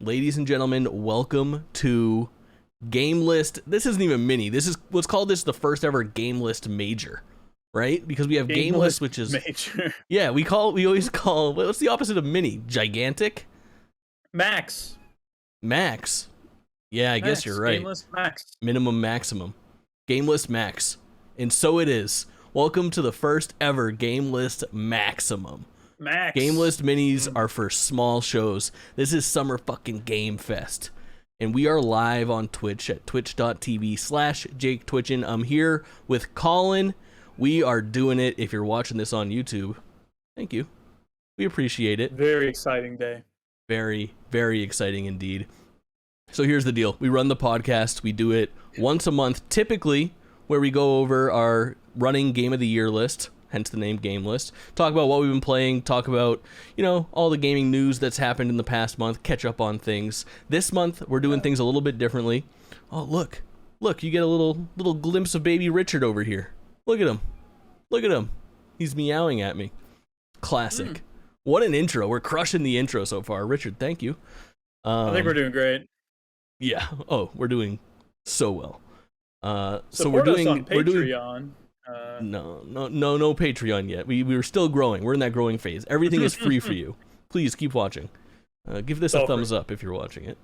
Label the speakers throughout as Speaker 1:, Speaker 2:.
Speaker 1: Ladies and gentlemen, welcome to GameList. This isn't even mini. Let's call this the first ever GameList major, right? Because we have GameList, which is
Speaker 2: major.
Speaker 1: Yeah, we always call, what's the opposite of mini? Gigantic?
Speaker 2: Max.
Speaker 1: Yeah, I guess you're right.
Speaker 2: GameList Max.
Speaker 1: Minimum maximum. GameList Max. And so it is. Welcome to the first ever GameList Maximum. GameList minis are for small shows. This is Summer fucking Game Fest. And we are live on Twitch at twitch.tv/JakeTwitchin. I'm here with Kaulin. We are doing it. If you're watching this on YouTube, thank you. We appreciate it.
Speaker 2: Very exciting day.
Speaker 1: Very, very exciting indeed. So here's the deal. We run the podcast. We do it once a month, typically, where we go over our running Game of the Year list, hence the name Game List. Talk about what we've been playing, talk about, all the gaming news that's happened in the past month, catch up on things. This month, we're doing things a little bit differently. Oh, look, you get a little glimpse of baby Richard over here. Look at him. He's meowing at me. Classic. What an intro. We're crushing the intro so far. Richard, thank you.
Speaker 2: I think we're doing great.
Speaker 1: Yeah. Oh, we're doing so well. So
Speaker 2: we're doing Patreon.
Speaker 1: No Patreon yet. We were still growing. We're in that growing phase. Everything is free for you. Please keep watching. Give this a thumbs up if you're watching it.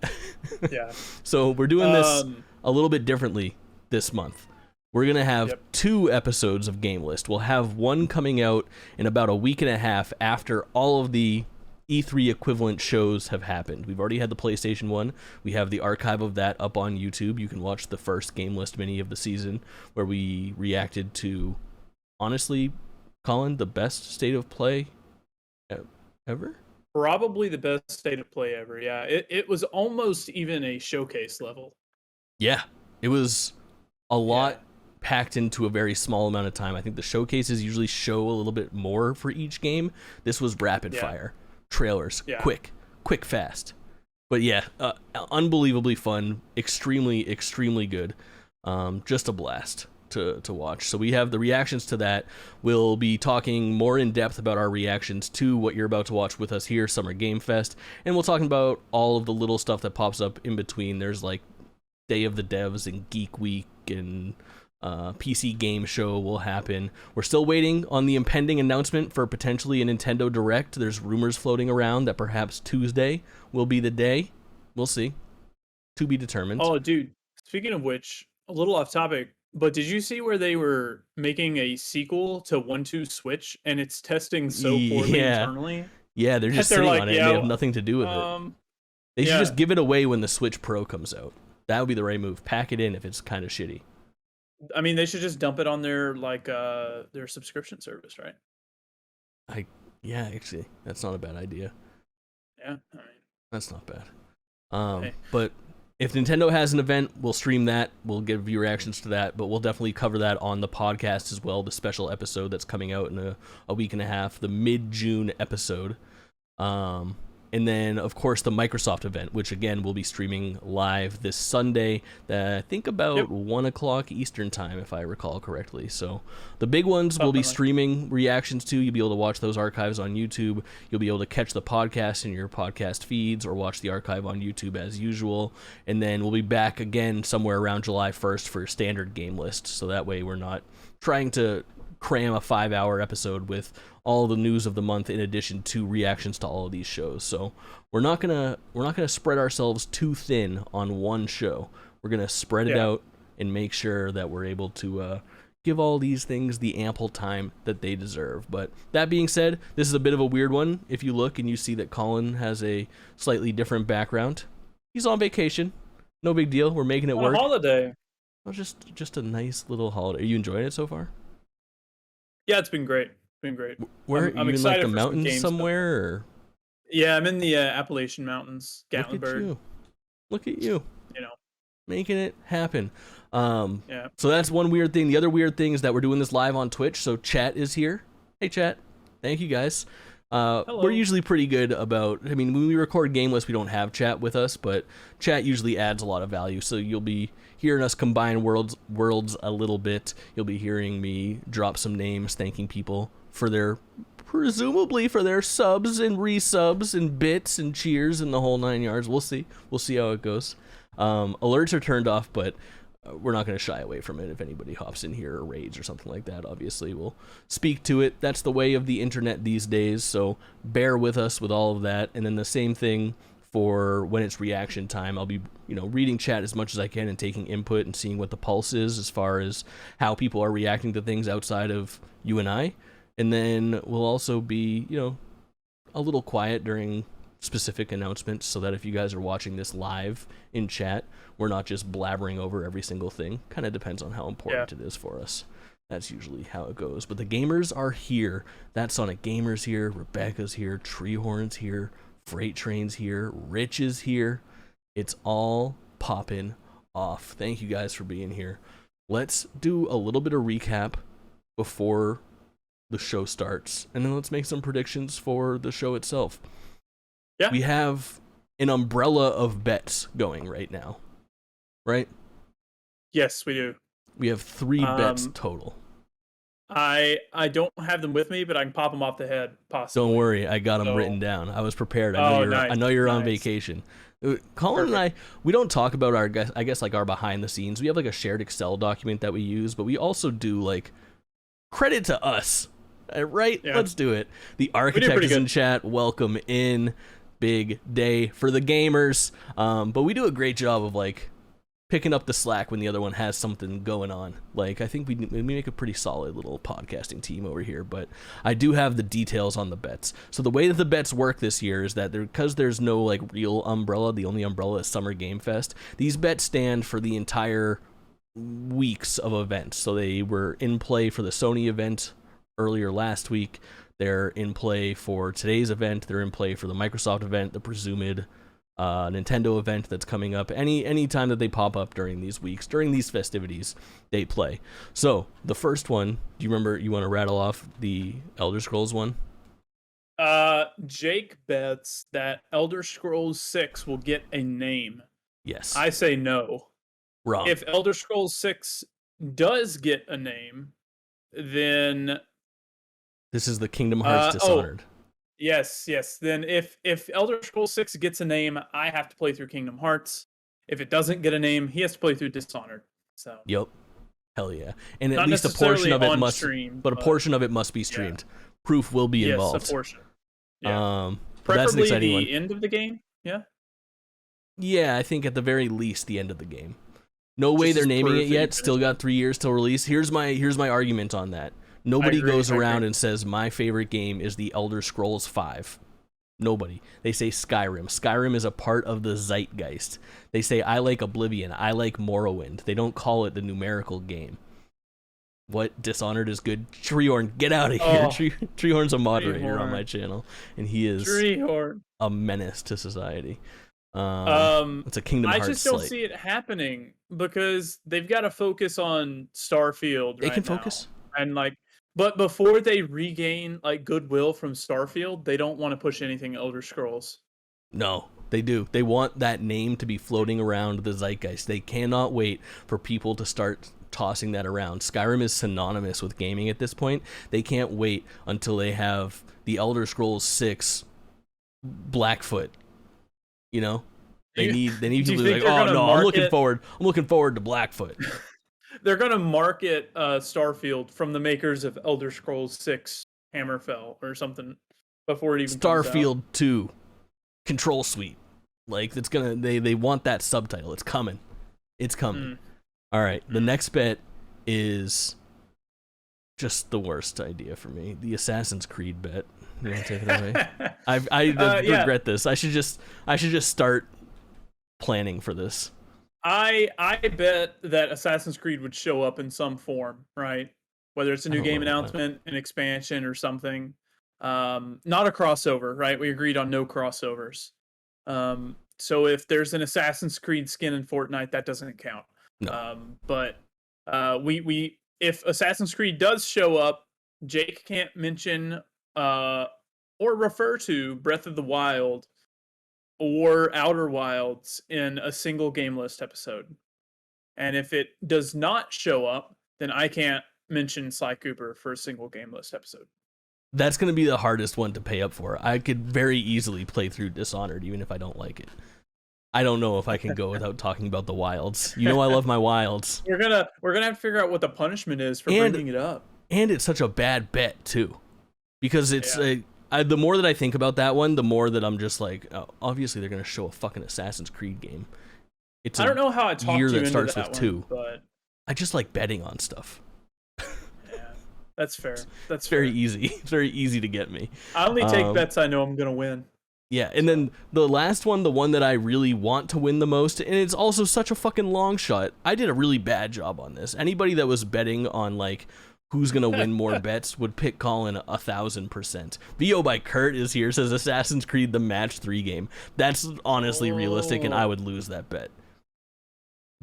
Speaker 2: Yeah.
Speaker 1: So we're doing this a little bit differently this month. We're going to have 2 episodes of Game List. We'll have one coming out in about a week and a half after all of the E3 equivalent shows have happened. We've already had the PlayStation 1. We have the archive of that up on YouTube. You can watch the first Game List mini of the season where we reacted to, honestly, Kaulin, the best state of play ever?
Speaker 2: Probably the best state of play ever, yeah. It was almost even a showcase level.
Speaker 1: Yeah, it was a lot packed into a very small amount of time. I think the showcases usually show a little bit more for each game. This was rapid fire. Trailers, quick, fast. But unbelievably fun, extremely good. Just a blast to watch. So we have the reactions to that. We'll be talking more in depth about our reactions to what you're about to watch with us here, Summer Game Fest, and we'll talk about all of the little stuff that pops up in between. There's like Day of the Devs and Geek Week and PC Game Show will happen. We're still waiting on the impending announcement for potentially a Nintendo Direct. There's rumors floating around that perhaps Tuesday will be the day. We'll see. To be determined.
Speaker 2: Oh, dude. Speaking of which, a little off topic, but did you see where they were making a sequel to 1-2 Switch and it's testing so poorly internally?
Speaker 1: Yeah, they're just sitting on it and they have nothing to do with it. They should just give it away when the Switch Pro comes out. That would be the right move. Pack it in if it's kind of shitty.
Speaker 2: I mean, they should just dump it on their their subscription service, right?
Speaker 1: Actually, that's not a bad idea.
Speaker 2: Yeah, I mean,
Speaker 1: that's not bad. But if Nintendo has an event, we'll stream that. We'll give you reactions to that, but we'll definitely cover that on the podcast as well. The special episode that's coming out in a week and a half, the mid-June episode. And then, of course, the Microsoft event, which, again, will be streaming live this Sunday, I think about 1 o'clock Eastern time, if I recall correctly. So the big ones we'll be streaming reactions to. You'll be able to watch those archives on YouTube. You'll be able to catch the podcast in your podcast feeds or watch the archive on YouTube as usual. And then we'll be back again somewhere around July 1st for standard Game List. So that way we're not trying to cram a 5-hour episode with all the news of the month in addition to reactions to all of these shows. So we're not gonna spread ourselves too thin on one show. We're gonna spread it out and make sure that we're able to give all these things the ample time that they deserve. But that being said, this is a bit of a weird one. If you look and you see that Kaulin has a slightly different background, he's on vacation. No big deal. We're making it work.
Speaker 2: A holiday.
Speaker 1: Well, just a nice little holiday. Are you enjoying it so far?
Speaker 2: Yeah, it's been great.
Speaker 1: Where I'm you in like the mountains somewhere? Or?
Speaker 2: Yeah, I'm in the Appalachian Mountains, Gatlinburg.
Speaker 1: Look at you. Making it happen. So that's one weird thing. The other weird thing is that we're doing this live on Twitch. So chat is here. Hey, chat. Thank you guys. We're usually pretty good about, when we record Game List, we don't have chat with us, but chat usually adds a lot of value. So you'll be hearing us combine worlds a little bit. You'll be hearing me drop some names, thanking people for their presumably for their subs and resubs and bits and cheers and the whole 9 yards. We'll see how it goes. Alerts are turned off, but we're not going to shy away from it. If anybody hops in here or raids or something like that, obviously we'll speak to it. That's the way of the internet these days, so bear with us with all of that. And then the same thing for when it's reaction time. I'll be, reading chat as much as I can and taking input and seeing what the pulse is as far as how people are reacting to things outside of you and I. And then we'll also be, a little quiet during specific announcements so that if you guys are watching this live in chat, we're not just blabbering over every single thing. Kind of depends on how important it is for us. That's usually how it goes. But the gamers are here. That Sonic Gamer's here, Rebecca's here, Treehorn's here, Freight Train's here, Rich is here. It's all popping off. Thank you guys for being here. Let's do a little bit of recap before the show starts, and then let's make some predictions for the show itself. Yeah. We have an umbrella of bets going right now, right?
Speaker 2: Yes, we do.
Speaker 1: We have 3 bets total.
Speaker 2: I don't have them with me, but I can pop them off the head, possibly.
Speaker 1: Don't worry, I got them written down. I was prepared. I know you're on vacation. Kaulin and I, we don't talk about our behind the scenes. We have like a shared Excel document that we use, but we also do like credit to us, right? Yeah. Let's do it. The architect is in chat. Welcome in. Big day for the gamers. But we do a great job of like picking up the slack when the other one has something going on. Like, I think we make a pretty solid little podcasting team over here, but I do have the details on the bets. So the way that the bets work this year is that because there's no like real umbrella, the only umbrella is Summer Game Fest, these bets stand for the entire weeks of events. So they were in play for the Sony event earlier last week. They're in play for today's event. They're in play for the Microsoft event, the presumed Nintendo event that's coming up. Any time that they pop up during these weeks, during these festivities, they play. So the first one, do you remember? You want to rattle off the Elder Scrolls one?
Speaker 2: Jake bets that Elder Scrolls 6 will get a name.
Speaker 1: Yes.
Speaker 2: I say no.
Speaker 1: Wrong.
Speaker 2: If Elder Scrolls 6 does get a name, then
Speaker 1: this is the Kingdom Hearts Dishonored.
Speaker 2: Yes. Then if Elder Scrolls 6 gets a name, I have to play through Kingdom Hearts. If it doesn't get a name, he has to play through Dishonored. So.
Speaker 1: Yep. Hell yeah. And at least a portion of it must
Speaker 2: stream,
Speaker 1: but a portion of it must be streamed. Yeah. Proof will be involved.
Speaker 2: Yes, a portion. Yeah. Preferably the end of the game. Yeah.
Speaker 1: Yeah, I think at the very least the end of the game. No way they're naming it yet. Still got 3 years till release. Here's my argument on that. Nobody goes around and says my favorite game is the Elder Scrolls 5. Nobody. They say Skyrim. Skyrim is a part of the zeitgeist. They say I like Oblivion. I like Morrowind. They don't call it the numerical game. What? Dishonored is good? Treehorn, get out of here. Treehorn's a moderator on my channel, and he is a menace to society. It's a Kingdom Hearts
Speaker 2: I just don't see it happening because they've got to focus on Starfield. They can focus, and but before they regain goodwill from Starfield, they don't want to push anything Elder Scrolls.
Speaker 1: No, they do. They want that name to be floating around the zeitgeist. They cannot wait for people to start tossing that around. Skyrim is synonymous with gaming at this point. They can't wait until they have the Elder Scrolls 6 Blackfoot. They need to be like, oh no, I'm looking forward to Blackfoot.
Speaker 2: They're gonna market Starfield from the makers of Elder Scrolls 6 Hammerfell or something before it even
Speaker 1: Starfield 2 Control Suite. It's gonna they want that subtitle. It's coming. All right, the next bet is just the worst idea for me. The Assassin's Creed bet. You want to take it away? I regret this. I should just start planning for this.
Speaker 2: I bet that Assassin's Creed would show up in some form, right? Whether it's a new game announcement, an expansion, or something. Not a crossover, right? We agreed on no crossovers. So if there's an Assassin's Creed skin in Fortnite, that doesn't count.
Speaker 1: No.
Speaker 2: But if Assassin's Creed does show up, Jake can't mention or refer to Breath of the Wild or Outer Wilds in a single GameList episode. And if it does not show up, then I can't mention Sly Cooper for a single GameList episode.
Speaker 1: That's going to be the hardest one to pay up for. I could very easily play through Dishonored, even if I don't like it. I don't know if I can go without talking about the wilds. You know I love my wilds.
Speaker 2: We're gonna have to figure out what the punishment is for bringing it up.
Speaker 1: And it's such a bad bet too, because it's the more that I think about that one, the more that I'm just like, oh, obviously they're gonna show a fucking Assassin's Creed game. It's
Speaker 2: I don't know how I talked
Speaker 1: year
Speaker 2: you
Speaker 1: that
Speaker 2: into
Speaker 1: starts
Speaker 2: that
Speaker 1: with
Speaker 2: one,
Speaker 1: 2.
Speaker 2: but
Speaker 1: I just like betting on stuff.
Speaker 2: yeah, that's fair. That's
Speaker 1: very
Speaker 2: fair.
Speaker 1: easy. It's very easy to get me.
Speaker 2: I only take bets I know I'm gonna win.
Speaker 1: Yeah, and then the last one, the one that I really want to win the most, and it's also such a fucking long shot. I did a really bad job on this. Anybody that was betting on like who's gonna win more bets would pick Kaulin 1,000%. VO by Kurt is here, says Assassin's Creed the Match 3 game. That's honestly realistic, and I would lose that bet.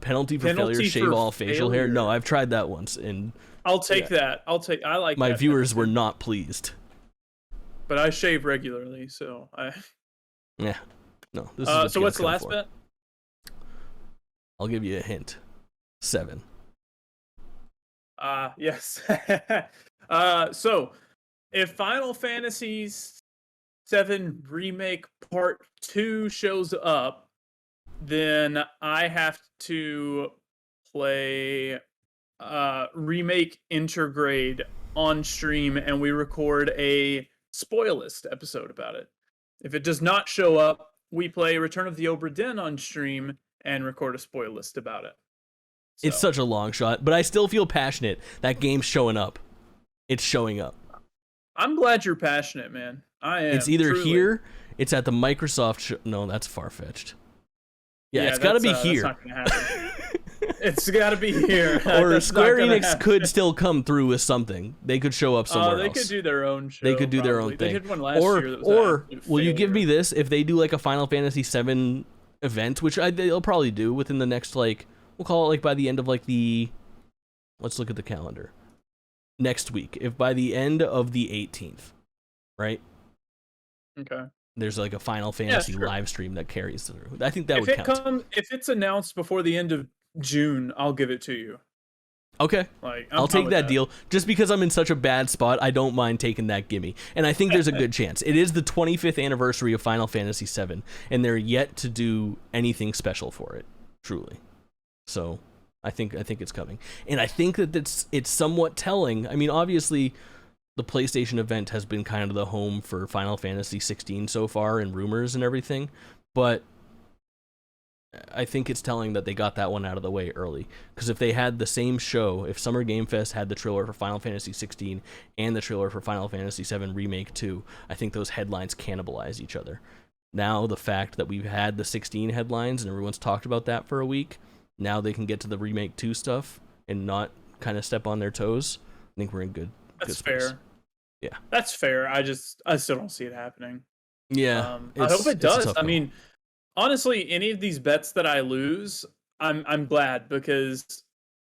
Speaker 1: Penalty for failure, shave all facial hair. No, I've tried that once, and
Speaker 2: I'll take that. I like
Speaker 1: my
Speaker 2: that
Speaker 1: viewers were
Speaker 2: penalty.
Speaker 1: not pleased.
Speaker 2: But I shave regularly, so I.
Speaker 1: Yeah, no. This is what
Speaker 2: so what's the last bet?
Speaker 1: I'll give you a hint. 7.
Speaker 2: Yes. So if Final Fantasy VII Remake Part 2 shows up, then I have to play Remake Intergrade on stream, and we record a spoilist episode about it. If it does not show up, we play Return of the Obra Dinn on stream and record a spoilist about it. So.
Speaker 1: It's such a long shot, but I still feel passionate. That game's showing up. It's showing up.
Speaker 2: I'm glad you're passionate, man. I am.
Speaker 1: It's either
Speaker 2: truly.
Speaker 1: here, it's at the Microsoft show. No, that's far-fetched. Yeah, it's got to be here.
Speaker 2: That's not gonna happen. It's got to be here.
Speaker 1: Or Square Enix could still come through with something. They could show up somewhere
Speaker 2: they
Speaker 1: else.
Speaker 2: could do their own show.
Speaker 1: They could do their own thing.
Speaker 2: They did one last year that was
Speaker 1: or will you give me this? If they do like a Final Fantasy VII event, which they'll probably do within the next, like, we'll call it like by the end of like let's look at the calendar. Next week. If by the end of the 18th, right?
Speaker 2: Okay.
Speaker 1: There's like a Final Fantasy live stream that carries through. I think that would count.
Speaker 2: If it's announced before the end of June, I'll give it to you.
Speaker 1: Okay. I'll take that deal. Just because I'm in such a bad spot, I don't mind taking that gimme. And I think there's a good chance. It is the 25th anniversary of Final Fantasy VII, and they're yet to do anything special for it, truly. So I think it's coming. And I think that it's somewhat telling. I mean, obviously, the PlayStation event has been kind of the home for Final Fantasy 16 so far, and rumors and everything, but I think it's telling that they got that one out of the way early. Because if they had the same show, if Summer Game Fest had the trailer for Final Fantasy 16 and the trailer for Final Fantasy 7 Remake 2, I think those headlines cannibalize each other. Now, the fact that we've had the 16 headlines and everyone's talked about that for a week, now they can get to the Remake 2 stuff and not kind of step on their toes. I think we're in good
Speaker 2: That's
Speaker 1: space.
Speaker 2: fair.
Speaker 1: Yeah.
Speaker 2: That's fair. I still don't see it happening.
Speaker 1: Yeah.
Speaker 2: I hope it does. I mean, honestly, any of these bets that I lose, I'm glad because,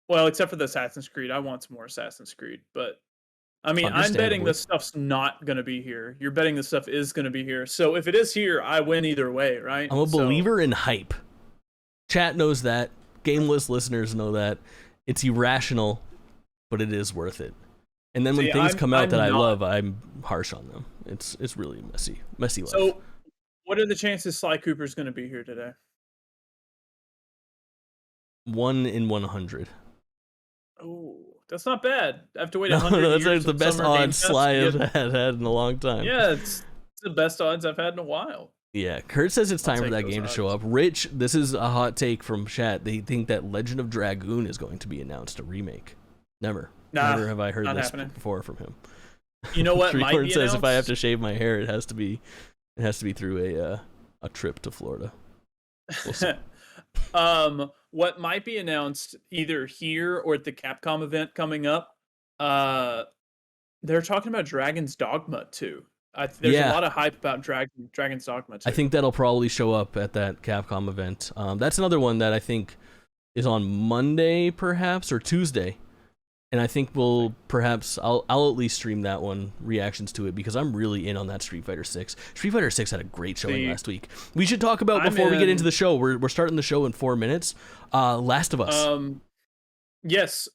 Speaker 2: well, except for the Assassin's Creed, I want some more Assassin's Creed. But I mean, I'm betting this stuff's not gonna be here. You're betting this stuff is gonna be here. So if it is here, I win either way, right?
Speaker 1: I'm a believer in hype. Chat knows that. GameList listeners know that. It's irrational, but it is worth it. And then when things come out that I love, I'm harsh on them. It's really messy life.
Speaker 2: So, what are the chances Sly Cooper's going to be here today?
Speaker 1: 1 in 100.
Speaker 2: Oh, that's not bad. I have to wait 100 years.
Speaker 1: That's the best odds Sly has had in a long time.
Speaker 2: Yeah, it's the best odds I've had in a while.
Speaker 1: Yeah, Kurt says it's time for that game to show up. Rich, this is a hot take from chat. They think that Legend of Dragoon is going to be announced, a remake. Never have I heard this before from him.
Speaker 2: You know what? Might be
Speaker 1: says if I have to shave my hair, it has to be through a trip to Florida. We'll see.
Speaker 2: What might be announced either here or at the Capcom event coming up? They're talking about Dragon's Dogma 2. There's a lot of hype about Dragon's Dogma 2.
Speaker 1: I think that'll probably show up at that Capcom event. That's another one that I think is on Monday, perhaps, or Tuesday. And I think I'll at least stream that one, reactions to it, because I'm really in on that Street Fighter 6. Street Fighter 6 had a great showing last week. We should talk about, before we get into the show, we're starting the show in 4 minutes, Last of Us.
Speaker 2: Yes.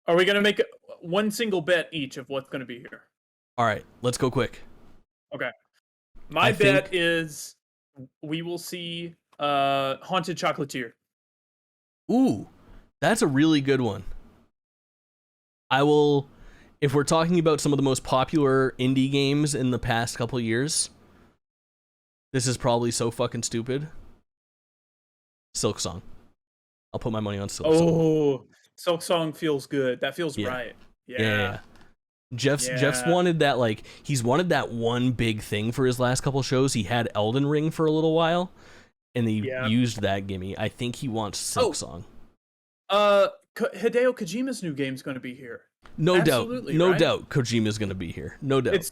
Speaker 2: Are we going to make one single bet each of what's going to be here?
Speaker 1: All right, let's go quick.
Speaker 2: Okay. My bet is we will see Haunted Chocolatier.
Speaker 1: Ooh, that's a really good one. I will, if we're talking about some of the most popular indie games in the past couple years, this is probably so fucking stupid. Silk Song. I'll put my money on Silk Song.
Speaker 2: Oh, Silk Song feels good. That feels right. Yeah.
Speaker 1: Jeff's wanted that, like, he's wanted that one big thing for his last couple shows. He had Elden Ring for a little while, and he used that gimme. I think he wants Silk Song.
Speaker 2: Hideo Kojima's new game's going to be here.
Speaker 1: No doubt Kojima's going to be here. No doubt.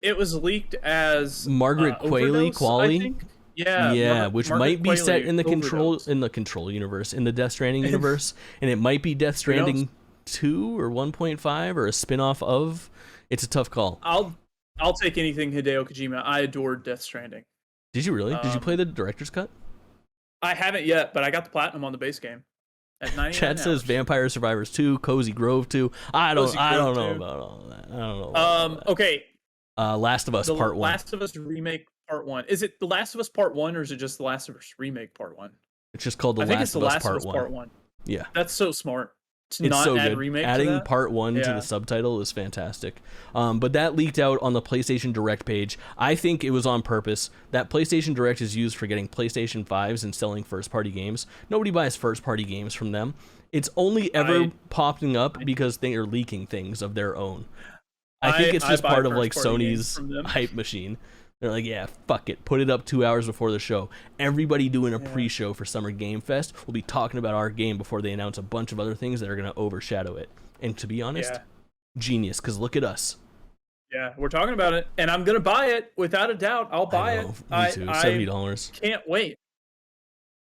Speaker 2: It was leaked as
Speaker 1: Margaret Qualley.
Speaker 2: Yeah,
Speaker 1: which
Speaker 2: Margaret
Speaker 1: might be
Speaker 2: Qualley
Speaker 1: set in the
Speaker 2: Overdose.
Speaker 1: Control universe, in the Death Stranding universe, and it might be Death Stranding 2 or 1.5 or a spin-off of. It's a tough call.
Speaker 2: I'll take anything Hideo Kojima. I adored Death Stranding.
Speaker 1: Did you really? Did you play the director's cut?
Speaker 2: I haven't yet, but I got the platinum on the base game. At 99
Speaker 1: Chad says Vampire Survivors 2, Cozy Grove 2. I don't know about all that. I don't know.
Speaker 2: Okay.
Speaker 1: Last of Us Part 1.
Speaker 2: Last of Us Remake Part 1. Is it The Last of Us Part 1 or is it just The Last of Us Remake Part 1?
Speaker 1: It's just called The Last of Us Part 1. Yeah.
Speaker 2: That's so smart.
Speaker 1: It's so good. Adding Part 1 to the subtitle is fantastic. But that leaked out on the PlayStation Direct page. I think it was on purpose. That PlayStation Direct is used for getting PlayStation 5s and selling first-party games. Nobody buys first-party games from them. It's only ever popping up because they are leaking things of their own. I think it's just part of like Sony's hype machine. They're like, yeah, fuck it. Put it up 2 hours before the show. Everybody doing a pre-show for Summer Game Fest will be talking about our game before they announce a bunch of other things that are going to overshadow it. And to be honest, genius, because look at us.
Speaker 2: Yeah, we're talking about it, and I'm going to buy it without a doubt. I'll buy it.
Speaker 1: Me too. $70.
Speaker 2: Can't wait.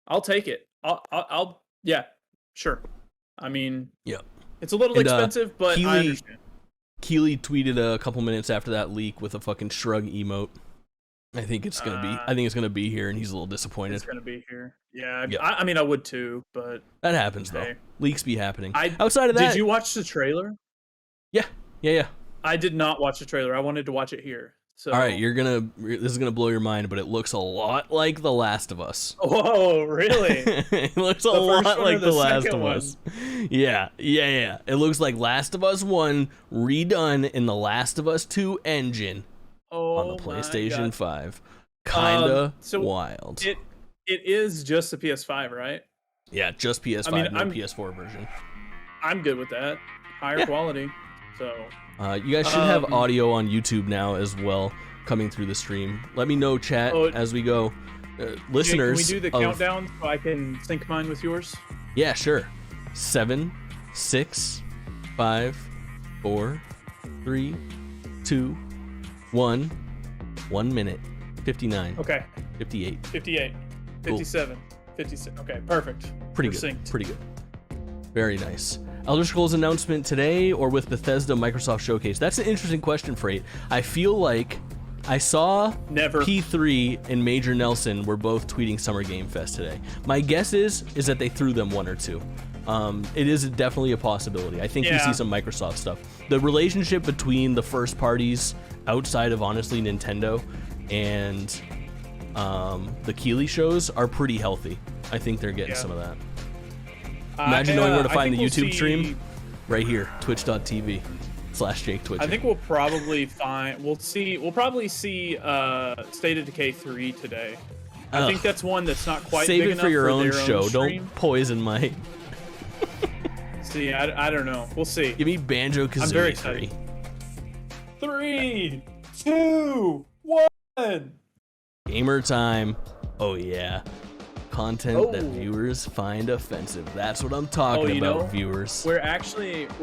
Speaker 2: I'll take it. I'll yeah, sure. I mean, it's a little expensive, but I understand.
Speaker 1: Keeley tweeted a couple minutes after that leak with a fucking shrug emote. I think it's gonna be here, and he's a little disappointed.
Speaker 2: It's gonna be here. Yeah. I mean, I would too, but
Speaker 1: that happens though. Leaks be happening. Outside of that,
Speaker 2: did you watch the trailer?
Speaker 1: Yeah.
Speaker 2: I did not watch the trailer. I wanted to watch it here. So.
Speaker 1: All right, this is gonna blow your mind, but it looks a lot like The Last of Us.
Speaker 2: Oh, really?
Speaker 1: It looks a lot like The Last of Us. Yeah. It looks like Last of Us 1 redone in the Last of Us 2 engine. On the PlayStation 5. Kinda wild.
Speaker 2: It is just the PS5, right?
Speaker 1: Yeah, just PS5, no PS4 version.
Speaker 2: I'm good with that. Higher quality. So
Speaker 1: you guys should have audio on YouTube now as well coming through the stream. Let me know, chat, as we go. Listeners,
Speaker 2: can we do the countdown so I can sync mine with yours?
Speaker 1: Yeah, sure. 7, 6, 5, 4, 3, 2, 1 minute 59.
Speaker 2: Okay.
Speaker 1: 58.
Speaker 2: 57. 56. Okay, perfect.
Speaker 1: Pretty good. Very nice. Elder Scrolls announcement today or with Bethesda Microsoft Showcase? That's an interesting question, Freight. I feel like I saw P3 and Major Nelson were both tweeting Summer Game Fest today. My guess is that they threw them one or two. It is definitely a possibility. I think we see some Microsoft stuff. The relationship between the first parties outside of, honestly, Nintendo and the Keeley shows are pretty healthy. I think they're getting some of that. Imagine knowing where to find the YouTube stream. Right here, twitch.tv/Jake Twitch.
Speaker 2: I think we'll probably probably see State of Decay 3 today. I think that's one that's not quite
Speaker 1: Save
Speaker 2: big
Speaker 1: it for your own show.
Speaker 2: Stream.
Speaker 1: Don't poison my...
Speaker 2: See, I don't know. We'll see.
Speaker 1: Give me Banjo-Kazooie.
Speaker 2: I'm very excited. 3, 2, 1.
Speaker 1: Gamer time. Oh, yeah. Content that viewers find offensive. That's what I'm talking about, viewers.
Speaker 2: We're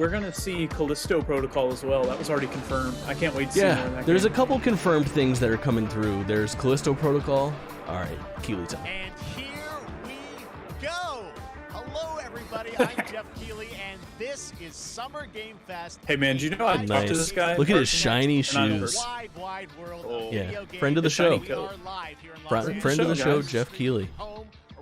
Speaker 2: gonna see Callisto Protocol as well. That was already confirmed. I can't wait to see more of that
Speaker 1: there's
Speaker 2: game.
Speaker 1: A couple confirmed things that are coming through. There's Callisto Protocol. All right, Keeley time.
Speaker 3: And here we go. Hello, everybody. I'm Jeff Keeley, and this is Summer Game Fest.
Speaker 2: Hey, man, do you know I talked to this guy?
Speaker 1: Look at his shiny shoes.
Speaker 3: Wide world of video games.
Speaker 1: Friend of the show.
Speaker 3: Friend
Speaker 1: of the show, Jeff Keeley.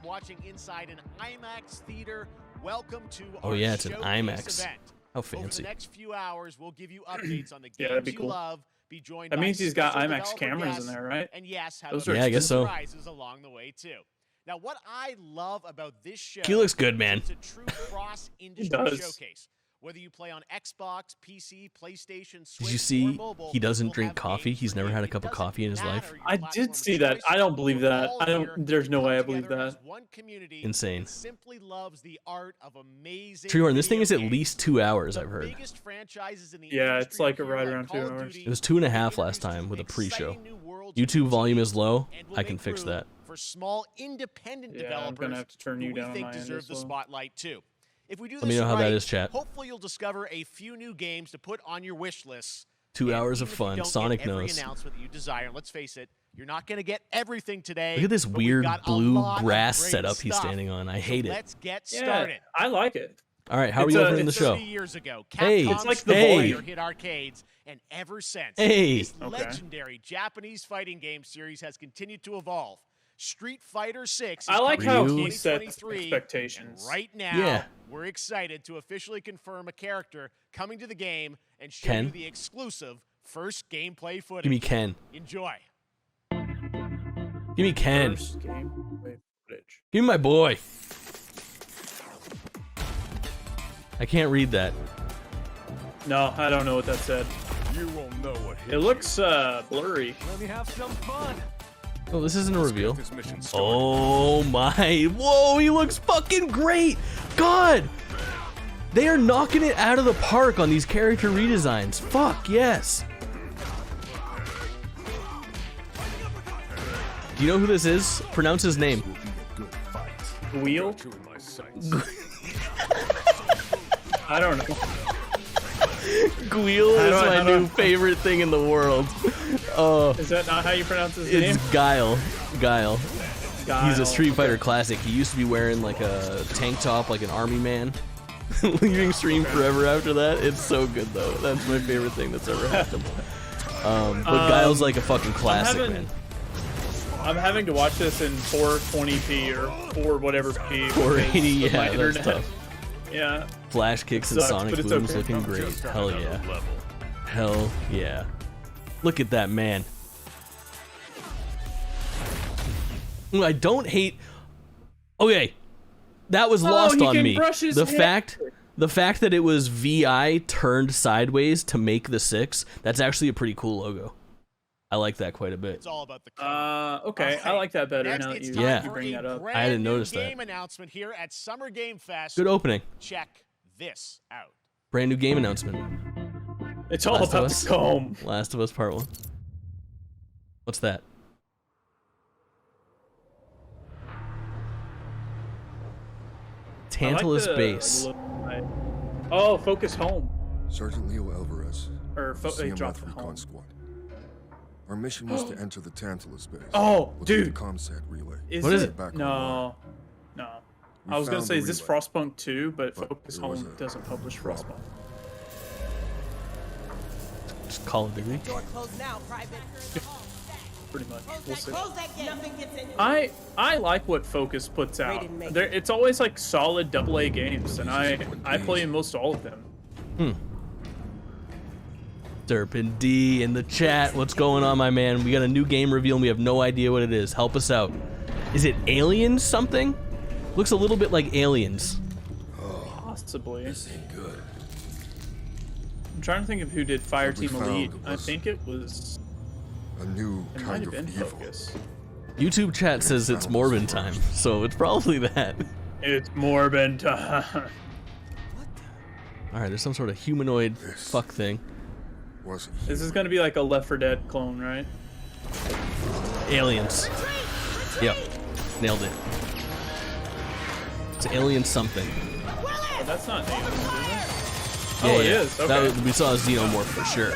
Speaker 3: Watching inside an IMAX theater. Welcome to
Speaker 1: our it's an IMAX
Speaker 3: event.
Speaker 1: How fancy.
Speaker 3: Over the next few hours, we'll give you updates on the games you love, be joined
Speaker 2: That
Speaker 3: by
Speaker 2: means he's got
Speaker 3: special
Speaker 2: IMAX
Speaker 3: developer
Speaker 2: cameras in
Speaker 3: guests,
Speaker 2: there, right?
Speaker 3: and yes, have
Speaker 2: Those
Speaker 3: a
Speaker 2: are
Speaker 1: Yeah, I guess so.
Speaker 3: surprises along the way too. Now, what I love about this show,
Speaker 1: He looks good, man.
Speaker 3: It's a true cross-industry
Speaker 2: does.
Speaker 3: showcase. Whether you play on Xbox, PC, PlayStation, Switch,
Speaker 1: Did you
Speaker 3: or
Speaker 1: see
Speaker 3: mobile,
Speaker 1: he doesn't
Speaker 3: we'll
Speaker 1: drink
Speaker 3: have
Speaker 1: coffee?
Speaker 3: games
Speaker 1: He's
Speaker 3: for
Speaker 1: never
Speaker 3: you.
Speaker 1: had a
Speaker 3: It
Speaker 1: cup of
Speaker 3: doesn't
Speaker 1: coffee in his life.
Speaker 3: matter your
Speaker 2: I
Speaker 3: platform
Speaker 2: did
Speaker 3: of
Speaker 2: see that.
Speaker 3: choice.
Speaker 2: I don't believe
Speaker 3: We're
Speaker 2: that.
Speaker 3: all
Speaker 2: I
Speaker 3: here
Speaker 2: don't. There's no
Speaker 3: to
Speaker 2: way I
Speaker 3: come
Speaker 2: believe
Speaker 3: together as
Speaker 2: that.
Speaker 3: one community
Speaker 1: Insane.
Speaker 3: that simply loves the art of amazing
Speaker 1: Treehorn, this thing is at
Speaker 3: video
Speaker 1: least 2 hours,
Speaker 3: games.
Speaker 1: I've
Speaker 3: The
Speaker 1: heard.
Speaker 3: biggest franchises in the
Speaker 2: Yeah, it's
Speaker 3: industry
Speaker 2: like
Speaker 3: here,
Speaker 2: right around
Speaker 3: Call
Speaker 2: 2
Speaker 3: of
Speaker 2: hours.
Speaker 3: Duty,
Speaker 1: It was 2.5
Speaker 3: will
Speaker 1: last
Speaker 3: introduce
Speaker 1: time with a
Speaker 3: exciting
Speaker 1: pre-show.
Speaker 3: new worlds
Speaker 1: YouTube
Speaker 3: to
Speaker 1: volume is
Speaker 3: each
Speaker 1: low.
Speaker 3: and will
Speaker 1: I can
Speaker 3: make
Speaker 1: fix
Speaker 3: room
Speaker 1: that.
Speaker 3: for small independent
Speaker 2: Yeah, I'm
Speaker 3: developers
Speaker 2: gonna have to turn
Speaker 3: who
Speaker 2: you
Speaker 3: we
Speaker 2: down on
Speaker 3: think
Speaker 2: my end
Speaker 3: deserve
Speaker 2: as
Speaker 3: the
Speaker 2: well.
Speaker 3: spotlight too. If we do
Speaker 1: Let me
Speaker 3: this
Speaker 1: know how
Speaker 3: right,
Speaker 1: that is, chat.
Speaker 3: hopefully you'll discover a few new games to put on your wish list.
Speaker 1: 2
Speaker 3: And
Speaker 1: hours
Speaker 3: even
Speaker 1: of
Speaker 3: if you
Speaker 1: fun.
Speaker 3: don't get
Speaker 1: Sonic
Speaker 3: every
Speaker 1: knows.
Speaker 3: announcement that you desire, and let's face it, you're not going to get everything today.
Speaker 1: Look at this
Speaker 3: but we've
Speaker 1: weird
Speaker 3: got a
Speaker 1: blue
Speaker 3: lot of
Speaker 1: grass
Speaker 3: great
Speaker 1: setup he's
Speaker 3: stuff.
Speaker 1: standing on. I
Speaker 3: So
Speaker 1: hate it.
Speaker 3: Let's get
Speaker 2: Yeah,
Speaker 3: started.
Speaker 2: I like it.
Speaker 1: All right, how are
Speaker 2: It's
Speaker 1: you
Speaker 2: a-
Speaker 1: opening the
Speaker 2: it's
Speaker 1: show?
Speaker 3: 30 years ago,
Speaker 1: Hey.
Speaker 3: Capcom's
Speaker 2: It's like the
Speaker 3: Street
Speaker 2: volume.
Speaker 3: Fighter hit arcades, and ever since,
Speaker 1: Hey.
Speaker 3: this
Speaker 2: Okay.
Speaker 3: legendary Japanese fighting game series has continued to evolve. Street Fighter 6 is
Speaker 2: I like
Speaker 3: coming
Speaker 1: how
Speaker 3: in
Speaker 1: he
Speaker 2: sets
Speaker 3: 2023,
Speaker 2: expectations.
Speaker 3: And right now,
Speaker 1: Yeah.
Speaker 3: we're excited to officially confirm a character coming to the game and show
Speaker 1: Ken?
Speaker 3: you the exclusive first gameplay footage.
Speaker 1: Give me Ken.
Speaker 3: Enjoy.
Speaker 1: Give me Ken.
Speaker 2: First gameplay footage.
Speaker 1: Give me my boy. I can't read that.
Speaker 2: No, I don't know what that said.
Speaker 4: You won't know what hit
Speaker 2: It looks blurry.
Speaker 4: you. Let me have some fun.
Speaker 1: Oh, this isn't a reveal.
Speaker 4: This mission started.
Speaker 1: Oh my. Whoa, he looks fucking great. God. They are knocking it out of the park on these character redesigns. Fuck, yes. Do you know who this is? Pronounce his name.
Speaker 4: Will be a good fight.
Speaker 2: Wheel?
Speaker 4: Two in my sights.
Speaker 2: I don't know.
Speaker 1: Guile
Speaker 2: I
Speaker 1: is
Speaker 2: don't-
Speaker 1: my
Speaker 2: I
Speaker 1: new
Speaker 2: don't-
Speaker 1: favorite thing in the world.
Speaker 2: Is that not how you pronounce his
Speaker 1: It's
Speaker 2: name?
Speaker 1: Guile. Guile. He's
Speaker 2: Guile.
Speaker 1: a Street Fighter
Speaker 2: Okay.
Speaker 1: classic. He used to be wearing like a tank top like an army man. Leaving stream forever after that. It's so good though. That's my favorite thing that's ever happened. But Guile's like a fucking classic,
Speaker 2: having-
Speaker 1: man.
Speaker 2: I'm having to watch this in 420p or 4 whatever p.
Speaker 1: 480,
Speaker 2: because of my
Speaker 1: yeah, that's
Speaker 2: internet.
Speaker 1: tough.
Speaker 2: Yeah.
Speaker 1: Flash kicks and
Speaker 2: sucks,
Speaker 1: Sonic
Speaker 2: but it's
Speaker 1: booms
Speaker 2: okay.
Speaker 1: looking
Speaker 4: I'm
Speaker 1: great.
Speaker 4: just on
Speaker 1: Hell
Speaker 4: another
Speaker 1: yeah.
Speaker 4: level.
Speaker 1: Hell yeah. Look at that man. I don't hate. Okay, that was lost
Speaker 2: he
Speaker 1: on
Speaker 2: can
Speaker 1: me.
Speaker 2: brush his
Speaker 1: The
Speaker 2: hair.
Speaker 1: fact that it was VI turned sideways to make the 6. That's actually a pretty cool logo. I like that quite a bit.
Speaker 3: It's all about the color.
Speaker 2: Okay. I like that better
Speaker 3: Next,
Speaker 2: now that
Speaker 3: it's
Speaker 2: you,
Speaker 3: time
Speaker 1: Yeah.
Speaker 2: you
Speaker 3: for
Speaker 2: bring
Speaker 3: a
Speaker 2: that up.
Speaker 3: brand
Speaker 1: I didn't
Speaker 3: new
Speaker 1: notice that.
Speaker 3: game announcement here at Summer Game Fest.
Speaker 1: Good opening.
Speaker 3: Check this out.
Speaker 1: Brand new game announcement.
Speaker 2: It's all
Speaker 1: Last of
Speaker 2: about
Speaker 1: Us.
Speaker 2: the comb.
Speaker 1: Last of Us Part 1. What's that? Tantalus
Speaker 2: I like the
Speaker 1: base.
Speaker 2: look. Oh, focus home.
Speaker 5: Sergeant Leo Alvarez,
Speaker 2: Or
Speaker 5: the
Speaker 2: he
Speaker 5: CMF
Speaker 2: dropped the
Speaker 5: Recon
Speaker 2: home.
Speaker 5: Squad. Our mission was to enter the Tantalus base.
Speaker 2: Oh,
Speaker 5: Locate
Speaker 2: dude.
Speaker 5: the comsat relay.
Speaker 2: Is
Speaker 1: What is
Speaker 2: it?
Speaker 1: it?
Speaker 5: Back on
Speaker 2: No. No.
Speaker 5: We
Speaker 2: I was gonna
Speaker 5: found
Speaker 2: say,
Speaker 5: the
Speaker 2: is this
Speaker 5: relay,
Speaker 2: Frostpunk 2? But
Speaker 5: but
Speaker 2: Focus
Speaker 5: there was
Speaker 2: Home
Speaker 5: a
Speaker 2: doesn't publish
Speaker 5: problem.
Speaker 2: Frostpunk.
Speaker 1: Just Call of Duty.
Speaker 6: Door closed now, Private.
Speaker 2: Pretty much. We'll see.
Speaker 6: Close that gate. Nothing gets in.
Speaker 2: I like what Focus puts out.
Speaker 6: didn't make
Speaker 2: There, it's always like solid AA games, and I play most all of them.
Speaker 1: Derpin D in the chat. What's going on, my man? We got a new game reveal and we have no idea what it is. Help us out. Is it Aliens something? Looks a little bit like Aliens.
Speaker 2: Possibly.
Speaker 5: This ain't good.
Speaker 2: I'm trying to think of who did Fire
Speaker 5: we
Speaker 2: Team
Speaker 5: found
Speaker 2: Elite. I
Speaker 5: was-
Speaker 2: think it was.
Speaker 5: A new
Speaker 2: It might
Speaker 5: kind
Speaker 2: have
Speaker 5: of
Speaker 2: been
Speaker 5: evil.
Speaker 2: Focus.
Speaker 1: YouTube chat says it's Morbin time, so it's probably that.
Speaker 2: It's Morbin time.
Speaker 1: Alright, there's some sort of humanoid
Speaker 5: This-
Speaker 1: fuck thing.
Speaker 5: Wasn't
Speaker 2: This is gonna be like a Left 4 Dead clone, right?
Speaker 1: Aliens. Yep. Nailed it. It's Alien something.
Speaker 2: Oh, that's not Alien, is it?
Speaker 1: Yeah,
Speaker 2: Oh, it
Speaker 1: yeah.
Speaker 2: is.
Speaker 1: That
Speaker 2: Okay.
Speaker 1: was, we saw a Xenomorph for sure.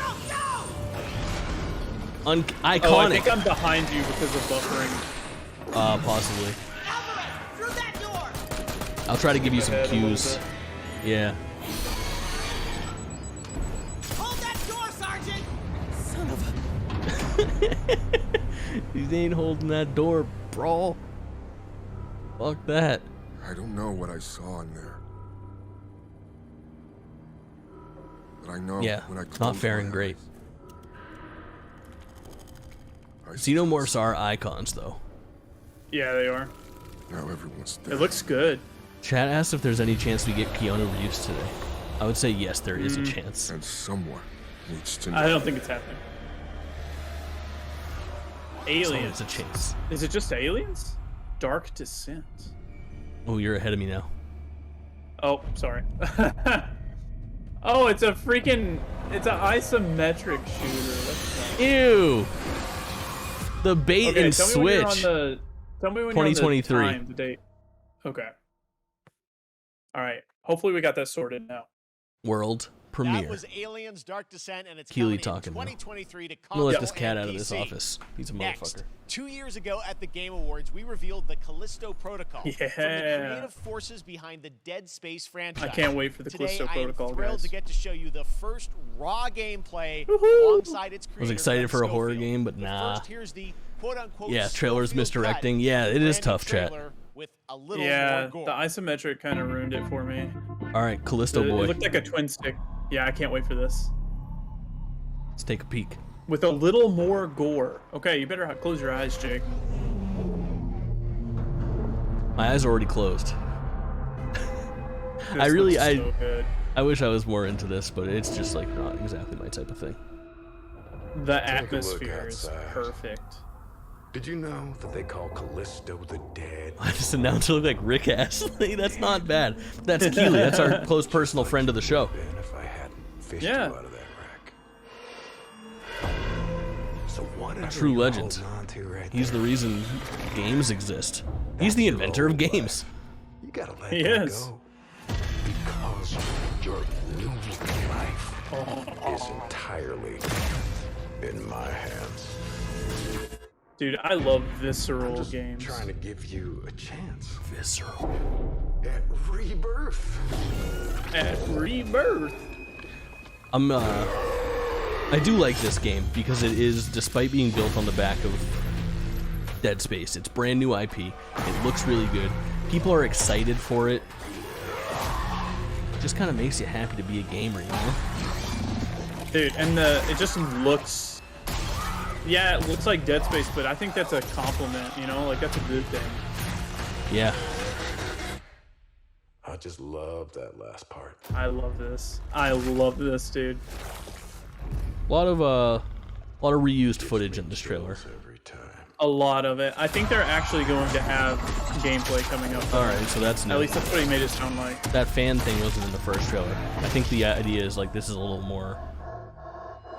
Speaker 1: Iconic.
Speaker 2: Oh, I think I'm behind you because of buffering.
Speaker 1: Possibly.
Speaker 6: Through that door.
Speaker 1: I'll try to give you some
Speaker 2: Ahead a little
Speaker 1: cues.
Speaker 2: bit.
Speaker 1: Yeah.
Speaker 6: Hold that door, Sergeant. Son of a.
Speaker 1: You ain't holding that door, bro. Fuck that.
Speaker 5: I don't know what I saw in there. But I know
Speaker 1: Yeah,
Speaker 5: when I
Speaker 1: not
Speaker 5: close
Speaker 1: faring
Speaker 5: my
Speaker 1: great.
Speaker 5: eyes,
Speaker 1: Xenomorphs are icons, though.
Speaker 2: Yeah, they are.
Speaker 5: Now everyone's dead.
Speaker 2: It looks good.
Speaker 1: Chat asked if there's any chance we get Keanu Reeves today. I would say yes, there is a chance.
Speaker 5: And someone needs to know.
Speaker 2: I don't think it's happening. Aliens.
Speaker 1: It's a chance.
Speaker 2: Is it just aliens? Dark Descent.
Speaker 1: Oh, you're ahead of me now.
Speaker 2: Oh, sorry. Oh, it's an isometric shooter. What's that?
Speaker 1: Ew. The bait
Speaker 2: Okay,
Speaker 1: and
Speaker 2: tell me when you're on
Speaker 1: switch.
Speaker 2: tell me when you're on the
Speaker 1: 2023.
Speaker 2: time, the date. Okay. All right. Hopefully we got that sorted now.
Speaker 1: World premiere.
Speaker 3: That was Aliens Dark Descent, and it's
Speaker 1: Keely
Speaker 3: coming
Speaker 1: talking
Speaker 3: in
Speaker 1: now.
Speaker 3: 2023 to
Speaker 1: I'm gonna let
Speaker 3: console
Speaker 1: this cat
Speaker 3: and
Speaker 1: out of this
Speaker 3: PC.
Speaker 1: office. He's a
Speaker 3: Next,
Speaker 1: motherfucker.
Speaker 3: 2 years ago at the Game Awards, we revealed the Callisto Protocol from the
Speaker 2: Yeah.
Speaker 3: creative forces behind the Dead Space franchise.
Speaker 2: I can't wait for the
Speaker 3: Today,
Speaker 2: Callisto
Speaker 3: I am
Speaker 2: Protocol,
Speaker 3: thrilled
Speaker 2: guys.
Speaker 3: to get to show you the first raw gameplay
Speaker 2: Woohoo!
Speaker 3: alongside its creator.
Speaker 1: I was excited
Speaker 3: Glenn
Speaker 1: for a horror
Speaker 3: Schofield.
Speaker 1: game, but nah.
Speaker 3: First, here's the quote-unquote
Speaker 1: Yeah, trailer's
Speaker 3: Schofield
Speaker 1: misdirecting.
Speaker 3: cut,
Speaker 1: Yeah, it is
Speaker 3: brand new
Speaker 1: tough, chat.
Speaker 3: trailer with a little
Speaker 2: Yeah,
Speaker 3: more gore.
Speaker 2: the isometric kind of ruined it for me.
Speaker 1: All right, Callisto
Speaker 2: It
Speaker 1: boy.
Speaker 2: looked like a twin stick. Yeah, I can't wait for this.
Speaker 1: Let's take a peek.
Speaker 2: With a little more gore. Okay, you better close your eyes, Jake.
Speaker 1: My eyes are already closed.
Speaker 2: This looks so good.
Speaker 1: I wish I was more into this, but it's just like not exactly my type of thing.
Speaker 2: The
Speaker 7: Take a look
Speaker 2: atmosphere is
Speaker 7: outside.
Speaker 2: perfect.
Speaker 7: Did you know that they call Callisto the dead?
Speaker 1: I just announced it looked like Rick Astley. That's not bad. That's Keely. That's our close personal friend of the show.
Speaker 7: Ben, if I hadn't fished
Speaker 2: Yeah.
Speaker 7: you out of that rack. So what are
Speaker 1: true
Speaker 7: you
Speaker 1: legend.
Speaker 7: holding on to right
Speaker 1: He's the
Speaker 7: there?
Speaker 1: reason games exist. He's the inventor of games.
Speaker 7: You gotta let
Speaker 2: He
Speaker 7: that
Speaker 2: is.
Speaker 7: go. Because your new life is entirely in my hands.
Speaker 2: Dude, I love
Speaker 7: I'm
Speaker 2: visceral
Speaker 7: just
Speaker 2: games.
Speaker 7: trying to give you a chance
Speaker 1: Visceral.
Speaker 7: at rebirth.
Speaker 2: At Rebirth.
Speaker 1: I do like this game because it is, despite being built on the back of Dead Space, it's brand new IP. It looks really good. People are excited for it. It just kind of makes you happy to be a gamer, you know?
Speaker 2: Dude, and it just looks... Yeah, it looks like Dead Space, but I think that's a compliment, you know? Like, that's a good thing.
Speaker 1: Yeah.
Speaker 7: I just love that last part.
Speaker 2: I love this. I love this, dude.
Speaker 1: A lot of reused footage in this trailer.
Speaker 7: Every time.
Speaker 2: A lot of it. I think they're actually going to have gameplay coming up.
Speaker 1: All right, so that's new.
Speaker 2: At least that's what he made it sound like.
Speaker 1: That fan thing wasn't in the first trailer. I think the idea is like this is a little more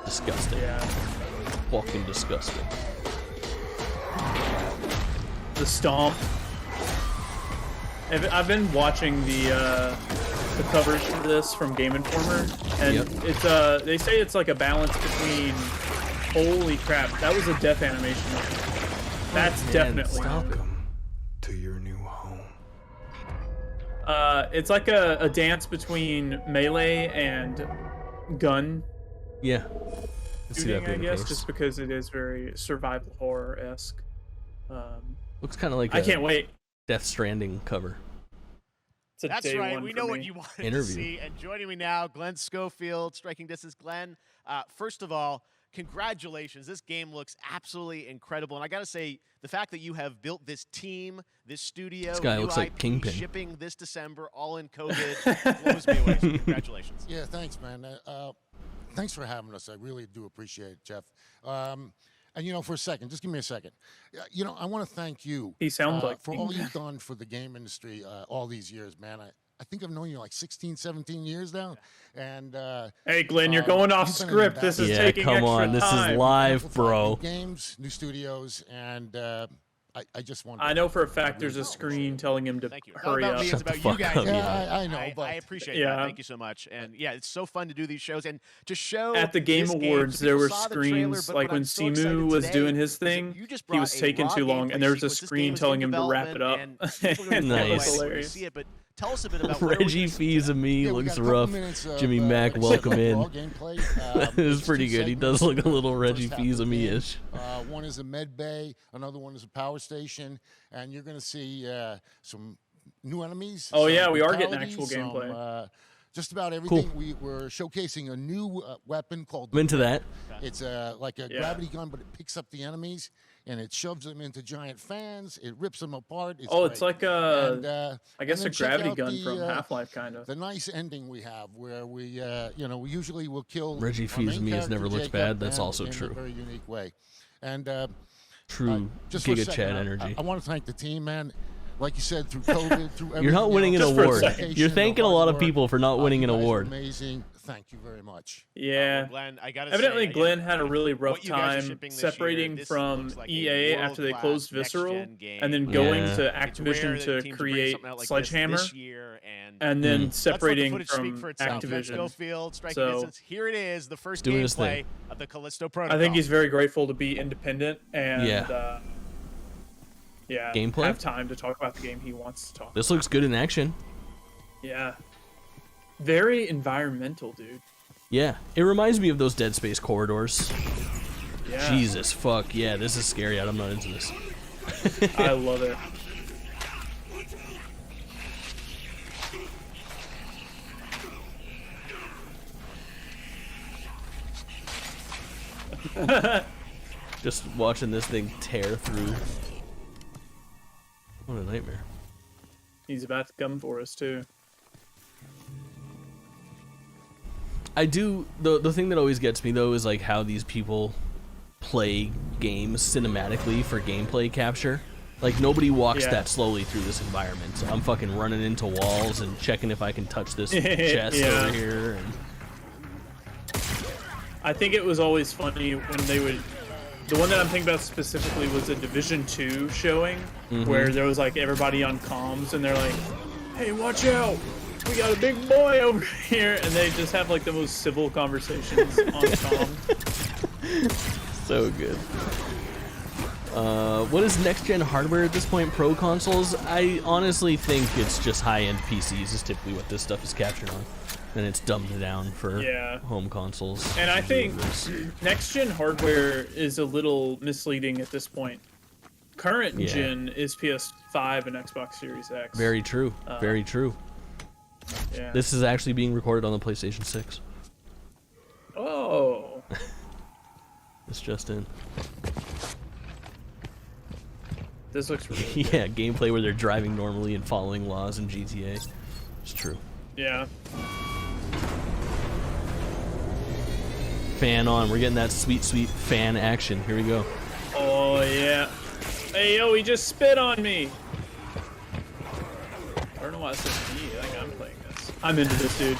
Speaker 1: disgusting.
Speaker 2: Yeah.
Speaker 1: Fucking disgusting.
Speaker 2: The stomp. I've been watching the coverage for this from Game Informer, and
Speaker 1: Yep.
Speaker 2: it's they say it's like a balance between. Holy crap, that was a death animation. That's
Speaker 1: Man,
Speaker 2: definitely.
Speaker 1: stop it.
Speaker 7: Welcome to your new home.
Speaker 2: It's like a dance between melee and gun
Speaker 1: Yeah. I see that
Speaker 2: shooting, I
Speaker 1: being the
Speaker 2: guess,
Speaker 1: case.
Speaker 2: just because it is very survival horror-esque.
Speaker 1: Looks kind of like
Speaker 2: I
Speaker 1: a
Speaker 2: can't wait.
Speaker 1: Death Stranding cover.
Speaker 2: It's a
Speaker 3: That's
Speaker 2: day
Speaker 3: right.
Speaker 2: one
Speaker 3: We
Speaker 2: for
Speaker 3: know
Speaker 2: me.
Speaker 3: what you wanted
Speaker 1: Interview.
Speaker 3: to see. And joining me now, Glenn Schofield, Striking Distance. Glenn, first of all, congratulations. This game looks absolutely incredible. And I got to say, the fact that you have built this team, this studio,
Speaker 1: This guy
Speaker 3: new
Speaker 1: looks like
Speaker 3: IP,
Speaker 1: Kingpin.
Speaker 3: shipping this December, all in COVID, blows me away. So congratulations.
Speaker 8: Yeah, thanks, man. Thanks for having us. I really do appreciate it, Jeff. And you know, for a second, just give me a second. You know, I want to thank you.
Speaker 2: He sounds like
Speaker 8: for all
Speaker 2: Kingpin.
Speaker 8: you've done for the game industry all these years, man. I think I've known you like 16, 17 years now. And
Speaker 2: Hey, Glenn, you're going off
Speaker 8: you've been an
Speaker 2: script. This is
Speaker 1: Yeah,
Speaker 2: taking
Speaker 1: come
Speaker 2: extra
Speaker 1: on. This
Speaker 2: time.
Speaker 1: is live,
Speaker 8: amplify
Speaker 1: bro.
Speaker 8: new games, new studios, and I just want.
Speaker 2: I know for a fact there's a screen telling him to
Speaker 3: Thank you. It's
Speaker 2: hurry
Speaker 3: not about
Speaker 2: up.
Speaker 3: me,
Speaker 1: Shut
Speaker 3: it's
Speaker 1: the
Speaker 3: about
Speaker 1: fuck
Speaker 3: you guys.
Speaker 1: up,
Speaker 8: Yeah, I know, but
Speaker 3: I appreciate
Speaker 2: Yeah.
Speaker 3: that. Thank you so much. And yeah, it's so fun to do these shows and to show
Speaker 2: At the Game
Speaker 3: this game.
Speaker 2: Awards,
Speaker 3: So
Speaker 2: there
Speaker 3: people
Speaker 2: were
Speaker 3: saw the trailer,
Speaker 2: screens,
Speaker 3: but
Speaker 2: like
Speaker 3: what
Speaker 2: when
Speaker 3: I'm so excited
Speaker 2: Simu was
Speaker 3: today
Speaker 2: doing his
Speaker 3: is that
Speaker 2: thing,
Speaker 3: you just
Speaker 2: he was
Speaker 3: brought a
Speaker 2: taking
Speaker 3: raw
Speaker 2: too long,
Speaker 3: gameplay
Speaker 2: and there was a
Speaker 3: sequence. This
Speaker 2: screen
Speaker 3: game is
Speaker 2: telling
Speaker 3: in
Speaker 2: him to wrap it up.
Speaker 3: development, and people are gonna
Speaker 1: Nice.
Speaker 3: blow away when they
Speaker 2: Hilarious.
Speaker 3: see it, but tell us a bit about where we're
Speaker 1: Reggie
Speaker 3: gonna see that.
Speaker 1: Fils-Aimé
Speaker 8: Yeah, we
Speaker 1: looks
Speaker 8: got a couple
Speaker 1: rough.
Speaker 8: minutes of,
Speaker 1: Jimmy Mack, welcome
Speaker 8: raw
Speaker 1: in.
Speaker 8: gameplay.
Speaker 1: That is
Speaker 8: It's
Speaker 1: pretty
Speaker 8: two
Speaker 1: good. He
Speaker 8: segments.
Speaker 1: does look a little
Speaker 8: First
Speaker 1: Reggie
Speaker 8: half of the game,
Speaker 1: Fils-Aimé-ish.
Speaker 8: One is a med bay, another one is a power station, and you're going to see some new enemies.
Speaker 2: Oh,
Speaker 8: some
Speaker 2: yeah, we are getting
Speaker 8: brutalities,
Speaker 2: actual gameplay.
Speaker 8: just about everything. We're showcasing a new weapon called.
Speaker 1: I'm into that.
Speaker 8: It's like a gravity gun, but it picks up the enemies and it shoves them into giant fans. It rips them apart. It's great.
Speaker 2: It's like I guess a gravity gun from Half-Life, kind of.
Speaker 8: The nice ending we have, where we we usually will kill.
Speaker 1: Reggie Fils-Aimé never looks bad. That's also true.
Speaker 8: In a very unique way, and
Speaker 1: true
Speaker 8: just
Speaker 1: Giga
Speaker 8: second,
Speaker 1: Chad energy.
Speaker 8: I want to thank the team, man. Like you said, through COVID, through everything.
Speaker 1: You're not winning an
Speaker 2: Just for a
Speaker 1: award.
Speaker 2: second.
Speaker 1: You're thanking a lot of people for not winning an
Speaker 8: you guys are
Speaker 1: award.
Speaker 8: Amazing. Thank you very much.
Speaker 2: Yeah.
Speaker 3: Glenn, I gotta
Speaker 2: Evidently,
Speaker 3: say,
Speaker 2: Glenn
Speaker 3: again,
Speaker 2: had a really rough
Speaker 3: what you guys are
Speaker 2: time
Speaker 3: shipping this
Speaker 2: separating
Speaker 3: year, this
Speaker 2: from
Speaker 3: looks like a
Speaker 2: EA after they
Speaker 3: world-class
Speaker 2: closed Visceral,
Speaker 3: next-gen game.
Speaker 2: and then going
Speaker 1: Yeah.
Speaker 2: to
Speaker 3: It's rare
Speaker 2: Activision
Speaker 3: that
Speaker 2: to
Speaker 3: teams bring
Speaker 2: create
Speaker 3: something out like
Speaker 2: Sledgehammer,
Speaker 3: this year,
Speaker 2: and then
Speaker 3: Let's let the
Speaker 2: separating
Speaker 3: footage speak
Speaker 2: from
Speaker 3: for itself. Glenn
Speaker 2: Activision.
Speaker 3: Schofield, striking
Speaker 2: So-
Speaker 3: distance. Here it is, the first
Speaker 1: doing his
Speaker 3: gameplay
Speaker 1: thing.
Speaker 3: of the Callisto Protocol.
Speaker 2: I think he's very grateful to be independent and
Speaker 1: Gameplay?
Speaker 2: have time to talk about the game he wants to talk.
Speaker 1: This looks good in action.
Speaker 2: Yeah, very environmental, dude.
Speaker 1: Yeah, it reminds me of those Dead Space corridors.
Speaker 2: Yeah,
Speaker 1: Jesus, fuck. Yeah, this is scary. I'm not into this.
Speaker 2: I love it.
Speaker 1: Just watching this thing tear through. What a nightmare.
Speaker 2: He's about to come for us too.
Speaker 1: I do the thing that always gets me though is like how these people play games cinematically for gameplay capture. Like nobody walks that slowly through this environment. I'm fucking running into walls and checking if I can touch this chest over here. And...
Speaker 2: I think it was always funny when they would. The one that I'm thinking about specifically was a Division 2 showing where there was like everybody on comms and they're like, "Hey, watch out! We got a big boy over here," and they just have like the most civil conversations on comms.
Speaker 1: So good. What is next-gen hardware at this point? Pro consoles? I honestly think it's just high-end PCs is typically what this stuff is captured on. And it's dumbed down for home consoles.
Speaker 2: And I think next-gen hardware is a little misleading at this point. Current gen is PS5 and Xbox Series X.
Speaker 1: Very true. Very true.
Speaker 2: Yeah.
Speaker 1: This is actually being recorded on the PlayStation 6.
Speaker 2: Oh.
Speaker 1: It's just in.
Speaker 2: This looks really good.
Speaker 1: Yeah, gameplay where they're driving normally and following laws in GTA. It's true.
Speaker 2: Yeah.
Speaker 1: Fan on. We're getting that sweet, sweet fan action. Here we go.
Speaker 2: Oh, yeah. Hey, yo, he just spit on me. I don't know why it says me. I think I'm playing this. I'm into this, dude.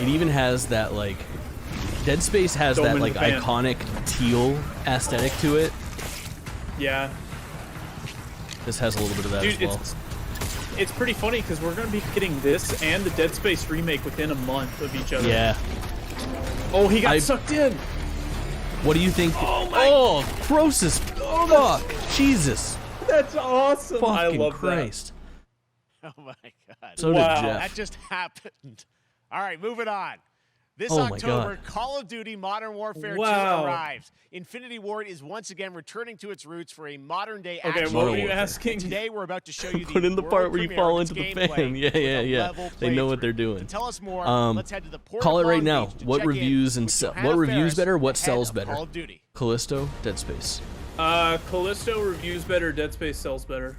Speaker 1: It even has that, like... Dead Space has
Speaker 2: Go
Speaker 1: that,
Speaker 2: into
Speaker 1: like,
Speaker 2: the fan.
Speaker 1: iconic teal aesthetic to it.
Speaker 2: Yeah.
Speaker 1: This has a little bit of that
Speaker 2: Dude,
Speaker 1: as well.
Speaker 2: it's pretty funny because we're going to be getting this and the Dead Space remake within a month of each other.
Speaker 1: Yeah.
Speaker 2: Oh, he got sucked in.
Speaker 1: What do you think?
Speaker 2: Oh,
Speaker 1: gross as fuck. Jesus.
Speaker 2: That's awesome. I
Speaker 1: Fucking
Speaker 2: love
Speaker 1: Christ.
Speaker 3: Oh my god.
Speaker 1: So did
Speaker 2: Wow.
Speaker 1: Jeff.
Speaker 3: That just happened. All right, moving on. This
Speaker 1: Oh my
Speaker 3: October,
Speaker 1: God.
Speaker 3: Call of Duty Modern Warfare 2
Speaker 2: Wow.
Speaker 3: arrives. Infinity Ward is once again returning to its roots for a modern-day
Speaker 2: Okay,
Speaker 3: action
Speaker 2: what were
Speaker 1: Modern
Speaker 2: you
Speaker 1: Warfare.
Speaker 2: asking?
Speaker 3: Today, we're about to show you the
Speaker 1: Put in the
Speaker 3: world
Speaker 1: part where you
Speaker 3: premiere
Speaker 1: fall
Speaker 3: of its
Speaker 1: into the
Speaker 3: gameplay
Speaker 1: fan. Yeah,
Speaker 3: with a
Speaker 1: yeah, yeah.
Speaker 3: level
Speaker 1: They know what
Speaker 3: playthrough.
Speaker 1: they're doing.
Speaker 3: To tell us more, let's head to the port
Speaker 1: Call
Speaker 3: of
Speaker 1: it right
Speaker 3: Long
Speaker 1: now.
Speaker 3: Beach to
Speaker 1: What
Speaker 3: check in
Speaker 1: reviews and
Speaker 3: with
Speaker 1: what
Speaker 3: Johanna
Speaker 1: reviews
Speaker 3: Ferris,
Speaker 1: better? What
Speaker 3: head
Speaker 1: sells
Speaker 3: of
Speaker 1: better?
Speaker 3: Call of Duty.
Speaker 1: Callisto, Dead Space.
Speaker 2: Callisto reviews better, Dead Space sells better.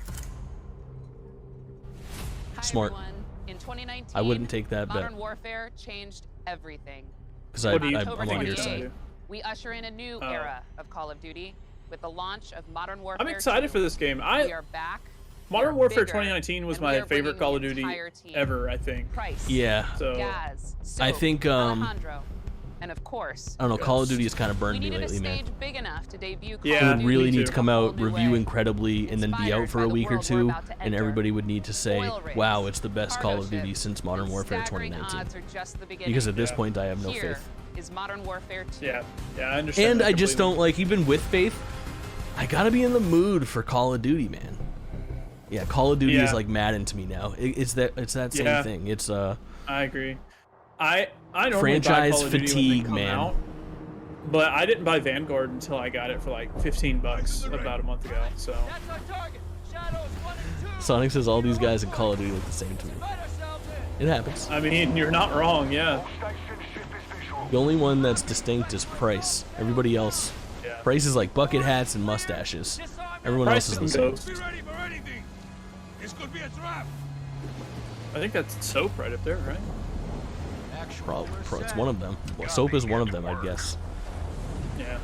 Speaker 9: Hi,
Speaker 1: Smart.
Speaker 9: everyone. In 2019,
Speaker 1: I wouldn't take that bet.
Speaker 9: Modern Warfare changed everything.
Speaker 1: Because
Speaker 2: What do you
Speaker 1: I'm
Speaker 2: think
Speaker 1: on your
Speaker 2: it's gonna
Speaker 1: side.
Speaker 2: do?
Speaker 9: We usher in a new
Speaker 2: Oh.
Speaker 9: era of Call of Duty with the launch of Modern Warfare.
Speaker 2: I'm excited
Speaker 9: 2.
Speaker 2: for this game.
Speaker 9: We are back.
Speaker 2: Modern
Speaker 9: we are
Speaker 2: Warfare
Speaker 9: bigger,
Speaker 2: 2019 was
Speaker 9: and we
Speaker 2: my
Speaker 9: are
Speaker 2: favorite
Speaker 9: bringing
Speaker 2: Call
Speaker 9: the
Speaker 2: of Duty
Speaker 9: entire team.
Speaker 2: ever, I think.
Speaker 9: Price,
Speaker 1: Yeah.
Speaker 2: So
Speaker 9: Gaz,
Speaker 1: I
Speaker 9: Soap,
Speaker 1: think,
Speaker 9: Alejandro, and of course,
Speaker 1: I don't know, Call of Duty has kind of
Speaker 9: we
Speaker 1: burned me
Speaker 9: needed a
Speaker 1: lately,
Speaker 9: stage
Speaker 1: man.
Speaker 9: big enough to debut Call
Speaker 2: Yeah,
Speaker 1: It
Speaker 9: of
Speaker 1: would
Speaker 9: Duty
Speaker 1: really
Speaker 2: me
Speaker 1: need
Speaker 2: too.
Speaker 1: to come
Speaker 9: a whole
Speaker 1: out,
Speaker 9: new
Speaker 1: review
Speaker 9: way.
Speaker 1: incredibly, and then be
Speaker 9: Inspired
Speaker 1: out for
Speaker 9: by
Speaker 1: a
Speaker 9: the
Speaker 1: week or
Speaker 9: world we're
Speaker 1: two,
Speaker 9: about to
Speaker 1: and
Speaker 9: enter.
Speaker 1: everybody would need to say,
Speaker 9: Oil rigs,
Speaker 1: wow, it's the best
Speaker 9: cargo
Speaker 1: Call of Duty
Speaker 9: ships,
Speaker 1: since Modern
Speaker 9: and
Speaker 1: Warfare
Speaker 9: staggering
Speaker 1: 2019.
Speaker 9: odds are just the beginning.
Speaker 1: Because at this
Speaker 2: Yeah.
Speaker 1: point, I have no
Speaker 9: Here
Speaker 1: faith.
Speaker 9: is Modern Warfare 2.
Speaker 2: yeah, I understand.
Speaker 1: And
Speaker 2: that
Speaker 1: I just
Speaker 2: completely.
Speaker 1: don't, like, even with faith, I gotta be in the mood for Call of Duty, man. Yeah, Call of Duty is
Speaker 2: Yeah.
Speaker 1: like Madden to me now. It's that same
Speaker 2: Yeah.
Speaker 1: thing. It's
Speaker 2: I agree. I normally
Speaker 1: Franchise
Speaker 2: buy Call of Duty when they
Speaker 1: fatigue,
Speaker 2: come
Speaker 1: man.
Speaker 2: out, but I didn't buy Vanguard until I got it for like $15 about a month ago. So
Speaker 1: Sonic says all these guys in Call of Duty look the same to me. It happens.
Speaker 2: I mean, you're not wrong. Yeah.
Speaker 1: The only one that's distinct is Price. Everybody else,
Speaker 2: Yeah.
Speaker 1: Price is like bucket hats and mustaches. Everyone else is the same.
Speaker 2: Ghost. I think that's Soap right up there, right?
Speaker 1: It's one of them. Well, Soap is one of them, I'd guess.
Speaker 2: Yeah.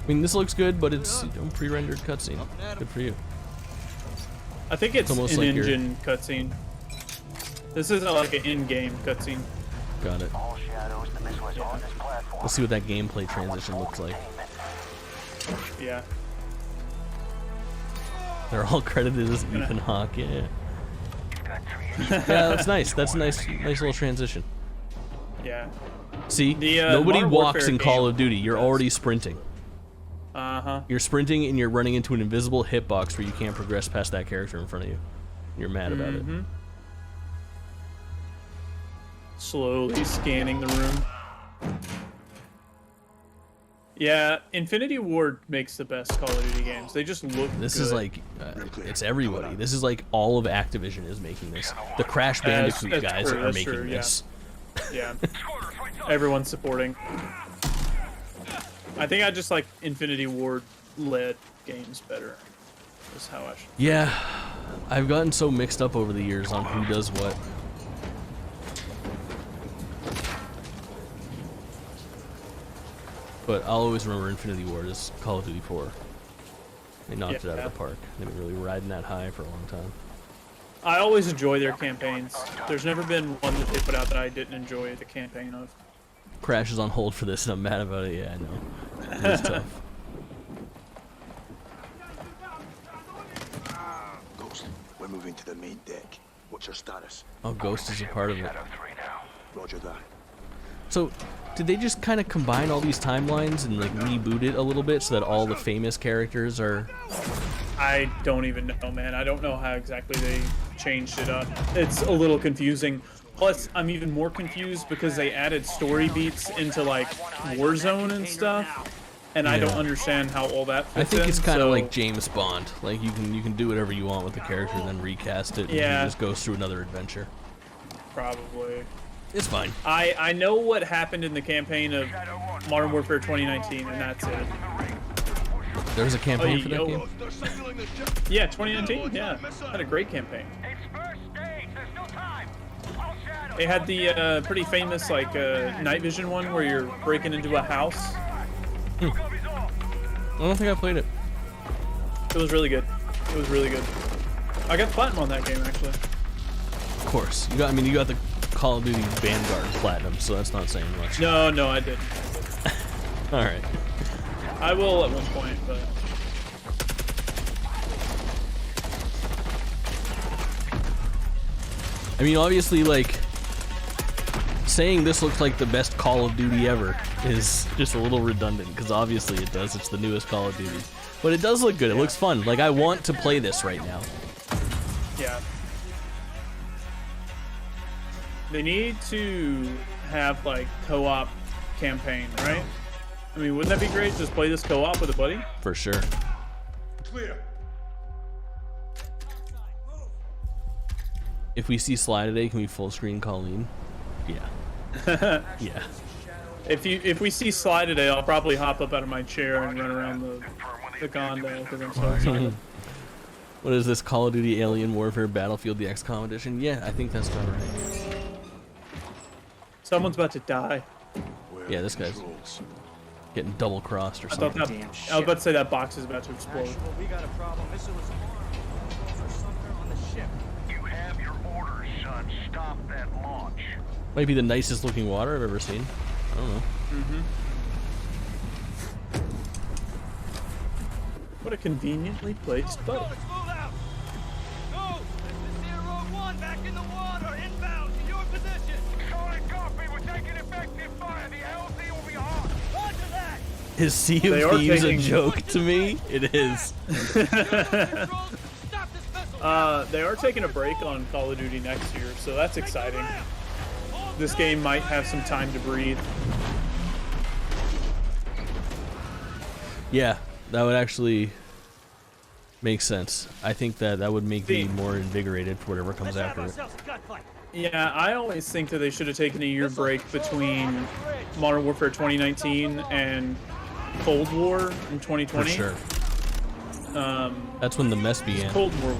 Speaker 1: I mean, this looks good, but it's pre-rendered cutscene. Good for you.
Speaker 2: I think it's
Speaker 1: almost
Speaker 2: an
Speaker 1: like
Speaker 2: engine cutscene. This isn't like an in-game cutscene.
Speaker 1: Got it.
Speaker 2: Yeah.
Speaker 1: Let's see what that gameplay transition looks like.
Speaker 2: Yeah.
Speaker 1: They're all credited as Ethan Hawke. Yeah. Yeah, that's nice. That's a nice little transition.
Speaker 2: Yeah.
Speaker 1: See,
Speaker 2: The,
Speaker 1: nobody
Speaker 2: Modern
Speaker 1: walks
Speaker 2: Warfare
Speaker 1: in Call
Speaker 2: game
Speaker 1: of Duty. You're already sprinting.
Speaker 2: Uh-huh.
Speaker 1: You're sprinting and you're running into an invisible hitbox where you can't progress past that character in front of you. You're mad about it.
Speaker 2: Slowly scanning the room. Yeah, Infinity Ward makes the best Call of Duty games. They just look
Speaker 1: This
Speaker 2: good.
Speaker 1: is like, it's everybody. This is like all of Activision is making this. The Crash Bandicoot
Speaker 2: That's
Speaker 1: guys
Speaker 2: true,
Speaker 1: are
Speaker 2: that's
Speaker 1: making
Speaker 2: true, yeah.
Speaker 1: this.
Speaker 2: Yeah. Everyone's supporting. I think I just like Infinity Ward led games better. Is how I should.
Speaker 1: Yeah, I've gotten so mixed up over the years on who does what. But I'll always remember Infinity Ward as Call of Duty 4. They knocked it out of the park. They've been really riding that high for a long time.
Speaker 2: I always enjoy their campaigns. There's never been one that they put out that I didn't enjoy the campaign of.
Speaker 1: Crash is on hold for this and I'm mad about it. Yeah, I know. It's tough.
Speaker 7: Ghost, we're moving to the main deck. What's your status?
Speaker 1: Oh, Ghost is a part of it.
Speaker 7: Roger that.
Speaker 1: So, did they just kind of combine all these timelines and like reboot it a little bit so that all the famous characters are...
Speaker 2: I don't even know, man. I don't know how exactly they changed it up. It's a little confusing. Plus, I'm even more confused because they added story beats into like Warzone and stuff, and I don't understand how all that fits
Speaker 1: I think it's
Speaker 2: in,
Speaker 1: kind of
Speaker 2: so-
Speaker 1: like James Bond. Like you can do whatever you want with the character and then recast it. And
Speaker 2: Yeah.
Speaker 1: he just goes through another adventure.
Speaker 2: Probably.
Speaker 1: It's fine.
Speaker 2: I know what happened in the campaign of Modern Warfare 2019, and that's it.
Speaker 1: There was a campaign for that game?
Speaker 2: Yeah, 2019. Yeah, had a great campaign. It had the pretty famous like night vision one where you're breaking into a house.
Speaker 1: I don't think I played it.
Speaker 2: It was really good. It was really good. I got platinum on that game actually.
Speaker 1: Of course. You got the Call of Duty Vanguard Platinum, so that's not saying much.
Speaker 2: No, I didn't.
Speaker 1: Alright.
Speaker 2: I will at one point, but
Speaker 1: I mean, obviously, like, saying this looks like the best Call of Duty ever is just a little redundant, because obviously it does. It's the newest Call of Duty. But it does look good. It looks fun. Like, I want to play this right now.
Speaker 2: yeah. They need to have like co-op campaign, right? I mean, wouldn't that be great? Just play this co-op with a buddy?
Speaker 1: For sure.
Speaker 4: Clear.
Speaker 1: If we see Sly today, can we full screen Kaulin? Yeah. Yeah.
Speaker 2: If we see Sly today, I'll probably hop up out of my chair and run around the condo because I'm so excited.
Speaker 1: What is this, Call of Duty Alien Warfare Battlefield the XCOM edition? Yeah, I think that's about right.
Speaker 2: Someone's about to die.
Speaker 1: Yeah, this guy's getting double crossed or
Speaker 2: I thought
Speaker 1: something.
Speaker 2: that, I was about to say that box is about to explode.
Speaker 6: We got a problem. Missile was armed. Or something on the ship.
Speaker 7: You have your orders, son. Stop that launch.
Speaker 1: Might be the nicest looking water I've ever seen. I don't know.
Speaker 2: What a conveniently placed boat.
Speaker 6: Let's move out. Go. This is 0-1 back in the water. Inbound to your position.
Speaker 7: Solid copy. We're taking effective fire. The LZ will be on.
Speaker 6: Roger that.
Speaker 1: Is Sea
Speaker 2: They
Speaker 1: of
Speaker 2: are
Speaker 1: Thieves
Speaker 2: taking-
Speaker 1: a joke to me? It is.
Speaker 6: Stop this missile.
Speaker 2: They are taking a break on Call of Duty next year, so that's exciting. This game might have some time to breathe.
Speaker 1: Yeah, that would actually Makes sense. I think that would make me more invigorated for whatever comes after it.
Speaker 2: Yeah, I always think that they should have taken a year break between Modern Warfare 2019 and Cold War in 2020.
Speaker 1: For sure. That's when the mess began.
Speaker 2: Cold War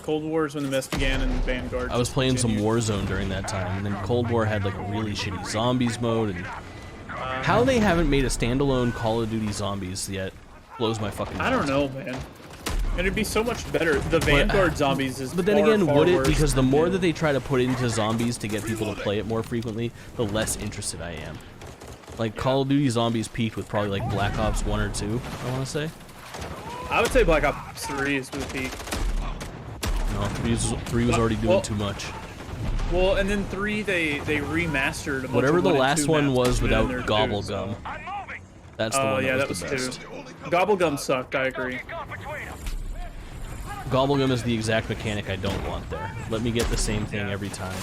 Speaker 2: Cold War is when the mess began, and Vanguard.
Speaker 1: I was playing some Warzone during that time, and then Cold War had like a really shitty zombies mode, and how they haven't made a standalone Call of Duty Zombies yet blows my fucking mind.
Speaker 2: I don't know, man. It'd be so much better. The Vanguard Zombies is
Speaker 1: But then
Speaker 2: far,
Speaker 1: again,
Speaker 2: far
Speaker 1: would it?
Speaker 2: worse
Speaker 1: Because the
Speaker 2: than
Speaker 1: more that they try to put into zombies to get people to play it more frequently, the less interested I am. Like, Call of Duty Zombies peaked with probably like Black Ops 1 or 2, I want to say.
Speaker 2: I would say Black Ops 3 is the peak.
Speaker 1: No, 3 was already doing too much.
Speaker 2: Well, and then 3, they remastered a bunch
Speaker 1: Whatever
Speaker 2: of
Speaker 1: the
Speaker 2: 1 and
Speaker 1: last
Speaker 2: 2
Speaker 1: one
Speaker 2: maps
Speaker 1: was
Speaker 2: to put it in
Speaker 1: without
Speaker 2: there, too,
Speaker 1: Gobblegum.
Speaker 2: so.
Speaker 1: That's the one
Speaker 2: yeah,
Speaker 1: that was the best.
Speaker 2: Gobblegum sucked, I agree.
Speaker 1: Gobblegum is the exact mechanic I don't want there. Let me get the same thing every time.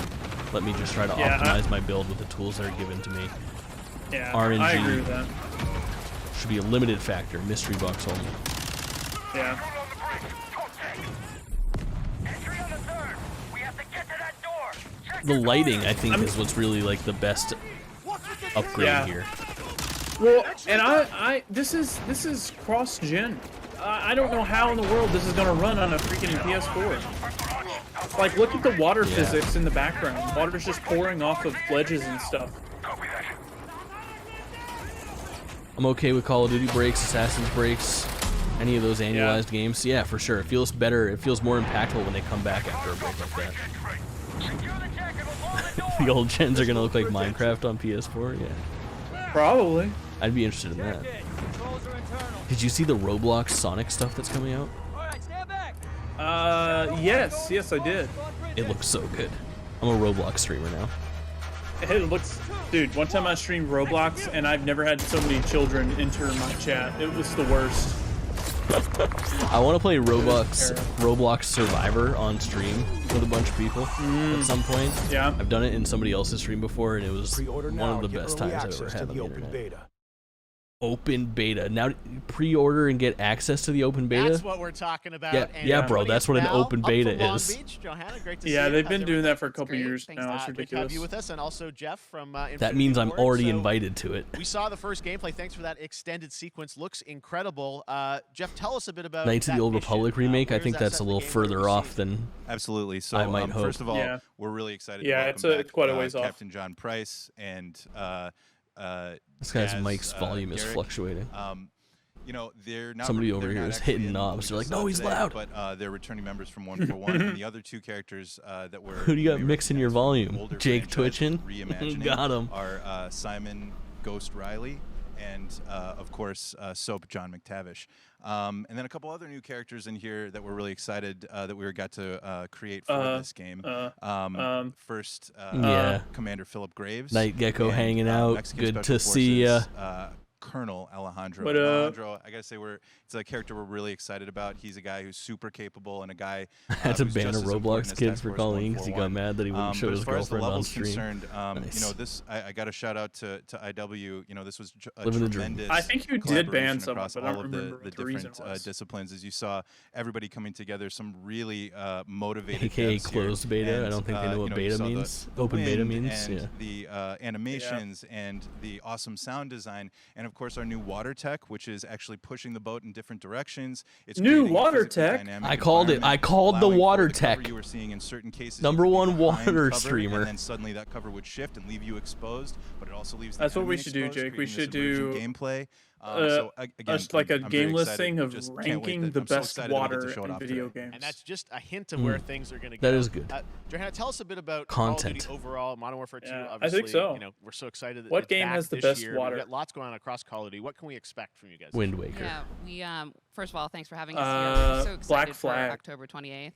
Speaker 1: Let me just try to optimize my build with the tools that are given to me.
Speaker 2: Yeah,
Speaker 1: RNG
Speaker 2: I agree with that.
Speaker 1: should be a limited factor, mystery box only.
Speaker 2: Yeah.
Speaker 1: The lighting, I think, is what's really like the best upgrade here.
Speaker 2: Well, and this is cross-gen. I don't know how in the world this is gonna run on a freaking PS4. Like, look at the water physics in the background. Water's just pouring off of ledges and stuff.
Speaker 1: I'm okay with Call of Duty breaks, Assassin's breaks, any of those annualized games. Yeah, for sure. It feels better. It feels more impactful when they come back after a break like that. The old gens are gonna look like Minecraft on PS4. Yeah.
Speaker 2: Probably.
Speaker 1: I'd be interested in that. Did you see the Roblox Sonic stuff that's coming out?
Speaker 2: Yes, I did.
Speaker 1: It looks so good. I'm a Roblox streamer now.
Speaker 2: It looks, dude. One time I streamed Roblox, and I've never had so many children enter my chat. It was the worst.
Speaker 1: I want to play Roblox Survivor on stream with a bunch of people at some point.
Speaker 2: Yeah.
Speaker 1: I've done it in somebody else's stream before, and it was one of the best times I've ever had on the internet. Open beta. Now pre-order and get access to the open beta?
Speaker 3: That's what we're talking about.
Speaker 1: Yeah,
Speaker 3: and
Speaker 1: yeah, bro, that's what an open beta is.
Speaker 3: Beach, Johanna, great to see
Speaker 2: Yeah,
Speaker 3: you.
Speaker 2: they've
Speaker 3: How's
Speaker 2: been doing that for a couple
Speaker 3: everything?
Speaker 2: years now. It's
Speaker 3: Great to
Speaker 2: ridiculous.
Speaker 3: have you with us, and also Jeff from
Speaker 1: That means I'm already invited to it.
Speaker 3: We saw the first gameplay. Thanks for that extended sequence. Looks incredible. Jeff, tell us a bit about
Speaker 1: Knights of the Old Republic remake. I think
Speaker 3: that
Speaker 1: that's
Speaker 3: set
Speaker 1: a
Speaker 3: in
Speaker 1: little
Speaker 3: the game?
Speaker 1: further off than
Speaker 10: Absolutely. So
Speaker 1: I might hope.
Speaker 10: First of all, we're really excited to
Speaker 2: Yeah,
Speaker 10: welcome
Speaker 2: it's
Speaker 10: back,
Speaker 2: quite a ways off.
Speaker 10: Captain John Price and
Speaker 1: this guy's
Speaker 10: Jazz,
Speaker 1: mic's volume is
Speaker 10: Garrick.
Speaker 1: fluctuating.
Speaker 10: You know, they're not.
Speaker 1: Somebody
Speaker 10: they're
Speaker 1: over here
Speaker 10: not
Speaker 1: is
Speaker 10: actually
Speaker 1: hitting
Speaker 10: in
Speaker 1: knobs. They're like,
Speaker 10: just,
Speaker 1: "No, he's
Speaker 10: today,
Speaker 1: loud."
Speaker 10: But they're returning members from 141, and the other two characters that were
Speaker 1: Who do you got mixing your volume?
Speaker 10: older
Speaker 1: Jake
Speaker 10: franchise
Speaker 1: Twitchin?
Speaker 10: reimagining
Speaker 1: Got him.
Speaker 10: are Simon Ghost Riley and of course Soap John McTavish, and then a couple other new characters in here that we're really excited that we got to create for this game. First, Commander Philip Graves,
Speaker 1: Night Gecko
Speaker 10: and,
Speaker 1: hanging out.
Speaker 10: Mexican
Speaker 1: Good
Speaker 10: Special
Speaker 1: to see ya.
Speaker 10: Forces, Colonel Alejandro.
Speaker 2: What up?
Speaker 10: Alejandro, I gotta say, it's a character we're really excited about. He's a guy who's super capable and a guy.
Speaker 1: I had to
Speaker 10: who's
Speaker 1: ban a
Speaker 10: just as important
Speaker 1: Roblox
Speaker 10: as
Speaker 1: kid
Speaker 10: Task
Speaker 1: for
Speaker 10: Force
Speaker 1: Kaulin because he got
Speaker 10: 141.
Speaker 1: mad that he wouldn't show
Speaker 10: But
Speaker 1: his
Speaker 10: as far as the
Speaker 1: girlfriend on
Speaker 10: level's
Speaker 1: stream.
Speaker 10: concerned,
Speaker 1: Nice.
Speaker 10: you know, this I got a shout out to IW. You know, this was a
Speaker 1: Living the dream.
Speaker 10: tremendous.
Speaker 2: I think you did ban
Speaker 10: collaboration
Speaker 2: someone,
Speaker 10: across
Speaker 2: but I
Speaker 10: all
Speaker 2: don't
Speaker 10: of
Speaker 2: remember
Speaker 10: the
Speaker 2: what the reason
Speaker 10: different
Speaker 2: was.
Speaker 10: disciplines. As you saw, everybody coming together, some really motivated.
Speaker 1: AKA
Speaker 10: devs here.
Speaker 1: closed beta. I
Speaker 10: And,
Speaker 1: don't think they know what
Speaker 10: you
Speaker 1: beta
Speaker 10: you saw
Speaker 1: means.
Speaker 10: the
Speaker 1: Open beta
Speaker 10: wind
Speaker 1: means,
Speaker 10: and
Speaker 1: yeah.
Speaker 10: the animations and the awesome sound design, and of course our new water tech, which is actually pushing the boat in different directions. It's
Speaker 2: New
Speaker 10: creating a
Speaker 2: water
Speaker 10: physically
Speaker 2: tech?
Speaker 10: dynamic
Speaker 1: I called it. I
Speaker 10: environment,
Speaker 1: called the
Speaker 10: allowing for
Speaker 1: water
Speaker 10: cover
Speaker 1: tech.
Speaker 10: You were seeing in certain cases.
Speaker 1: Number
Speaker 10: you could be
Speaker 1: one
Speaker 10: behind
Speaker 1: water
Speaker 10: cover,
Speaker 1: streamer.
Speaker 10: and then suddenly that cover would shift and leave you exposed, but it also leaves.
Speaker 2: That's
Speaker 10: the
Speaker 2: what we
Speaker 10: enemy
Speaker 2: should do,
Speaker 10: exposed,
Speaker 2: Jake. We
Speaker 10: creating
Speaker 2: should
Speaker 10: this emergent
Speaker 2: do
Speaker 10: gameplay. So again,
Speaker 2: like a
Speaker 10: I'm very
Speaker 2: game
Speaker 10: excited.
Speaker 2: listing of
Speaker 10: Just can't wait
Speaker 2: ranking
Speaker 10: that-
Speaker 2: the
Speaker 10: I'm so
Speaker 2: best
Speaker 10: excited that we get to
Speaker 2: water
Speaker 10: show it
Speaker 2: in
Speaker 10: off
Speaker 2: video
Speaker 10: today.
Speaker 2: games.
Speaker 3: And that's just a hint of where things are going to go.
Speaker 1: That is good.
Speaker 3: Johanna, tell us a bit about
Speaker 1: Content.
Speaker 3: Call of Duty overall, Modern Warfare 2.
Speaker 2: Yeah, I
Speaker 3: Obviously,
Speaker 2: think so.
Speaker 3: You know, we're so excited that
Speaker 2: What
Speaker 3: it's
Speaker 2: game
Speaker 3: back
Speaker 2: has the
Speaker 3: this
Speaker 2: best
Speaker 3: year.
Speaker 2: water?
Speaker 3: We've got lots going on across Call of Duty. What can we expect from you guys?
Speaker 1: Wind Waker.
Speaker 9: Yeah, we first of all, thanks for having us here. We're so excited
Speaker 2: Black
Speaker 9: for
Speaker 2: Flag.
Speaker 9: October 28th.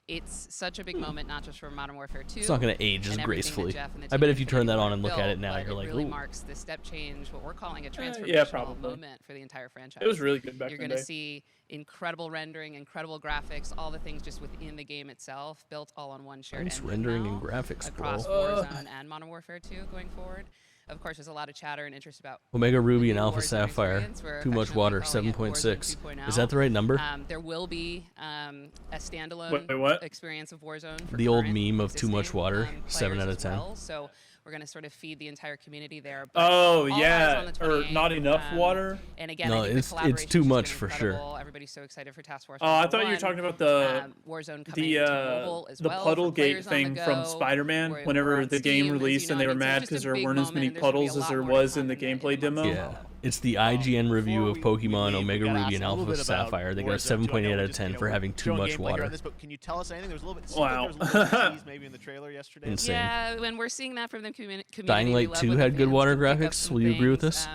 Speaker 9: It's such a big moment, not just for Modern Warfare 2.
Speaker 1: It's not going to age as
Speaker 9: and everything that
Speaker 1: gracefully.
Speaker 9: Jeff and the
Speaker 1: I
Speaker 9: team
Speaker 1: bet
Speaker 9: at
Speaker 1: if you turn that
Speaker 9: Infinity
Speaker 1: on and look at
Speaker 9: built,
Speaker 1: it now,
Speaker 9: but
Speaker 1: you're like,
Speaker 9: it really
Speaker 1: ooh.
Speaker 9: marks the step change, what we're calling a
Speaker 2: yeah,
Speaker 9: transformational
Speaker 2: probably.
Speaker 9: moment for the entire franchise.
Speaker 2: It was really good back
Speaker 9: You're
Speaker 2: in
Speaker 9: going
Speaker 2: the
Speaker 9: to
Speaker 2: day.
Speaker 9: see incredible rendering, incredible graphics, all the things just within the game itself, built all on one shared
Speaker 1: Nice
Speaker 9: engine
Speaker 1: rendering
Speaker 9: now
Speaker 1: and graphics,
Speaker 9: across
Speaker 1: bro.
Speaker 9: Warzone and Modern Warfare 2 going forward. Of course, there's a lot of chatter and interest about
Speaker 1: Omega Ruby and
Speaker 9: the
Speaker 1: Alpha
Speaker 9: Warzone
Speaker 1: Sapphire.
Speaker 9: experience. We're
Speaker 1: Too much
Speaker 9: affectionately
Speaker 1: water.
Speaker 9: calling it Warzone
Speaker 1: 7.6.
Speaker 9: 2.0.
Speaker 1: Is that the right number?
Speaker 9: There will be a standalone
Speaker 2: Wait, what?
Speaker 9: experience of Warzone. For
Speaker 1: The old
Speaker 9: current
Speaker 1: meme of too much
Speaker 9: existing,
Speaker 1: water. 7
Speaker 9: players
Speaker 1: out of
Speaker 9: as
Speaker 1: 10.
Speaker 9: well. So we're going to sort of feed the entire community there. But
Speaker 2: Oh
Speaker 9: all eyes
Speaker 2: yeah,
Speaker 9: on the
Speaker 2: or
Speaker 9: 28th,
Speaker 2: not enough water.
Speaker 9: And again,
Speaker 1: No,
Speaker 9: I think the
Speaker 1: it's
Speaker 9: collaboration's
Speaker 1: too
Speaker 9: just
Speaker 1: much
Speaker 9: been
Speaker 1: for sure.
Speaker 9: incredible. Everybody's so excited for Task Force.
Speaker 2: Oh, I
Speaker 9: number
Speaker 2: thought you were
Speaker 9: one.
Speaker 2: talking about the
Speaker 9: Warzone coming to mobile as well for
Speaker 2: Puddlegate
Speaker 9: players on the
Speaker 2: thing
Speaker 9: go.
Speaker 2: from Spider-Man.
Speaker 9: We're
Speaker 2: Whenever
Speaker 9: on
Speaker 2: the game
Speaker 9: Steam, as
Speaker 2: released
Speaker 9: you
Speaker 2: and
Speaker 9: know,
Speaker 2: they were
Speaker 9: it's
Speaker 2: mad
Speaker 9: just
Speaker 2: because
Speaker 9: a
Speaker 2: there
Speaker 9: big
Speaker 2: weren't as
Speaker 9: moment,
Speaker 2: many
Speaker 9: and there's gonna be
Speaker 2: puddles
Speaker 9: a
Speaker 2: as
Speaker 9: lot
Speaker 2: there
Speaker 9: more to
Speaker 2: was
Speaker 9: come
Speaker 2: in the
Speaker 9: in the
Speaker 2: gameplay
Speaker 9: months
Speaker 2: demo.
Speaker 1: Yeah, it's the IGN review of
Speaker 3: Before we
Speaker 1: Pokemon
Speaker 3: leave,
Speaker 1: Omega
Speaker 3: we gotta
Speaker 1: Ruby
Speaker 3: ask
Speaker 1: and
Speaker 3: a little
Speaker 1: Alpha
Speaker 3: bit about
Speaker 1: Sapphire. They got a
Speaker 3: Warzone 2. I know
Speaker 1: 7.8 out
Speaker 3: we're
Speaker 1: of
Speaker 3: just,
Speaker 1: 10
Speaker 3: you know,
Speaker 1: for
Speaker 3: we're
Speaker 1: having too
Speaker 3: showing
Speaker 1: much
Speaker 3: gameplay here
Speaker 1: water.
Speaker 3: on this, but can you tell us anything? There was a little bit.
Speaker 2: Wow.
Speaker 3: Like there was a little bit maybe in the trailer yesterday.
Speaker 1: Insane.
Speaker 9: Yeah, when we're seeing that from the community.
Speaker 1: Dying
Speaker 9: we
Speaker 1: Light
Speaker 9: love
Speaker 1: 2
Speaker 9: when the
Speaker 1: had good
Speaker 9: fans
Speaker 1: water
Speaker 9: can pick up
Speaker 1: graphics.
Speaker 9: some
Speaker 1: Will you agree with
Speaker 9: things,
Speaker 1: this?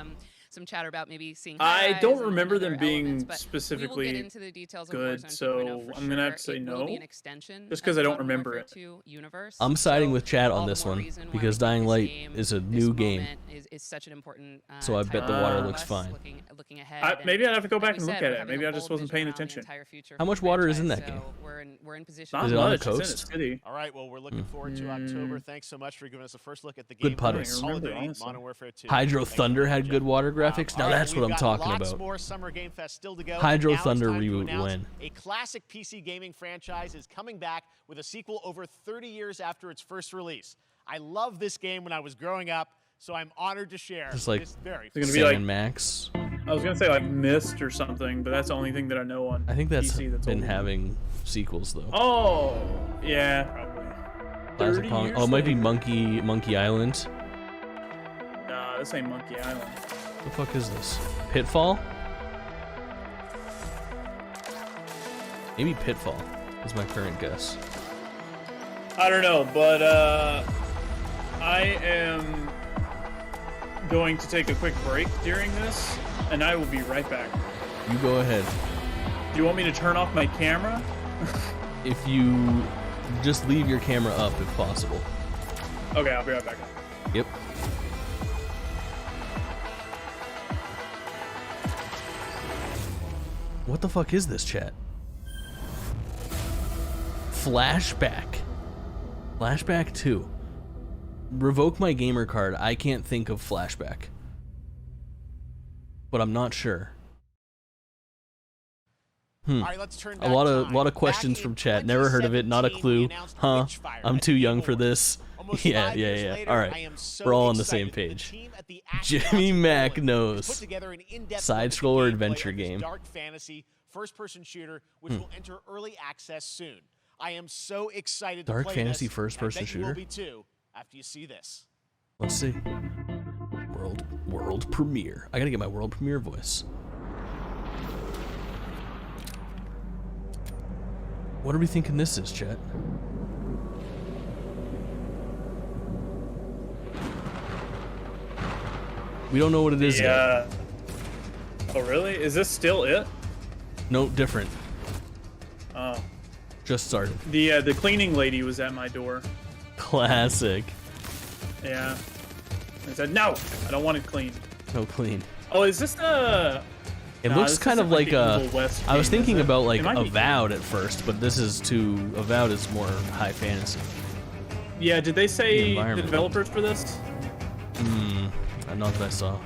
Speaker 9: Some chatter about maybe seeing.
Speaker 2: I
Speaker 9: high-res
Speaker 2: don't
Speaker 9: and
Speaker 2: remember them
Speaker 9: other
Speaker 2: being
Speaker 9: elements, but we will
Speaker 2: specifically
Speaker 9: get into the details of
Speaker 2: good,
Speaker 9: Warzone 2.0
Speaker 2: so
Speaker 9: for
Speaker 2: I'm gonna have
Speaker 9: sure.
Speaker 2: to say
Speaker 9: It will be
Speaker 2: no,
Speaker 9: an extension
Speaker 2: just
Speaker 9: of
Speaker 2: because I
Speaker 9: the
Speaker 2: don't
Speaker 9: Modern
Speaker 2: remember
Speaker 9: Warfare
Speaker 2: it.
Speaker 9: 2 universe.
Speaker 1: I'm siding
Speaker 9: So
Speaker 1: with Chad
Speaker 9: all
Speaker 1: on
Speaker 9: the
Speaker 1: this
Speaker 9: more
Speaker 1: one
Speaker 9: reason why
Speaker 1: because
Speaker 9: we think
Speaker 1: Dying
Speaker 9: this
Speaker 1: Light
Speaker 9: game,
Speaker 1: is a
Speaker 9: this
Speaker 1: new game.
Speaker 9: moment is such an important.
Speaker 1: So I bet the
Speaker 9: time
Speaker 1: water
Speaker 9: for
Speaker 1: looks
Speaker 9: us
Speaker 1: fine.
Speaker 9: Looking ahead. and
Speaker 2: Maybe I'd have to go
Speaker 9: like
Speaker 2: back
Speaker 9: we
Speaker 2: and look
Speaker 9: said,
Speaker 2: at
Speaker 9: we're
Speaker 2: it.
Speaker 9: having
Speaker 2: Maybe
Speaker 9: a
Speaker 2: I just
Speaker 9: bold
Speaker 2: wasn't
Speaker 9: vision
Speaker 2: paying
Speaker 9: around the
Speaker 2: attention.
Speaker 9: entire future
Speaker 1: How
Speaker 9: for
Speaker 1: much
Speaker 9: the
Speaker 1: water is in
Speaker 9: franchise,
Speaker 1: that game?
Speaker 9: so we're in position.
Speaker 2: Not
Speaker 1: Is it on the
Speaker 2: much. It's in
Speaker 1: coast?
Speaker 2: a city.
Speaker 3: All right, well, we're looking forward to October. Thanks so much for giving us a first look at the game.
Speaker 1: Good puddles.
Speaker 3: Call of
Speaker 2: Remember,
Speaker 3: Duty
Speaker 2: honestly.
Speaker 3: Modern Warfare 2.
Speaker 1: Hydro
Speaker 3: Thanks so
Speaker 1: Thunder
Speaker 3: much,
Speaker 1: had
Speaker 3: Jeff.
Speaker 1: good water graphics. Now
Speaker 3: All right,
Speaker 1: that's what
Speaker 3: we've
Speaker 1: I'm
Speaker 3: got
Speaker 1: talking
Speaker 3: lots
Speaker 1: about.
Speaker 3: more Summer Game Fest still to go.
Speaker 1: Hydro
Speaker 3: Now it's
Speaker 1: Thunder
Speaker 3: time to
Speaker 1: reboot
Speaker 3: announce
Speaker 1: when?
Speaker 3: a classic PC gaming franchise is coming back with a sequel over 30 years after its first release. I loved this game when I was growing up, so I'm honored to share
Speaker 1: Just like
Speaker 3: this very
Speaker 2: It's gonna
Speaker 1: Sam
Speaker 2: be like
Speaker 1: and Max.
Speaker 2: I was gonna say like Myst or something, but that's the only thing that I know on
Speaker 1: I think that's
Speaker 2: PC that's
Speaker 1: been
Speaker 2: older.
Speaker 1: having sequels though.
Speaker 2: Oh, yeah, probably.
Speaker 1: Classic
Speaker 2: 30
Speaker 1: Pong-
Speaker 2: years
Speaker 1: Oh, it might be
Speaker 2: later.
Speaker 1: Monkey Island.
Speaker 2: Nah, this ain't Monkey Island.
Speaker 1: What the fuck is this? Pitfall? Maybe Pitfall is my current guess.
Speaker 2: I don't know, but I am going to take a quick break during this, and I will be right back.
Speaker 1: You go ahead.
Speaker 2: Do you want me to turn off my camera?
Speaker 1: If you just leave your camera up if possible.
Speaker 2: Okay, I'll be right back.
Speaker 1: Yep. What the fuck is this, chat? Flashback. Flashback 2. Revoke my gamer card. I can't think of Flashback. But I'm not sure.
Speaker 3: All right, let's turn
Speaker 1: A
Speaker 3: back
Speaker 1: lot
Speaker 3: time.
Speaker 1: of questions
Speaker 3: Back
Speaker 1: from
Speaker 3: in
Speaker 1: chat. Never heard of it. Not a
Speaker 3: 2017,
Speaker 1: clue.
Speaker 3: we announced
Speaker 1: Huh?
Speaker 3: Witchfire
Speaker 1: I'm
Speaker 3: at
Speaker 1: too young for
Speaker 3: E4.
Speaker 1: this.
Speaker 3: Almost
Speaker 1: Yeah,
Speaker 3: 5
Speaker 1: yeah,
Speaker 3: years
Speaker 1: yeah.
Speaker 3: later,
Speaker 1: All
Speaker 3: I
Speaker 1: right.
Speaker 3: am so
Speaker 1: We're all on the same
Speaker 3: excited. The
Speaker 1: page.
Speaker 3: team at the
Speaker 1: Jimmy
Speaker 3: Astronauts in
Speaker 1: Mac
Speaker 3: Kaulin
Speaker 1: knows.
Speaker 3: has put together an in-depth
Speaker 1: Side
Speaker 3: look at the
Speaker 1: scroller
Speaker 3: gameplay
Speaker 1: adventure
Speaker 3: of this
Speaker 1: game.
Speaker 3: dark fantasy first-person shooter, which will enter early access soon. I am so excited
Speaker 1: Dark
Speaker 3: to play
Speaker 1: fantasy
Speaker 3: this.
Speaker 1: first-person
Speaker 3: I bet you will
Speaker 1: shooter?
Speaker 3: be too after you see this.
Speaker 1: Let's see. World premiere. I gotta get my world premiere voice. What are we thinking this is, chat? We don't know what it is yet.
Speaker 2: Yeah. Oh, really? Is this still it?
Speaker 1: No, different.
Speaker 2: Oh.
Speaker 1: Just started.
Speaker 2: The cleaning lady was at my door.
Speaker 1: Classic.
Speaker 2: Yeah. I said, no, I don't want it clean.
Speaker 1: No clean.
Speaker 2: Oh, is this the...
Speaker 1: It
Speaker 2: Nah,
Speaker 1: looks
Speaker 2: this
Speaker 1: kind of
Speaker 2: isn't
Speaker 1: like
Speaker 2: the
Speaker 1: a.
Speaker 2: Evil West
Speaker 1: I was
Speaker 2: game, is
Speaker 1: thinking
Speaker 2: it?
Speaker 1: about like
Speaker 2: It might be.
Speaker 1: Avowed at first, but this is too. Avowed is more high fantasy.
Speaker 2: Yeah, did they say the
Speaker 1: environment.
Speaker 2: developers for this?
Speaker 1: Not that I saw.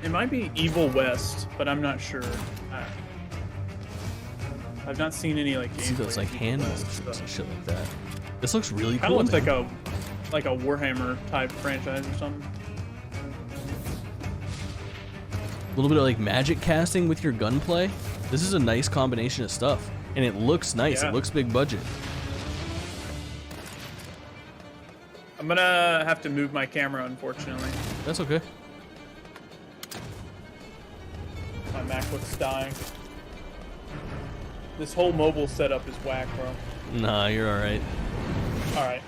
Speaker 2: It might be Evil West, but I'm not sure. I've not seen any like
Speaker 1: See those
Speaker 2: gameplay
Speaker 1: like
Speaker 2: of
Speaker 1: hand
Speaker 2: Evil West,
Speaker 1: motions
Speaker 2: so.
Speaker 1: and shit like that. This looks really
Speaker 2: Kind
Speaker 1: cool.
Speaker 2: of looks
Speaker 1: man.
Speaker 2: like a Warhammer type franchise or something.
Speaker 1: A little bit of like magic casting with your gunplay. This is a nice combination of stuff, and it looks nice.
Speaker 2: Yeah.
Speaker 1: It looks big budget.
Speaker 2: I'm gonna have to move my camera, unfortunately.
Speaker 1: That's okay.
Speaker 2: My MacBook's dying. This whole mobile setup is whack, bro.
Speaker 1: Nah, you're all right.
Speaker 2: All right,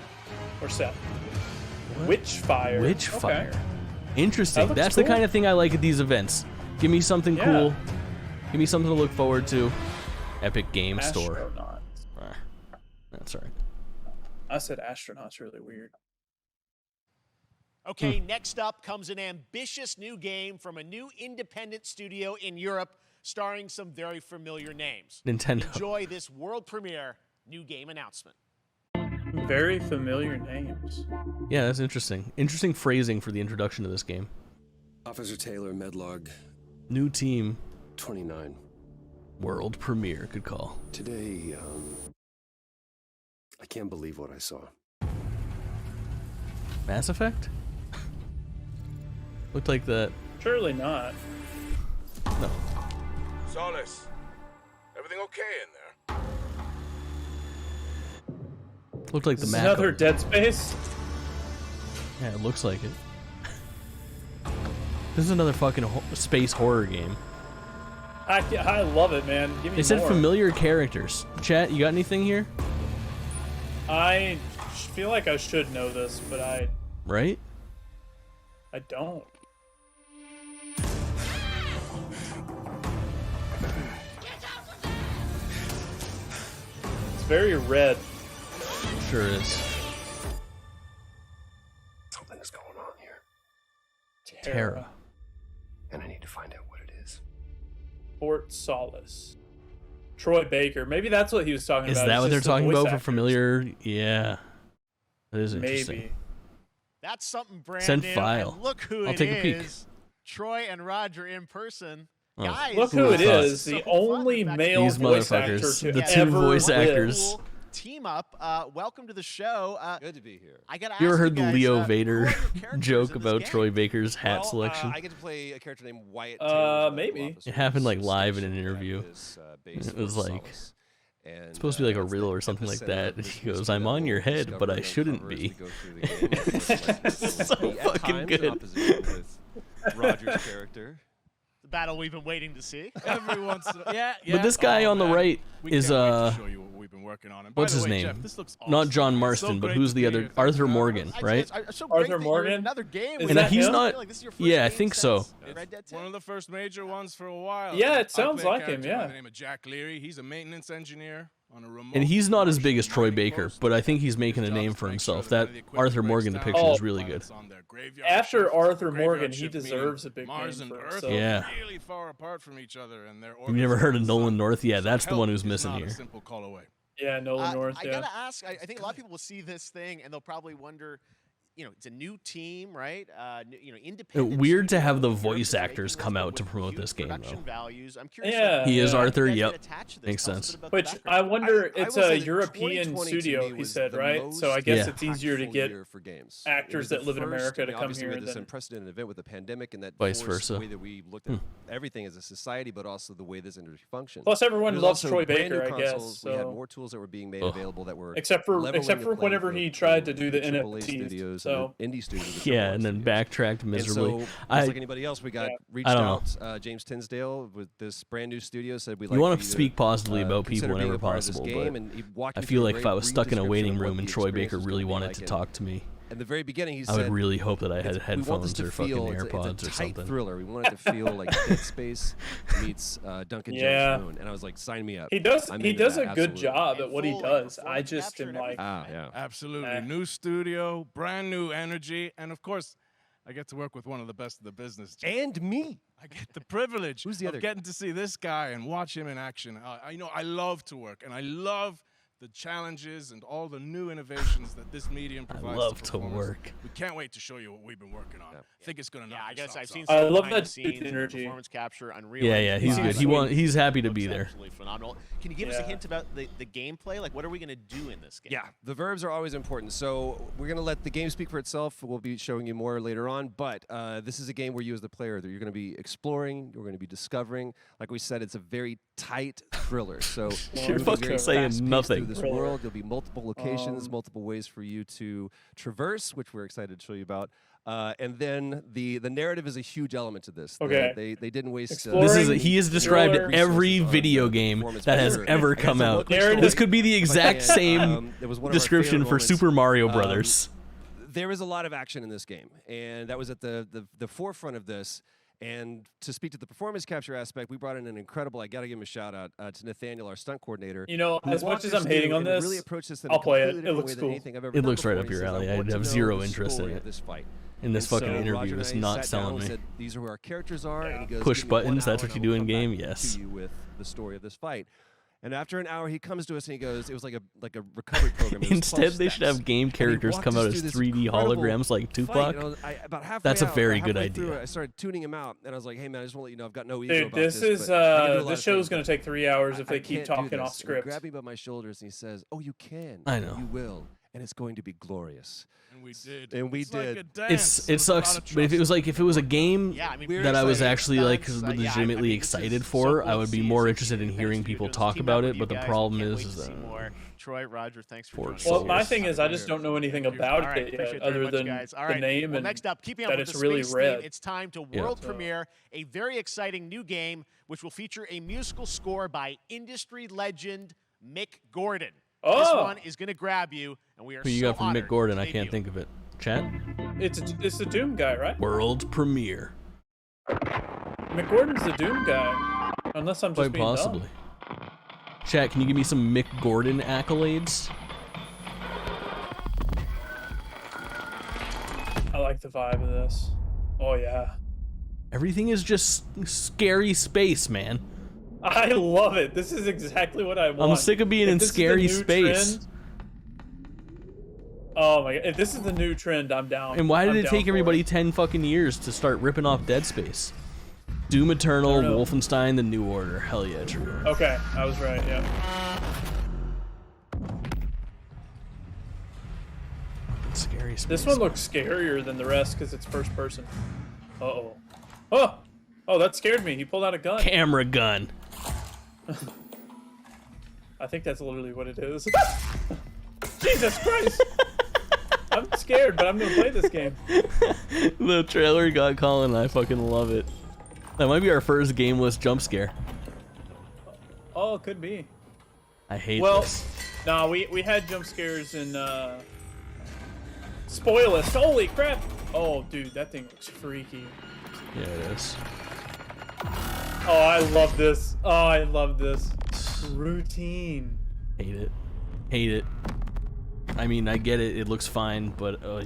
Speaker 2: we're set. Witchfire.
Speaker 1: Witchfire.
Speaker 2: Okay.
Speaker 1: Interesting.
Speaker 2: That looks
Speaker 1: That's the
Speaker 2: cool.
Speaker 1: kind of thing I like at these events. Give me something
Speaker 2: Yeah.
Speaker 1: cool. Give me something to look forward to. Epic Game Store.
Speaker 2: Astronauts.
Speaker 1: Ah, that's all right.
Speaker 2: I said astronauts really weird.
Speaker 3: Okay, next up comes an ambitious new game from a new independent studio in Europe, starring some very familiar names.
Speaker 1: Nintendo.
Speaker 3: Enjoy this world premiere new game announcement.
Speaker 2: very familiar names.
Speaker 1: Yeah, that's interesting. Interesting phrasing for the introduction to this game.
Speaker 11: Officer Taylor, Medlog.
Speaker 1: New team.
Speaker 11: 29.
Speaker 1: World premiere, good call.
Speaker 11: Today, I can't believe what I saw.
Speaker 1: Mass Effect? Looked like that.
Speaker 2: Surely not.
Speaker 1: No.
Speaker 12: Solace, everything okay in there?
Speaker 1: Looked like the
Speaker 2: Is
Speaker 1: map.
Speaker 2: another Dead Space?
Speaker 1: Yeah, it looks like it. This is another fucking space horror game.
Speaker 2: I love it, man. Give me
Speaker 1: They said
Speaker 2: more.
Speaker 1: familiar characters. Chat, you got anything here?
Speaker 2: I feel like I should know this, but I
Speaker 1: Right?
Speaker 2: don't. It's very red.
Speaker 1: Sure is.
Speaker 11: Something's going on here.
Speaker 1: Terra.
Speaker 11: And I need to find out what it is.
Speaker 2: Fort Solace. Troy Baker. Maybe that's what he was talking
Speaker 1: Is
Speaker 2: about.
Speaker 1: that
Speaker 2: It's
Speaker 1: what they're
Speaker 2: just the
Speaker 1: talking
Speaker 2: voice
Speaker 1: about for
Speaker 2: actors.
Speaker 1: familiar? Yeah. That is interesting.
Speaker 2: Maybe.
Speaker 3: That's something brand
Speaker 1: Send
Speaker 3: new.
Speaker 1: file.
Speaker 3: And look who
Speaker 1: I'll
Speaker 3: it
Speaker 1: take a peek.
Speaker 3: is. Troy and Roger in person.
Speaker 1: Oh.
Speaker 3: Guys,
Speaker 2: Look who it
Speaker 1: Who
Speaker 2: is.
Speaker 3: so
Speaker 2: The
Speaker 3: fun.
Speaker 2: only
Speaker 3: The fact
Speaker 2: male
Speaker 1: These
Speaker 2: voice actor
Speaker 1: motherfuckers.
Speaker 2: to
Speaker 1: The two
Speaker 2: ever
Speaker 1: voice
Speaker 2: live.
Speaker 1: actors.
Speaker 3: Team up. Welcome to the show.
Speaker 11: Good to be here.
Speaker 3: I gotta
Speaker 1: You ever
Speaker 3: ask
Speaker 1: heard the
Speaker 3: guys,
Speaker 1: Leo
Speaker 3: who
Speaker 1: Vader
Speaker 3: are your characters
Speaker 1: joke
Speaker 3: in this
Speaker 1: about
Speaker 3: game?
Speaker 1: Troy Baker's hat selection?
Speaker 11: I get to play a character named Wyatt Taylor.
Speaker 2: Maybe.
Speaker 1: It happened like live in an interview. It was like it's supposed to be like a riddle or something like that. And he goes, "I'm on your head, but I shouldn't be." So fucking good.
Speaker 11: Roger's character.
Speaker 3: The battle we've been waiting to see.
Speaker 12: Every once in a yeah.
Speaker 1: But this guy on the
Speaker 12: man.
Speaker 1: right
Speaker 12: We
Speaker 1: is
Speaker 12: can't wait to show you what we've been working on. And by
Speaker 1: what's
Speaker 12: the
Speaker 1: his
Speaker 12: way,
Speaker 1: name?
Speaker 12: Jeff, this looks
Speaker 1: Not
Speaker 12: awesome.
Speaker 1: John
Speaker 12: It's so
Speaker 1: Marston, but
Speaker 12: great
Speaker 1: who's
Speaker 12: to
Speaker 1: the
Speaker 12: be
Speaker 1: other?
Speaker 12: here. Thanks
Speaker 1: Arthur
Speaker 12: for having
Speaker 1: Morgan,
Speaker 12: us.
Speaker 1: right?
Speaker 3: It's so
Speaker 2: Arthur
Speaker 3: great that you're in
Speaker 2: Morgan?
Speaker 3: another game.
Speaker 2: Is
Speaker 3: with
Speaker 2: that
Speaker 3: us.
Speaker 1: he's
Speaker 2: him?
Speaker 1: not.
Speaker 3: Like, this is your first
Speaker 1: Yeah, I
Speaker 3: game
Speaker 1: think so.
Speaker 3: since Red Dead 2?
Speaker 12: One of the first major ones for a while.
Speaker 2: Yeah, it
Speaker 12: I
Speaker 2: sounds
Speaker 12: play a
Speaker 2: like him,
Speaker 12: character
Speaker 2: yeah.
Speaker 12: By the name of Jack Leary. He's a maintenance engineer on a remote.
Speaker 1: And he's not as big as Troy
Speaker 12: mining
Speaker 1: Baker,
Speaker 12: post.
Speaker 1: but I think he's making a
Speaker 12: His job
Speaker 1: name
Speaker 12: is to
Speaker 1: for
Speaker 12: make sure
Speaker 1: himself.
Speaker 12: that none
Speaker 1: That
Speaker 12: of the equipment
Speaker 1: Arthur
Speaker 12: breaks
Speaker 1: Morgan
Speaker 12: down.
Speaker 1: depiction
Speaker 2: Oh.
Speaker 1: is really good.
Speaker 12: Pilots on their graveyard
Speaker 2: After
Speaker 12: shift.
Speaker 2: Arthur
Speaker 12: Graveyard
Speaker 2: Morgan, he
Speaker 12: shift
Speaker 2: deserves a
Speaker 12: meaning
Speaker 2: big
Speaker 12: Mars
Speaker 2: name
Speaker 12: and
Speaker 2: for
Speaker 12: Earth
Speaker 2: himself.
Speaker 1: Yeah.
Speaker 12: are really far apart from each other, and their
Speaker 1: You've never heard of
Speaker 12: orbits
Speaker 1: Nolan
Speaker 12: sun.
Speaker 1: North? Yeah,
Speaker 12: So
Speaker 1: that's the
Speaker 12: help
Speaker 1: one who's
Speaker 12: is
Speaker 1: missing
Speaker 12: not
Speaker 1: here.
Speaker 12: A simple call away.
Speaker 2: Yeah, Nolan North.
Speaker 3: I
Speaker 2: Yeah.
Speaker 3: gotta ask. I think a lot of people will see this thing and they'll probably wonder. It's a new team, right? Independent.
Speaker 1: Weird to have the
Speaker 3: studio,
Speaker 1: voice
Speaker 3: characters
Speaker 1: actors
Speaker 3: making
Speaker 1: come
Speaker 3: this,
Speaker 1: out
Speaker 3: but
Speaker 1: to
Speaker 3: with
Speaker 1: promote
Speaker 3: huge
Speaker 1: this game,
Speaker 3: production
Speaker 1: though.
Speaker 3: values. I'm curious.
Speaker 2: Yeah.
Speaker 1: He is
Speaker 2: Yeah.
Speaker 1: Arthur.
Speaker 3: You guys
Speaker 1: Yep,
Speaker 3: get attached to this.
Speaker 1: makes
Speaker 3: Tell us a
Speaker 1: sense.
Speaker 3: bit about the
Speaker 2: Which
Speaker 3: background.
Speaker 2: I wonder,
Speaker 11: I
Speaker 2: it's
Speaker 11: will
Speaker 2: a
Speaker 11: say that
Speaker 2: European
Speaker 11: 2020 to
Speaker 2: studio,
Speaker 11: me
Speaker 2: he
Speaker 11: was
Speaker 2: said,
Speaker 11: the
Speaker 2: right? So I
Speaker 11: most
Speaker 2: guess
Speaker 1: Yeah.
Speaker 2: it's easier to
Speaker 11: impactful
Speaker 2: get
Speaker 11: year for games.
Speaker 2: actors
Speaker 11: It was
Speaker 2: that
Speaker 11: the
Speaker 2: live in
Speaker 11: first-
Speaker 2: America
Speaker 11: I
Speaker 2: to
Speaker 11: mean,
Speaker 2: come
Speaker 11: obviously
Speaker 2: here
Speaker 11: we had this
Speaker 2: than-
Speaker 11: unprecedented event with the pandemic and that
Speaker 1: Vice
Speaker 11: forced the
Speaker 1: versa.
Speaker 11: way that we looked at everything as a society, but also the way this industry functions.
Speaker 2: Plus, everyone
Speaker 11: There's
Speaker 2: loves
Speaker 11: also
Speaker 2: Troy
Speaker 11: brand new
Speaker 2: Baker, I guess.
Speaker 11: consoles. We had
Speaker 2: So.
Speaker 11: more tools that were being made
Speaker 1: Ugh.
Speaker 11: available that were
Speaker 2: Except for
Speaker 11: leveling the playing
Speaker 2: whenever
Speaker 11: field
Speaker 2: he tried to
Speaker 11: for
Speaker 2: do the
Speaker 11: AAA
Speaker 2: NFTs.
Speaker 11: studios
Speaker 2: So.
Speaker 11: and the indie studios. and the
Speaker 1: Yeah,
Speaker 11: AAA
Speaker 1: and then
Speaker 11: studios.
Speaker 1: backtracked miserably.
Speaker 11: And so, just
Speaker 1: I-
Speaker 11: like anybody else, we got reached
Speaker 1: I don't
Speaker 11: out. James Tinsdale with this brand new studio said we'd
Speaker 1: You
Speaker 11: like
Speaker 1: want
Speaker 11: for
Speaker 1: to
Speaker 11: you
Speaker 1: speak positively about
Speaker 11: consider
Speaker 1: people
Speaker 11: being
Speaker 1: whenever
Speaker 11: a part of this
Speaker 1: possible,
Speaker 11: game,
Speaker 1: but
Speaker 11: and he walked
Speaker 1: I
Speaker 11: me
Speaker 1: feel
Speaker 11: through a
Speaker 1: like if
Speaker 11: great
Speaker 1: I was
Speaker 11: brief
Speaker 1: stuck in a
Speaker 11: description
Speaker 1: waiting
Speaker 11: of what
Speaker 1: room
Speaker 11: the
Speaker 1: and Troy
Speaker 11: experience
Speaker 1: Baker
Speaker 11: was
Speaker 1: really
Speaker 11: gonna be
Speaker 1: wanted
Speaker 11: like.
Speaker 1: to
Speaker 11: And
Speaker 1: talk to me,
Speaker 11: at the very beginning, he
Speaker 1: I
Speaker 11: said,
Speaker 1: would really hope that I had
Speaker 11: we want this
Speaker 1: headphones
Speaker 11: to
Speaker 1: or fucking
Speaker 11: feel, it's
Speaker 1: AirPods
Speaker 11: a
Speaker 1: or
Speaker 11: tight
Speaker 1: something.
Speaker 11: thriller. We want it to feel like Dead Space meets Duncan
Speaker 2: Yeah.
Speaker 11: Jones Moon. And I was like, sign me up.
Speaker 2: He does.
Speaker 11: I'm
Speaker 2: He
Speaker 11: into
Speaker 2: does
Speaker 11: that,
Speaker 2: a good
Speaker 11: absolutely.
Speaker 2: job at what he
Speaker 3: Full,
Speaker 2: does. I
Speaker 3: performance
Speaker 2: just
Speaker 3: capture
Speaker 2: am
Speaker 3: and
Speaker 2: like,
Speaker 11: Yeah.
Speaker 12: Absolutely.
Speaker 2: Eh.
Speaker 12: New studio, brand new energy, and of course, I get to work with one of the best of the business.
Speaker 11: And me.
Speaker 12: I get the privilege
Speaker 11: Who's the
Speaker 12: of
Speaker 11: other
Speaker 12: getting to see this guy and watch him in action. I love to work, and I love the challenges and all the new innovations that this medium
Speaker 1: I
Speaker 12: provides.
Speaker 1: love to
Speaker 12: performers.
Speaker 1: work.
Speaker 12: We can't wait to show you what we've been working on. I think it's gonna knock
Speaker 3: Yeah, I
Speaker 12: your
Speaker 3: guess I've
Speaker 12: socks
Speaker 3: seen
Speaker 12: off.
Speaker 2: I
Speaker 3: some
Speaker 2: love
Speaker 3: behind
Speaker 2: that
Speaker 3: the scenes
Speaker 2: dude's
Speaker 3: and
Speaker 2: energy.
Speaker 3: performance capture, unreal.
Speaker 1: Yeah, he's good. He's happy to be there.
Speaker 3: Absolutely phenomenal. Can you give us a
Speaker 2: Yeah.
Speaker 3: hint about the gameplay? Like, what are we going to do in this game?
Speaker 11: Yeah, the verbs are always important. So we're going to let the game speak for itself. We'll be showing you more later on. But this is a game where you as the player, that you're going to be exploring, you're going to be discovering. Like we said, it's a very tight thriller. So
Speaker 1: You're
Speaker 11: be
Speaker 1: fucking
Speaker 11: very
Speaker 1: saying
Speaker 11: fast-paced
Speaker 1: nothing.
Speaker 11: through this
Speaker 2: Thriller.
Speaker 11: world. There'll be multiple locations, multiple ways for you to traverse, which we're excited to show you about. And then the narrative is a huge element to this.
Speaker 2: Okay.
Speaker 11: They didn't waste.
Speaker 2: Exploring,
Speaker 1: He has described
Speaker 2: thriller.
Speaker 1: every
Speaker 11: resources on
Speaker 1: video
Speaker 11: the
Speaker 1: game
Speaker 11: performance
Speaker 1: that has
Speaker 11: measure.
Speaker 1: ever
Speaker 11: I guess
Speaker 1: come
Speaker 11: I'll
Speaker 1: out.
Speaker 11: look quick
Speaker 1: This
Speaker 11: story.
Speaker 1: could be the exact
Speaker 11: And,
Speaker 1: same
Speaker 11: it was one of our
Speaker 1: description
Speaker 11: favorite
Speaker 1: for
Speaker 11: moments.
Speaker 1: Super Mario Brothers.
Speaker 11: There is a lot of action in this game, and that was at the forefront of this. And to speak to the performance capture aspect, we brought in an incredible, I got to give him a shout out to Nathaniel, our stunt coordinator.
Speaker 2: You know,
Speaker 11: who
Speaker 2: as much
Speaker 11: walked
Speaker 2: as
Speaker 11: us
Speaker 2: I'm hating
Speaker 11: through
Speaker 2: on
Speaker 11: and
Speaker 2: this,
Speaker 11: really approached this in
Speaker 2: I'll
Speaker 11: a
Speaker 2: play it.
Speaker 11: completely
Speaker 2: It
Speaker 11: different
Speaker 2: looks
Speaker 11: way than
Speaker 2: cool.
Speaker 11: anything I've ever
Speaker 1: It
Speaker 11: done
Speaker 1: looks right
Speaker 11: before.
Speaker 1: up
Speaker 11: He
Speaker 1: your
Speaker 11: says,
Speaker 1: alley.
Speaker 11: "I
Speaker 1: I'd
Speaker 11: want to
Speaker 1: have
Speaker 11: know
Speaker 1: zero
Speaker 11: the
Speaker 1: interest in
Speaker 11: story
Speaker 1: it.
Speaker 11: of this fight."
Speaker 1: In this
Speaker 11: And
Speaker 1: fucking
Speaker 11: so
Speaker 1: interview,
Speaker 11: Roger
Speaker 1: it's
Speaker 11: and I
Speaker 1: not
Speaker 11: sat down
Speaker 1: selling
Speaker 11: and
Speaker 1: me.
Speaker 11: said, these are who our characters are. And he goes,
Speaker 1: Push
Speaker 11: "Give me 1
Speaker 1: buttons, that's
Speaker 11: hour
Speaker 1: what
Speaker 11: and
Speaker 1: you
Speaker 11: I
Speaker 1: do
Speaker 11: will
Speaker 1: in
Speaker 11: come
Speaker 1: game?
Speaker 11: back
Speaker 1: Yes.
Speaker 11: To you with the story of this fight. And after an hour, he comes to us and he goes, it was like a recovery program. It was
Speaker 1: Instead,
Speaker 11: 12
Speaker 1: they should
Speaker 11: steps.
Speaker 1: have game characters
Speaker 11: walked
Speaker 1: come
Speaker 11: us
Speaker 1: out
Speaker 11: through
Speaker 1: as
Speaker 11: this
Speaker 1: 3D
Speaker 11: incredible
Speaker 1: holograms like
Speaker 11: fight,
Speaker 1: Tupac.
Speaker 11: and about halfway
Speaker 1: That's a
Speaker 11: out,
Speaker 1: very
Speaker 11: about
Speaker 1: good
Speaker 11: halfway through
Speaker 1: idea.
Speaker 11: it, I started tuning him out, and I was like, "Hey man, I just want to let you know I've got no ego
Speaker 2: Dude,
Speaker 11: about
Speaker 2: this
Speaker 11: this."
Speaker 2: is
Speaker 11: but I can do a lot
Speaker 2: this
Speaker 11: of
Speaker 2: show's
Speaker 11: things,
Speaker 2: gonna
Speaker 11: but
Speaker 2: take 3 hours if
Speaker 11: I
Speaker 2: they keep
Speaker 11: can't do
Speaker 2: talking
Speaker 11: this."
Speaker 2: off
Speaker 11: And he
Speaker 2: script.
Speaker 11: grabbed me by my shoulders and he says, "Oh, you can.
Speaker 1: I know.
Speaker 11: You will, and it's going to be glorious."
Speaker 12: And we did.
Speaker 11: And we
Speaker 12: It's like
Speaker 11: did.
Speaker 12: a dance.
Speaker 1: It
Speaker 12: There's a lot
Speaker 1: sucks,
Speaker 12: of
Speaker 1: but if it was like if it was a game
Speaker 3: Yeah, I mean,
Speaker 1: that I was
Speaker 3: excited.
Speaker 1: actually like
Speaker 3: Stunts, yeah, I
Speaker 1: legitimately
Speaker 3: mean, this is
Speaker 1: excited
Speaker 3: so
Speaker 1: for,
Speaker 3: cool
Speaker 1: I
Speaker 3: to
Speaker 1: would be
Speaker 3: see
Speaker 1: more
Speaker 3: as
Speaker 1: interested in
Speaker 3: independent
Speaker 1: hearing
Speaker 3: studio
Speaker 1: people
Speaker 3: doing this.
Speaker 1: talk
Speaker 3: Team
Speaker 1: about
Speaker 3: up
Speaker 1: it.
Speaker 3: with
Speaker 1: But
Speaker 3: you
Speaker 1: the
Speaker 3: guys.
Speaker 1: problem
Speaker 3: Can't
Speaker 1: is,
Speaker 3: wait to see more. Troy, Roger, thanks for
Speaker 1: For
Speaker 3: joining us.
Speaker 2: Well, my
Speaker 1: Souls.
Speaker 2: thing is, I just don't know anything about
Speaker 3: All right,
Speaker 2: it
Speaker 3: appreciate
Speaker 2: yet,
Speaker 3: it very
Speaker 2: other
Speaker 3: much,
Speaker 2: than
Speaker 3: guys. All
Speaker 2: the
Speaker 3: right.
Speaker 2: name
Speaker 3: Well,
Speaker 2: and
Speaker 3: next up, keeping up
Speaker 2: that
Speaker 3: with
Speaker 2: it's
Speaker 3: the
Speaker 2: really
Speaker 3: space
Speaker 2: red.
Speaker 3: theme, it's time to
Speaker 1: Yeah.
Speaker 3: world premiere a very exciting new game, which will feature a musical score by industry legend Mick Gordon. This
Speaker 2: Oh!
Speaker 3: one is going to grab you, and we are
Speaker 1: who you
Speaker 3: so
Speaker 1: got from
Speaker 3: honored
Speaker 1: Mick Gordon?
Speaker 3: to
Speaker 1: I can't
Speaker 3: debut.
Speaker 1: think of it. Chat.
Speaker 2: It's the Doom guy, right?
Speaker 1: World premiere.
Speaker 2: McGordon's the Doom guy, unless I'm just
Speaker 1: Quite
Speaker 2: being
Speaker 1: possibly.
Speaker 2: dumb.
Speaker 1: Chat, can you give me some Mick Gordon accolades?
Speaker 2: I like the vibe of this. Oh yeah,
Speaker 1: Everything is just scary space, man.
Speaker 2: I love it. This is exactly what I want.
Speaker 1: I'm sick of being
Speaker 2: If
Speaker 1: in
Speaker 2: this is the
Speaker 1: scary
Speaker 2: new
Speaker 1: space.
Speaker 2: trend- oh my god! If this is the new trend, I'm down.
Speaker 1: And why did
Speaker 2: I'm
Speaker 1: it
Speaker 2: down
Speaker 1: take
Speaker 2: for
Speaker 1: everybody
Speaker 2: it.
Speaker 1: 10 fucking years to start ripping off Dead Space? Doom Eternal,
Speaker 2: I don't know.
Speaker 1: Wolfenstein, The New Order. Hell yeah, true.
Speaker 2: Okay, I was right. Yeah.
Speaker 1: Scary space.
Speaker 2: This one looks scarier than the rest because it's first person. Uh-oh. Oh, that scared me. He pulled out a gun.
Speaker 1: Camera gun.
Speaker 2: I think that's literally what it is. Jesus Christ! I'm scared, but I'm gonna play this game.
Speaker 1: The trailer got Kaulin and I fucking love it. That might be our first GameList jump scare.
Speaker 2: Oh, it could be.
Speaker 1: I hate
Speaker 2: Well,
Speaker 1: this.
Speaker 2: nah, we had jump scares in Spoilers. Holy crap! Oh, dude, that thing looks freaky.
Speaker 1: Yeah, it is.
Speaker 2: Oh, I love this. Oh, I love this. Routine.
Speaker 1: Hate it. Hate it. I mean, I get it. It looks fine, but oh,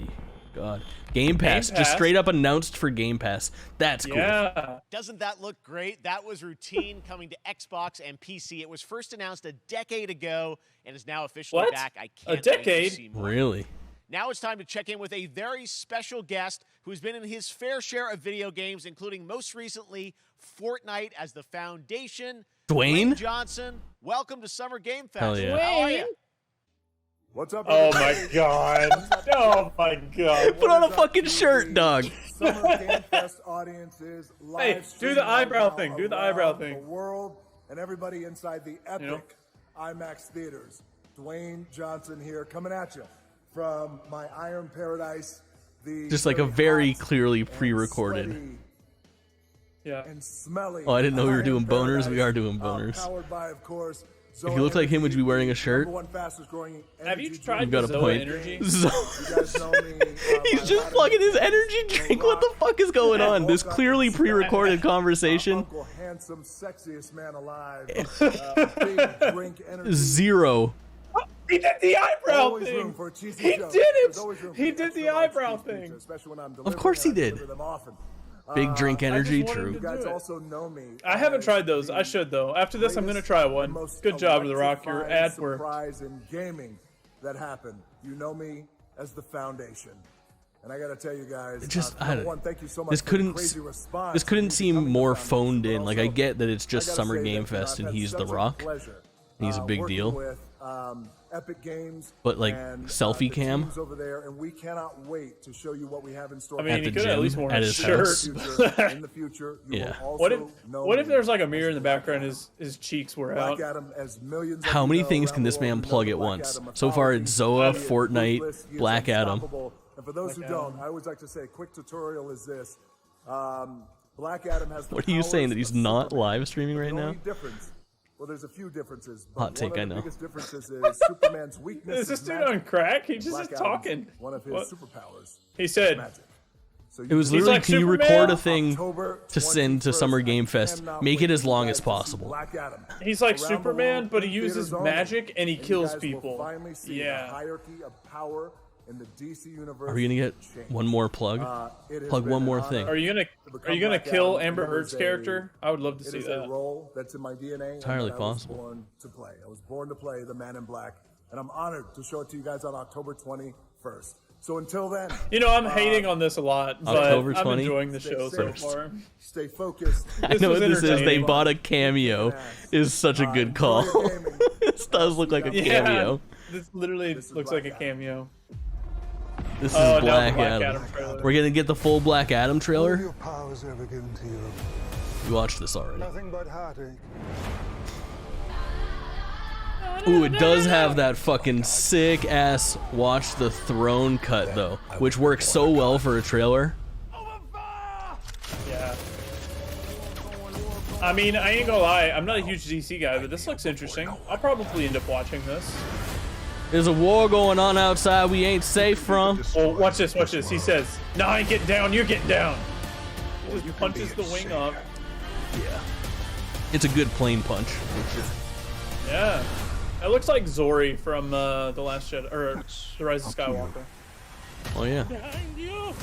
Speaker 1: God. Game Pass. Just
Speaker 2: Pass?
Speaker 1: straight up announced for Game Pass. That's cool.
Speaker 2: Yeah.
Speaker 3: Doesn't that look great? That was Routine coming to Xbox and PC. It was first announced a decade ago and is now officially
Speaker 2: What?
Speaker 3: back. I
Speaker 2: A
Speaker 3: can't wait to
Speaker 2: decade?
Speaker 3: see more.
Speaker 1: Really?
Speaker 3: Now it's time to check in with a very special guest who's been in his fair share of video games, including most recently Fortnite as the Foundation.
Speaker 1: Dwayne?
Speaker 3: Johnson, welcome to Summer Game Fest.
Speaker 1: Hell yeah.
Speaker 3: How are you?
Speaker 5: What's up?
Speaker 2: Oh
Speaker 5: everybody?
Speaker 2: my god. Oh my god.
Speaker 1: Put on a fucking shirt, dog.
Speaker 5: Summer Game Fest audiences live
Speaker 2: Hey, do the
Speaker 5: streaming right
Speaker 2: eyebrow
Speaker 5: now
Speaker 2: thing. Do the eyebrow
Speaker 5: around
Speaker 2: thing.
Speaker 5: The world and everybody inside the epic
Speaker 2: know?
Speaker 5: IMAX theaters. Dwayne Johnson here, coming at you from my Iron Paradise. The
Speaker 1: Just like a very
Speaker 5: hot
Speaker 1: clearly
Speaker 5: and
Speaker 1: pre-recorded.
Speaker 5: sweaty
Speaker 2: Yeah.
Speaker 5: and smelly.
Speaker 1: Oh, I didn't know we were doing
Speaker 5: Iron
Speaker 1: boners. We
Speaker 5: Paradise,
Speaker 1: are doing boners.
Speaker 5: Powered by, of course,
Speaker 1: If you look like him, would you be wearing a shirt?
Speaker 5: number one fastest growing
Speaker 2: Have you
Speaker 5: energy
Speaker 2: tried
Speaker 5: drink
Speaker 1: You got a
Speaker 2: Zoa
Speaker 1: point.
Speaker 2: Energy?
Speaker 1: So-
Speaker 5: You guys know me,
Speaker 1: He's
Speaker 5: my
Speaker 1: just
Speaker 5: body
Speaker 1: plugging his
Speaker 5: is
Speaker 1: energy drink. What the fuck is going on? This clearly pre-recorded conversation.
Speaker 5: Uncle handsome, sexiest man alive. Big drink energy.
Speaker 1: Zero.
Speaker 2: He did the eyebrow
Speaker 5: Always
Speaker 2: thing.
Speaker 5: room for a cheesy
Speaker 2: He
Speaker 5: joke.
Speaker 2: did
Speaker 5: There's always room
Speaker 2: it.
Speaker 5: for
Speaker 2: He
Speaker 5: an
Speaker 2: did
Speaker 5: extra
Speaker 2: the
Speaker 5: large
Speaker 2: eyebrow
Speaker 5: cheese pizza,
Speaker 2: thing.
Speaker 5: especially when I'm
Speaker 1: Of course he
Speaker 5: delivering. I
Speaker 1: did.
Speaker 5: deliver them often.
Speaker 1: Big drink energy,
Speaker 2: I just wanted
Speaker 1: true.
Speaker 5: You
Speaker 2: to
Speaker 5: guys
Speaker 2: do it.
Speaker 5: also know me.
Speaker 2: I haven't
Speaker 5: as
Speaker 2: tried those.
Speaker 5: the
Speaker 2: I should though. After this, I'm gonna
Speaker 5: latest
Speaker 2: try
Speaker 5: and
Speaker 2: one.
Speaker 5: most
Speaker 2: Good job, The Rock. Your
Speaker 5: electrifying
Speaker 2: ad worked.
Speaker 5: surprise in gaming that happened. You know me as the Foundation. And I gotta tell you guys,
Speaker 1: Just, I
Speaker 5: number
Speaker 1: don't-
Speaker 5: one, thank you so much
Speaker 1: This
Speaker 5: for the
Speaker 1: couldn't.
Speaker 5: crazy response
Speaker 1: This
Speaker 5: to
Speaker 1: couldn't
Speaker 5: me
Speaker 1: seem
Speaker 5: becoming the
Speaker 1: more
Speaker 5: Foundation,
Speaker 1: phoned
Speaker 5: but
Speaker 1: in. Like I
Speaker 5: also,
Speaker 1: get that it's
Speaker 5: I
Speaker 1: just
Speaker 5: gotta
Speaker 1: Summer
Speaker 5: say
Speaker 1: Game
Speaker 5: that,
Speaker 1: Fest
Speaker 5: I've
Speaker 1: and
Speaker 5: had
Speaker 1: he's The
Speaker 5: such a
Speaker 1: Rock.
Speaker 5: pleasure,
Speaker 1: He's a big
Speaker 5: working
Speaker 1: deal.
Speaker 5: with, Epic Games,
Speaker 1: But, like,
Speaker 5: and,
Speaker 1: selfie
Speaker 5: the
Speaker 1: cam?
Speaker 5: teams over there, and we cannot wait to show you what we have in store.
Speaker 2: I mean,
Speaker 1: At
Speaker 2: he
Speaker 1: the
Speaker 2: could at
Speaker 1: gym,
Speaker 2: least wear
Speaker 1: at
Speaker 2: a
Speaker 1: his
Speaker 2: shirt.
Speaker 1: house.
Speaker 5: In the future, you
Speaker 1: Yeah.
Speaker 5: will
Speaker 2: What if
Speaker 5: also know
Speaker 2: what if
Speaker 5: me
Speaker 2: there's like a mirror
Speaker 5: as
Speaker 2: in the
Speaker 5: the
Speaker 2: background?
Speaker 5: Foundation.
Speaker 2: His cheeks were
Speaker 5: Black
Speaker 2: out.
Speaker 5: Adam, as millions of
Speaker 1: How
Speaker 5: you
Speaker 1: many
Speaker 5: know
Speaker 1: things
Speaker 5: around
Speaker 1: can
Speaker 5: the
Speaker 1: this
Speaker 5: world,
Speaker 1: man
Speaker 5: you know
Speaker 1: plug
Speaker 5: the
Speaker 1: at
Speaker 5: Black
Speaker 1: once?
Speaker 5: Adam
Speaker 1: So far,
Speaker 5: mythology.
Speaker 1: it's Zoa,
Speaker 5: He is
Speaker 1: Fortnite,
Speaker 5: ruthless, he is
Speaker 1: Black Adam.
Speaker 5: unstoppable. And for those
Speaker 2: Black
Speaker 5: who
Speaker 2: Adam.
Speaker 5: don't, I always like to say a quick tutorial is this. Black Adam has the
Speaker 1: What are you saying, that
Speaker 5: powers
Speaker 1: he's
Speaker 5: of
Speaker 1: not
Speaker 5: Superman.
Speaker 1: live streaming right
Speaker 5: The
Speaker 1: now?
Speaker 5: only difference, well, there's a few differences, but
Speaker 1: Hot take,
Speaker 5: one of
Speaker 1: I
Speaker 5: the
Speaker 1: know.
Speaker 5: biggest differences is Superman's weakness
Speaker 2: Is this
Speaker 5: is
Speaker 2: dude
Speaker 5: magic.
Speaker 2: on crack? He just
Speaker 5: Black
Speaker 2: is
Speaker 5: Adam's
Speaker 2: talking.
Speaker 5: One of his
Speaker 2: What?
Speaker 5: superpowers
Speaker 2: He
Speaker 5: is
Speaker 2: said,
Speaker 5: magic. So
Speaker 1: It was
Speaker 5: you
Speaker 2: He's
Speaker 1: literally,
Speaker 2: like
Speaker 1: can you
Speaker 2: Superman?
Speaker 1: record a thing
Speaker 5: October
Speaker 1: to send to
Speaker 5: 21st,
Speaker 1: Summer
Speaker 5: I
Speaker 1: Game Fest?
Speaker 5: cannot
Speaker 1: Make
Speaker 5: wait
Speaker 1: it as
Speaker 5: for you
Speaker 1: long
Speaker 5: guys
Speaker 1: as
Speaker 5: to see
Speaker 1: possible.
Speaker 5: Black Adam.
Speaker 2: he's like
Speaker 5: Around the
Speaker 2: Superman,
Speaker 5: world,
Speaker 2: but he
Speaker 5: in
Speaker 2: uses
Speaker 5: theaters only.
Speaker 2: magic and he
Speaker 5: And you
Speaker 2: kills
Speaker 5: guys will
Speaker 2: people.
Speaker 5: finally see the
Speaker 2: Yeah.
Speaker 5: hierarchy of power in the DC universe.
Speaker 1: Are we gonna get one more plug? Plug one more thing.
Speaker 2: Are you gonna kill Amber Heard's character? I would love to see
Speaker 5: It is
Speaker 2: that.
Speaker 5: a role that's in my DNA.
Speaker 1: Entirely
Speaker 5: and that
Speaker 1: possible.
Speaker 5: I was born to play. I was born to play the Man in Black, and I'm honored to show it to you guys on October 21st. So until then,
Speaker 2: You know, I'm hating on this a lot, but
Speaker 1: October
Speaker 2: I'm
Speaker 1: 20?
Speaker 2: enjoying the show so
Speaker 5: safe.
Speaker 2: far.
Speaker 5: Stay focused.
Speaker 1: I know what this is. They
Speaker 2: entertaining.
Speaker 1: bought a cameo. Is such a good call. This does look like a cameo.
Speaker 2: This literally looks like a cameo.
Speaker 1: This is
Speaker 2: now the
Speaker 1: Black
Speaker 2: Black
Speaker 1: Adam.
Speaker 2: Adam trailer.
Speaker 1: We're gonna get the full Black Adam trailer.
Speaker 13: Your powers ever given to you?
Speaker 1: You watched this already.
Speaker 13: Nothing but heartache.
Speaker 1: Ooh, it does have that fucking sick ass Watch the Throne cut though, which works so well for a trailer.
Speaker 2: Yeah. I mean, I ain't gonna lie, I'm not a huge DC guy, but this looks interesting. I'll probably end up watching this.
Speaker 1: There's a war going on outside we ain't safe from.
Speaker 2: Oh, watch this, watch this. He says, "No, I ain't getting down, you're getting down." Just punches the wing up.
Speaker 1: Yeah. It's a good plane punch.
Speaker 2: Yeah. It looks like Zori from The Last Jedi, or The Rise of Skywalker.
Speaker 1: Oh yeah.
Speaker 6: Behind you!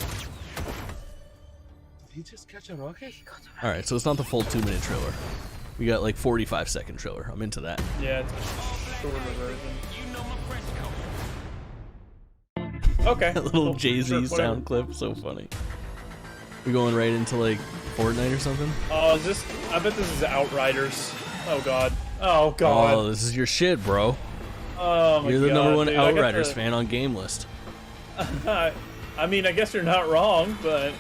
Speaker 4: Did he just catch a rocket?
Speaker 1: Alright, so it's not the full 2-minute trailer. We got like 45-second trailer. I'm into that.
Speaker 2: Yeah, it's a shorter version. Okay.
Speaker 1: That little
Speaker 2: cool.
Speaker 1: Jay-Z
Speaker 2: Sure, whatever.
Speaker 1: sound clip, so funny. We going right into like Fortnite or something?
Speaker 2: Oh, is this? I bet this is Outriders. Oh god. Oh god.
Speaker 1: Oh, this is your shit, bro.
Speaker 2: Oh my
Speaker 1: You're the
Speaker 2: god,
Speaker 1: number one
Speaker 2: dude, I got
Speaker 1: Outriders
Speaker 2: the-
Speaker 1: fan on GameList.
Speaker 2: I mean, I guess you're not wrong, but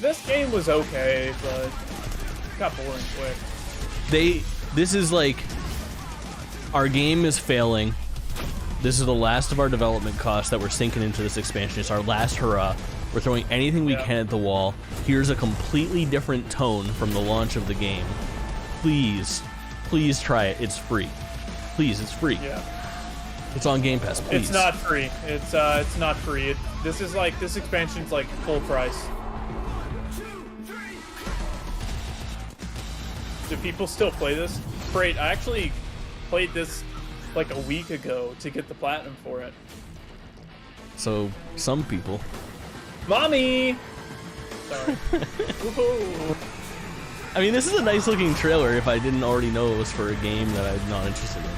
Speaker 2: this game was okay, but it got boring quick.
Speaker 1: This is like, our game is failing. This is the last of our development costs that we're sinking into this expansion. It's our last hurrah. We're throwing anything we can at the wall. Here's a completely different tone from the launch of the game. Please, please try it. It's free. Please, it's free.
Speaker 2: Yeah.
Speaker 1: It's on Game Pass, please.
Speaker 2: It's not free. It's not free. This expansion's like full price. Do people still play this? Great. I actually played this like a week ago to get the platinum for it.
Speaker 1: So, some people.
Speaker 2: Mommy! Sorry. Woohoo.
Speaker 1: I mean, this is a nice looking trailer if I didn't already know it was for a game that I'm not interested in.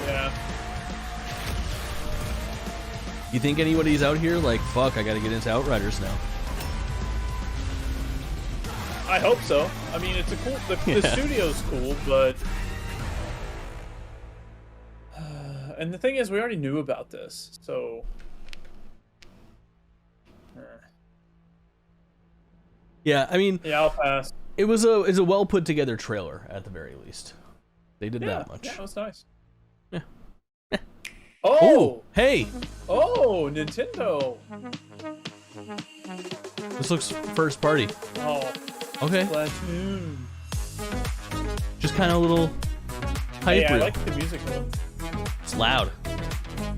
Speaker 2: Yeah.
Speaker 1: You think anybody's out here like, fuck, I gotta get into Outriders now?
Speaker 2: I hope so. I mean, it's a cool. The studio's cool, but and the thing is, we already knew about this, so.
Speaker 1: Yeah, I mean,
Speaker 2: Yeah, I'll pass.
Speaker 1: it was a well put together trailer at the very least. They did that much.
Speaker 2: Yeah, that was nice.
Speaker 1: Yeah.
Speaker 2: Oh!
Speaker 1: Hey!
Speaker 2: Oh, Nintendo!
Speaker 1: This looks first party.
Speaker 2: Oh.
Speaker 1: Okay.
Speaker 2: Splatoon.
Speaker 1: Just kind of a little hype
Speaker 2: Yeah, I
Speaker 1: reel.
Speaker 2: like the music though.
Speaker 1: It's loud.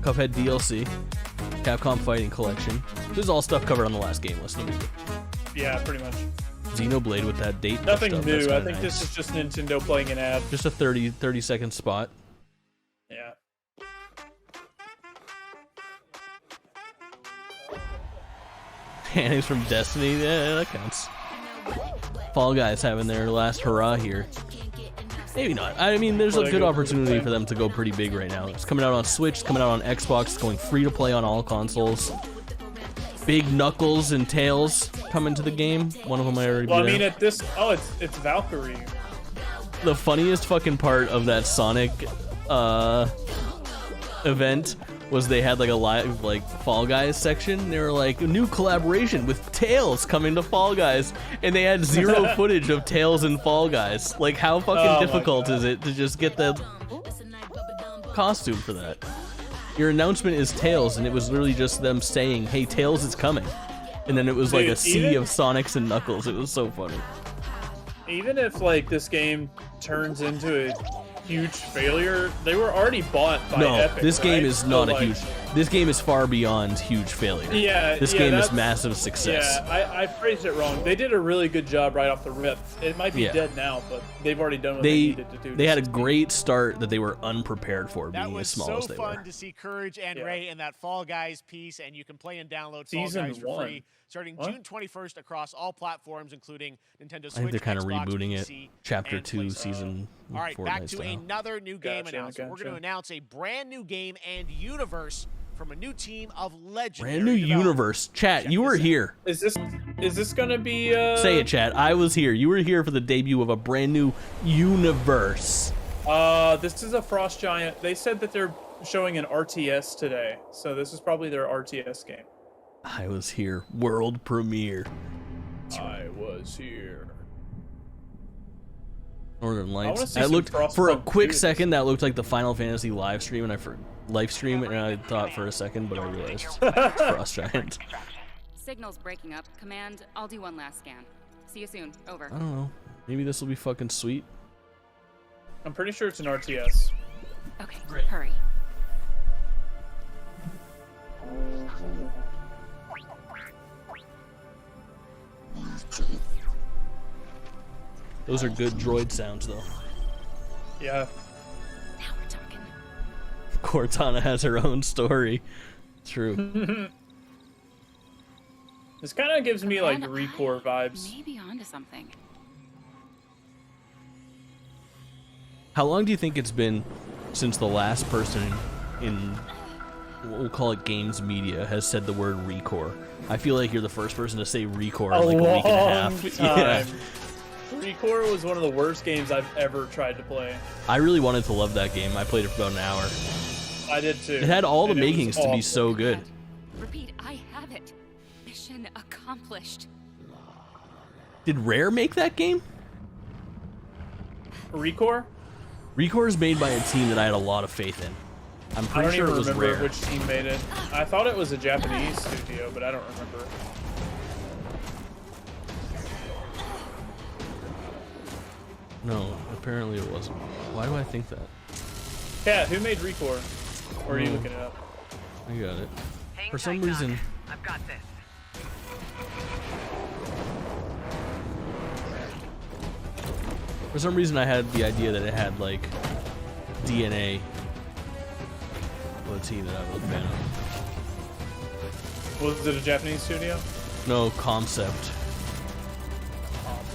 Speaker 1: Cuphead DLC, Capcom Fighting Collection. This is all stuff covered on the last game list. No big deal.
Speaker 2: Yeah, pretty much.
Speaker 1: Xenoblade with that date.
Speaker 2: Nothing
Speaker 1: pushed up.
Speaker 2: new.
Speaker 1: That's
Speaker 2: I
Speaker 1: kinda
Speaker 2: think
Speaker 1: nice.
Speaker 2: this is just Nintendo playing an ad.
Speaker 1: Just a 30-second spot.
Speaker 2: Yeah.
Speaker 1: Panics from Destiny. Yeah, that counts. Fall Guys having their last hurrah here. Maybe not. I mean, there's a good opportunity for them to go pretty big right now. It's coming out on Switch, it's coming out on Xbox, it's going free to play on all consoles. Big Knuckles and Tails coming to the game. One of them I already
Speaker 2: Well, I
Speaker 1: beat
Speaker 2: mean,
Speaker 1: out.
Speaker 2: at this, oh, it's Valkyrie.
Speaker 1: The funniest fucking part of that Sonic event was they had like a live like Fall Guys section. They were like, a new collaboration with Tails coming to Fall Guys, and they had zero footage of Tails and Fall Guys. Like, how fucking difficult is it to just get the costume for that? Your announcement is Tails, and it was literally just them saying, hey, Tails is coming. And then it was like
Speaker 2: Dude,
Speaker 1: a sea
Speaker 2: even-
Speaker 1: of Sonics and Knuckles. It was so funny.
Speaker 2: Even if like this game turns into a huge failure. They were already bought by Epic,
Speaker 1: this game
Speaker 2: right?
Speaker 1: is not
Speaker 2: So,
Speaker 1: a huge. This game is far beyond huge failure.
Speaker 2: Yeah,
Speaker 1: this
Speaker 2: yeah,
Speaker 1: game is
Speaker 2: that's-
Speaker 1: massive success.
Speaker 2: Yeah, I phrased it wrong. They did a really good job right off the rip. It might be
Speaker 1: Yeah.
Speaker 2: dead now, but they've already done what they needed to do.
Speaker 1: They
Speaker 2: to
Speaker 1: had a
Speaker 2: succeed.
Speaker 1: great start that they were unprepared for,
Speaker 3: That
Speaker 1: being
Speaker 3: was
Speaker 1: as small
Speaker 3: so
Speaker 1: as they
Speaker 3: fun
Speaker 1: were.
Speaker 3: to see Courage and Ray in that Fall Guys piece, and you can play and download Fall
Speaker 2: Season
Speaker 3: Guys for
Speaker 2: 1.
Speaker 3: free starting
Speaker 2: What?
Speaker 3: June 21st across all platforms, including Nintendo Switch,
Speaker 1: I think they're kind of
Speaker 3: Xbox,
Speaker 1: rebooting
Speaker 3: PC,
Speaker 1: it. Chapter
Speaker 3: and
Speaker 1: 2,
Speaker 3: PlayStation.
Speaker 1: season
Speaker 3: All right,
Speaker 1: Fortnite
Speaker 3: back to
Speaker 1: style.
Speaker 3: another new game
Speaker 2: Gotcha,
Speaker 3: announcement. We're going to
Speaker 2: gotcha.
Speaker 3: announce a brand new game and universe from a new team of legendary
Speaker 1: Brand new
Speaker 3: developers.
Speaker 1: universe. Chat, you were here.
Speaker 2: Is this gonna be?
Speaker 1: Say it, chat. I was here. You were here for the debut of a brand new universe.
Speaker 2: This is a Frost Giant. They said that they're showing an RTS today, so this is probably their RTS game.
Speaker 1: I was here. World premiere.
Speaker 2: I was here.
Speaker 1: Northern
Speaker 2: wanna
Speaker 1: Lights.
Speaker 2: see
Speaker 1: That
Speaker 2: some
Speaker 1: looked for a
Speaker 2: Frostpunk
Speaker 1: quick
Speaker 2: 2.
Speaker 1: second. That looked like the Final Fantasy live stream, and live stream, and I thought for a second, but I realized it's Frost Giant.
Speaker 14: Signal's breaking up. Command, I'll do one last scan. See you soon. Over.
Speaker 1: I don't know. Maybe this will be fucking sweet.
Speaker 2: I'm pretty sure it's an RTS.
Speaker 14: Okay, hurry.
Speaker 1: Those are good droid sounds, though.
Speaker 2: Yeah.
Speaker 14: Now we're talking.
Speaker 1: Cortana has her own story. True.
Speaker 2: This kind of gives me like
Speaker 14: Command,
Speaker 2: Recore vibes.
Speaker 14: Maybe onto something.
Speaker 1: How long do you think it's been since the last person in, we'll call it games media, has said the word Recore? I feel like you're the first person to say Recore in like a week and a half. Yeah.
Speaker 2: Recore was one of the worst games I've ever tried to play.
Speaker 1: I really wanted to love that game. I played it for about an hour.
Speaker 2: I did too.
Speaker 1: It had all the
Speaker 2: And it was
Speaker 1: makings to be
Speaker 2: awful.
Speaker 1: so good.
Speaker 14: Repeat, I have it. Mission accomplished.
Speaker 1: Did Rare make that game?
Speaker 2: Recore?
Speaker 1: Recore is made by a team that I had a lot of faith in. I'm
Speaker 2: I
Speaker 1: pretty
Speaker 2: don't
Speaker 1: sure
Speaker 2: even
Speaker 1: it was
Speaker 2: remember
Speaker 1: Rare.
Speaker 2: which team made it. I thought it was a Japanese studio, but I don't remember.
Speaker 1: No, apparently it wasn't. Why do I think that?
Speaker 2: Kat, who made Recore? Or are you
Speaker 1: Oh.
Speaker 2: looking it up?
Speaker 1: I got it. For some reason,
Speaker 6: I've got this.
Speaker 1: I had the idea that it had like DNA. Well, a team that I'm a fan of.
Speaker 2: Was it a Japanese studio?
Speaker 1: No, Concept.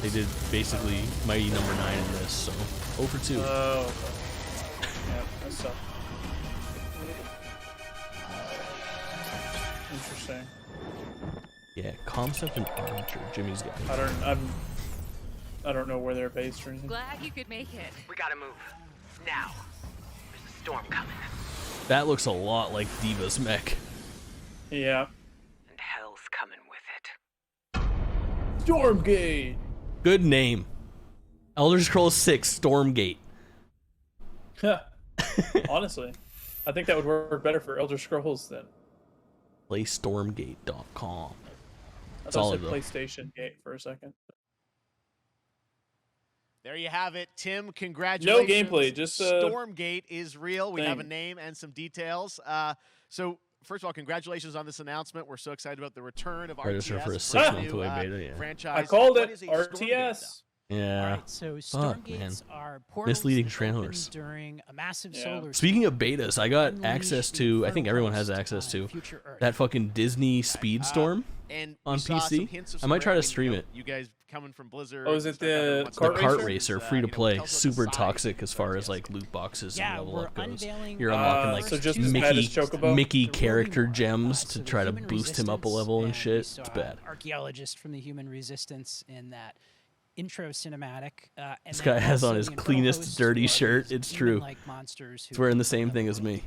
Speaker 1: They did basically Mighty Number 9 in this, so 0 for 2.
Speaker 2: Oh, okay. Yeah, that sucked. Interesting.
Speaker 1: Yeah, Concept and Armature. Jimmy's got it.
Speaker 2: I don't know where they're based or anything.
Speaker 14: Glad you could make it.
Speaker 6: We gotta move. Now. There's a storm coming.
Speaker 1: That looks a lot like Diva's mech.
Speaker 2: Yeah.
Speaker 6: And hell's coming with it.
Speaker 2: Stormgate!
Speaker 1: Good name. Elder Scrolls 6 Stormgate.
Speaker 2: Honestly, I think that would work better for Elder Scrolls then.
Speaker 1: PlayStormgate.com.
Speaker 2: I thought
Speaker 1: Solid
Speaker 2: it
Speaker 1: though.
Speaker 2: said PlayStation Gate for a second.
Speaker 3: There you have it, Tim. Congratulations.
Speaker 2: No gameplay, just
Speaker 3: Stormgate is real. We have a
Speaker 2: thing.
Speaker 3: name and some details. So first of all, congratulations on this announcement. We're so excited about the return of
Speaker 1: Register
Speaker 3: RTS.
Speaker 1: for a
Speaker 3: It's brand
Speaker 1: 6-month
Speaker 3: new,
Speaker 1: beta, yeah.
Speaker 3: franchise.
Speaker 2: I called
Speaker 3: What
Speaker 2: it
Speaker 3: is a Stormgate,
Speaker 2: RTS.
Speaker 1: Yeah.
Speaker 15: Alright, so
Speaker 1: Fuck, man.
Speaker 15: Stormgates are portals
Speaker 1: Misleading
Speaker 15: that open
Speaker 1: trailers.
Speaker 15: during a massive
Speaker 2: Yeah.
Speaker 15: solar
Speaker 1: Speaking of betas, I got
Speaker 15: Unleash
Speaker 1: access
Speaker 15: the
Speaker 1: to, I think
Speaker 15: infernal
Speaker 1: everyone has
Speaker 15: host
Speaker 1: access
Speaker 15: on
Speaker 1: to,
Speaker 15: future Earth.
Speaker 1: that fucking Disney Speedstorm
Speaker 3: and
Speaker 1: on
Speaker 3: we saw some
Speaker 1: PC.
Speaker 3: hints of
Speaker 1: I
Speaker 3: some
Speaker 1: might try to
Speaker 3: rare-
Speaker 1: stream
Speaker 3: you know,
Speaker 1: it.
Speaker 3: You guys coming from Blizzard.
Speaker 2: Oh, is it
Speaker 3: stuff, everyone
Speaker 2: the
Speaker 3: wants
Speaker 1: The
Speaker 3: to-
Speaker 1: Kart
Speaker 2: Racer?
Speaker 1: Racer,
Speaker 3: you
Speaker 1: free to
Speaker 3: know,
Speaker 1: play,
Speaker 3: tell us what the
Speaker 1: super
Speaker 3: size
Speaker 1: toxic
Speaker 3: of
Speaker 1: as far
Speaker 3: RTS
Speaker 1: as like loot boxes
Speaker 15: Yeah,
Speaker 1: and level
Speaker 15: we're
Speaker 1: up goes.
Speaker 15: unveiling
Speaker 1: You're unlocking like
Speaker 2: so just as bad as Chocobo?
Speaker 1: Mickey
Speaker 15: There will be
Speaker 1: character
Speaker 15: more.
Speaker 1: gems
Speaker 15: So
Speaker 1: to
Speaker 15: the
Speaker 1: try to
Speaker 15: human
Speaker 1: boost him up a
Speaker 15: resistance,
Speaker 1: level and
Speaker 15: we
Speaker 1: shit. It's
Speaker 15: saw
Speaker 1: bad.
Speaker 15: Archaeologist from the Human Resistance in that intro cinematic. And
Speaker 1: This
Speaker 15: then
Speaker 1: guy has
Speaker 15: also
Speaker 1: on his
Speaker 15: the infernal
Speaker 1: cleanest
Speaker 15: hosts,
Speaker 1: dirty
Speaker 15: who are
Speaker 1: shirt.
Speaker 15: these
Speaker 1: It's true.
Speaker 15: demon-like monsters
Speaker 1: It's
Speaker 15: who
Speaker 1: wearing the
Speaker 15: live
Speaker 1: same
Speaker 15: on
Speaker 1: thing
Speaker 15: the
Speaker 1: as me.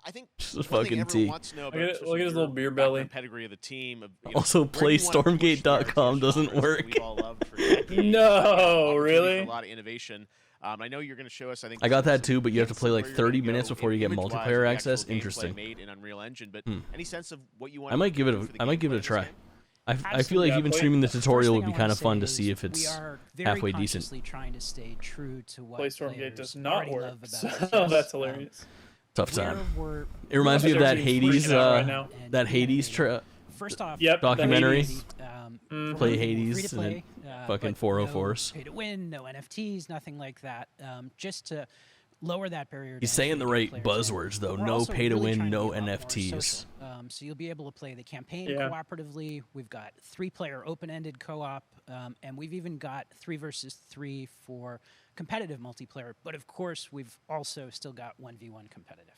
Speaker 3: I think
Speaker 1: Just a
Speaker 3: one thing
Speaker 1: fucking
Speaker 3: everyone
Speaker 1: tee.
Speaker 3: wants to know
Speaker 2: Look
Speaker 3: about
Speaker 2: at
Speaker 3: especially
Speaker 2: look at his
Speaker 3: your
Speaker 2: little beer belly.
Speaker 3: background pedigree of the team. Of, you know,
Speaker 1: Also,
Speaker 3: where you wanna push the
Speaker 1: PlayStormgate.com
Speaker 3: RTS
Speaker 1: doesn't
Speaker 3: genres that
Speaker 1: work.
Speaker 3: we've all loved for decades.
Speaker 2: No,
Speaker 3: Opportunity for
Speaker 2: really?
Speaker 3: A lot of innovation. I know you're going to show us. I think
Speaker 1: I got
Speaker 3: some
Speaker 1: that too, but you have to
Speaker 3: hints
Speaker 1: play
Speaker 3: of
Speaker 1: like
Speaker 3: where you're
Speaker 1: 30
Speaker 3: gonna
Speaker 1: minutes
Speaker 3: go
Speaker 1: before you get
Speaker 3: image-wise
Speaker 1: multiplayer
Speaker 3: with the
Speaker 1: access.
Speaker 3: actual gameplay
Speaker 1: Interesting.
Speaker 3: Made in Unreal Engine, but
Speaker 1: Hmm.
Speaker 3: any sense of what you want?
Speaker 1: I might give it.
Speaker 3: for the
Speaker 1: I might give it
Speaker 3: gameplay
Speaker 1: a
Speaker 3: of this
Speaker 1: try.
Speaker 3: game?
Speaker 1: I feel like even streaming the tutorial would be kind of fun to see if
Speaker 15: we
Speaker 1: it's
Speaker 15: are very
Speaker 1: halfway decent.
Speaker 15: consciously trying to stay true to what
Speaker 2: Play Stormgate
Speaker 15: players
Speaker 2: does not
Speaker 15: already
Speaker 2: work.
Speaker 15: love about
Speaker 2: So
Speaker 15: it.
Speaker 2: that's hilarious.
Speaker 1: Tough time.
Speaker 15: We're
Speaker 1: It reminds me of that Hades,
Speaker 2: right now.
Speaker 1: that Hades
Speaker 15: First off,
Speaker 1: documentary. Play
Speaker 15: free
Speaker 1: Hades
Speaker 15: to
Speaker 1: and
Speaker 15: play,
Speaker 1: then fucking
Speaker 15: but
Speaker 1: 404s.
Speaker 15: No pay to win, no NFTs, nothing like that. Just to lower that barrier.
Speaker 1: He's
Speaker 15: to
Speaker 1: saying the
Speaker 15: entry
Speaker 1: right
Speaker 15: to players.
Speaker 1: buzzwords though.
Speaker 15: We're
Speaker 1: No
Speaker 15: also
Speaker 1: pay to
Speaker 15: really
Speaker 1: win,
Speaker 15: trying
Speaker 1: no
Speaker 15: be a lot more
Speaker 1: NFTs.
Speaker 15: social. So you'll be able to play the campaign
Speaker 2: Yeah.
Speaker 15: cooperatively. We've got 3-player open-ended co-op, and we've even got 3 versus 3 for competitive multiplayer. But of course, we've also still got 1v1 competitive.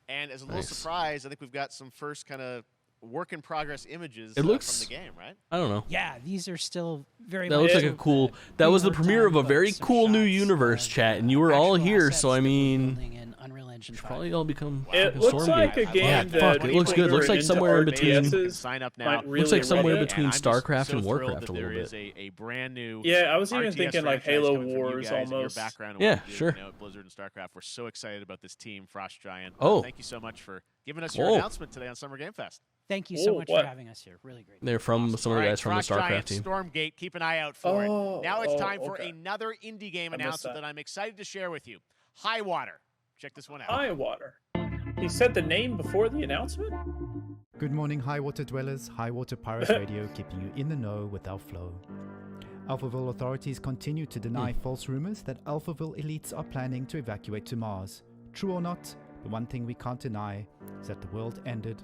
Speaker 3: And as a little surprise, I think we've got some first kind of work in progress images
Speaker 1: It looks
Speaker 3: from the game, right?
Speaker 1: I don't know.
Speaker 15: Yeah, these are still very.
Speaker 1: That
Speaker 15: much
Speaker 1: looks like a
Speaker 15: so
Speaker 1: cool. That was the premiere of a very cool new universe, chat, and you were all here. So I mean, should probably all become.
Speaker 2: It looks like a game
Speaker 1: yeah,
Speaker 2: that
Speaker 1: fuck, it looks good. Looks like somewhere in between.
Speaker 3: Sign up now.
Speaker 1: Looks like somewhere between
Speaker 3: And I'm just
Speaker 1: StarCraft
Speaker 3: so
Speaker 1: and
Speaker 3: thrilled
Speaker 1: Warcraft
Speaker 3: that
Speaker 1: a little
Speaker 3: there
Speaker 1: bit.
Speaker 3: is a brand new.
Speaker 2: Yeah, I was even
Speaker 3: RTS
Speaker 2: thinking like
Speaker 3: franchise
Speaker 2: Halo
Speaker 3: coming from you
Speaker 2: Wars
Speaker 3: guys and your
Speaker 2: almost.
Speaker 3: background and
Speaker 1: Yeah,
Speaker 3: what you do,
Speaker 1: sure.
Speaker 3: you know, at Blizzard and StarCraft. We're so excited about this team, Frost Giant.
Speaker 1: Oh.
Speaker 3: Thank you so much for giving us your
Speaker 1: Whoa.
Speaker 3: announcement today on Summer Game Fest.
Speaker 15: Thank you so much for having us here. Really great.
Speaker 1: They're from some of the guys from the
Speaker 3: Frost
Speaker 1: StarCraft
Speaker 3: Giant,
Speaker 1: team.
Speaker 3: Stormgate, keep an eye out for
Speaker 2: Oh,
Speaker 3: it. Now it's
Speaker 2: oh,
Speaker 3: time for
Speaker 2: okay.
Speaker 3: another indie game
Speaker 2: I missed
Speaker 3: announcement
Speaker 2: that.
Speaker 3: that I'm excited to share with you. High Water. Check this one out.
Speaker 2: High Water. He said the name before the announcement?
Speaker 16: Good morning, High Water dwellers. High Water Pirates Radio keeping you in the know with our flow. Alphaville authorities continue to deny false rumors that Alphaville elites are planning to evacuate to Mars. True or not, the one thing we can't deny is that the world ended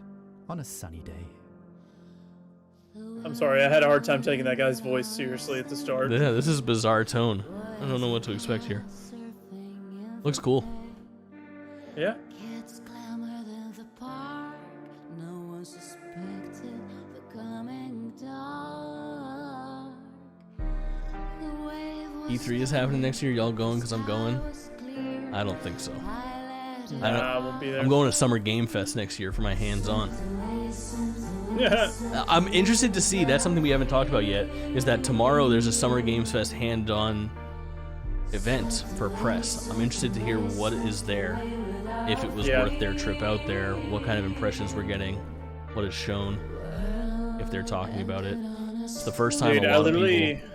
Speaker 16: on a sunny day.
Speaker 2: I'm sorry, I had a hard time taking that guy's voice seriously at the start.
Speaker 1: Yeah, this is a bizarre tone. I don't know what to expect here. Looks cool.
Speaker 2: Yeah.
Speaker 1: E3 is happening next year. Y'all going? Because I'm going. I don't think so.
Speaker 2: Nah, won't be there.
Speaker 1: I'm going to Summer Game Fest next year for my hands-on.
Speaker 2: Yeah.
Speaker 1: I'm interested to see. That's something we haven't talked about yet. Is that tomorrow there's a Summer Games Fest hand-on event for press. I'm interested to hear what is there. If it was worth their trip out there, what kind of impressions we're getting, what is shown, if they're talking about it. It's the first time
Speaker 2: Dude,
Speaker 1: a lot of people.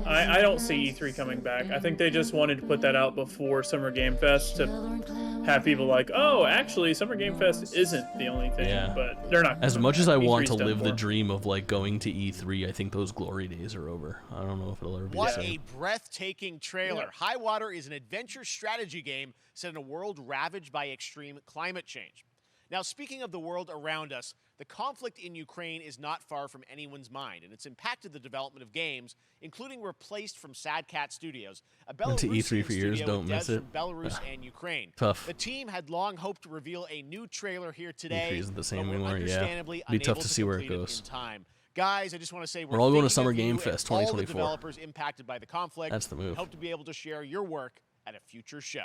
Speaker 2: I don't see E3 coming back. I think they just wanted to put that out before Summer Game Fest to have people like, oh, actually, Summer Game Fest isn't the only thing.
Speaker 1: Yeah.
Speaker 2: But they're not.
Speaker 1: As much as I want
Speaker 2: E3's
Speaker 1: to
Speaker 2: done
Speaker 1: live the
Speaker 2: more.
Speaker 1: dream of like going to E3, I think those glory days are over. I don't know if it'll ever be the
Speaker 3: What
Speaker 1: same.
Speaker 3: a breathtaking trailer.
Speaker 2: Yeah.
Speaker 3: High Water is an adventure strategy game set in a world ravaged by extreme climate change. Now, speaking of the world around us, the conflict in Ukraine is not far from anyone's mind, and it's impacted the development of games, including Replaced from Sad Cat Studios, a
Speaker 1: Went to
Speaker 3: Belarusian
Speaker 1: E3 for years,
Speaker 3: studio
Speaker 1: don't
Speaker 3: with
Speaker 1: miss
Speaker 3: devs
Speaker 1: it.
Speaker 3: from Belarus
Speaker 1: Ugh.
Speaker 3: and Ukraine.
Speaker 1: Tough.
Speaker 3: The team had long hoped to reveal a new trailer here today,
Speaker 1: E3 isn't the same
Speaker 3: but we're
Speaker 1: anymore, yeah.
Speaker 3: understandably
Speaker 1: Be tough
Speaker 3: unable
Speaker 1: to see where it
Speaker 3: complete
Speaker 1: goes.
Speaker 3: in time. Guys, I just want to say
Speaker 1: We're all going to
Speaker 3: thinking
Speaker 1: Summer
Speaker 3: of you
Speaker 1: Game
Speaker 3: and
Speaker 1: Fest
Speaker 3: all the
Speaker 1: 2024.
Speaker 3: developers impacted by the conflict.
Speaker 1: That's the move.
Speaker 3: Hope to be able to share your work at a future show.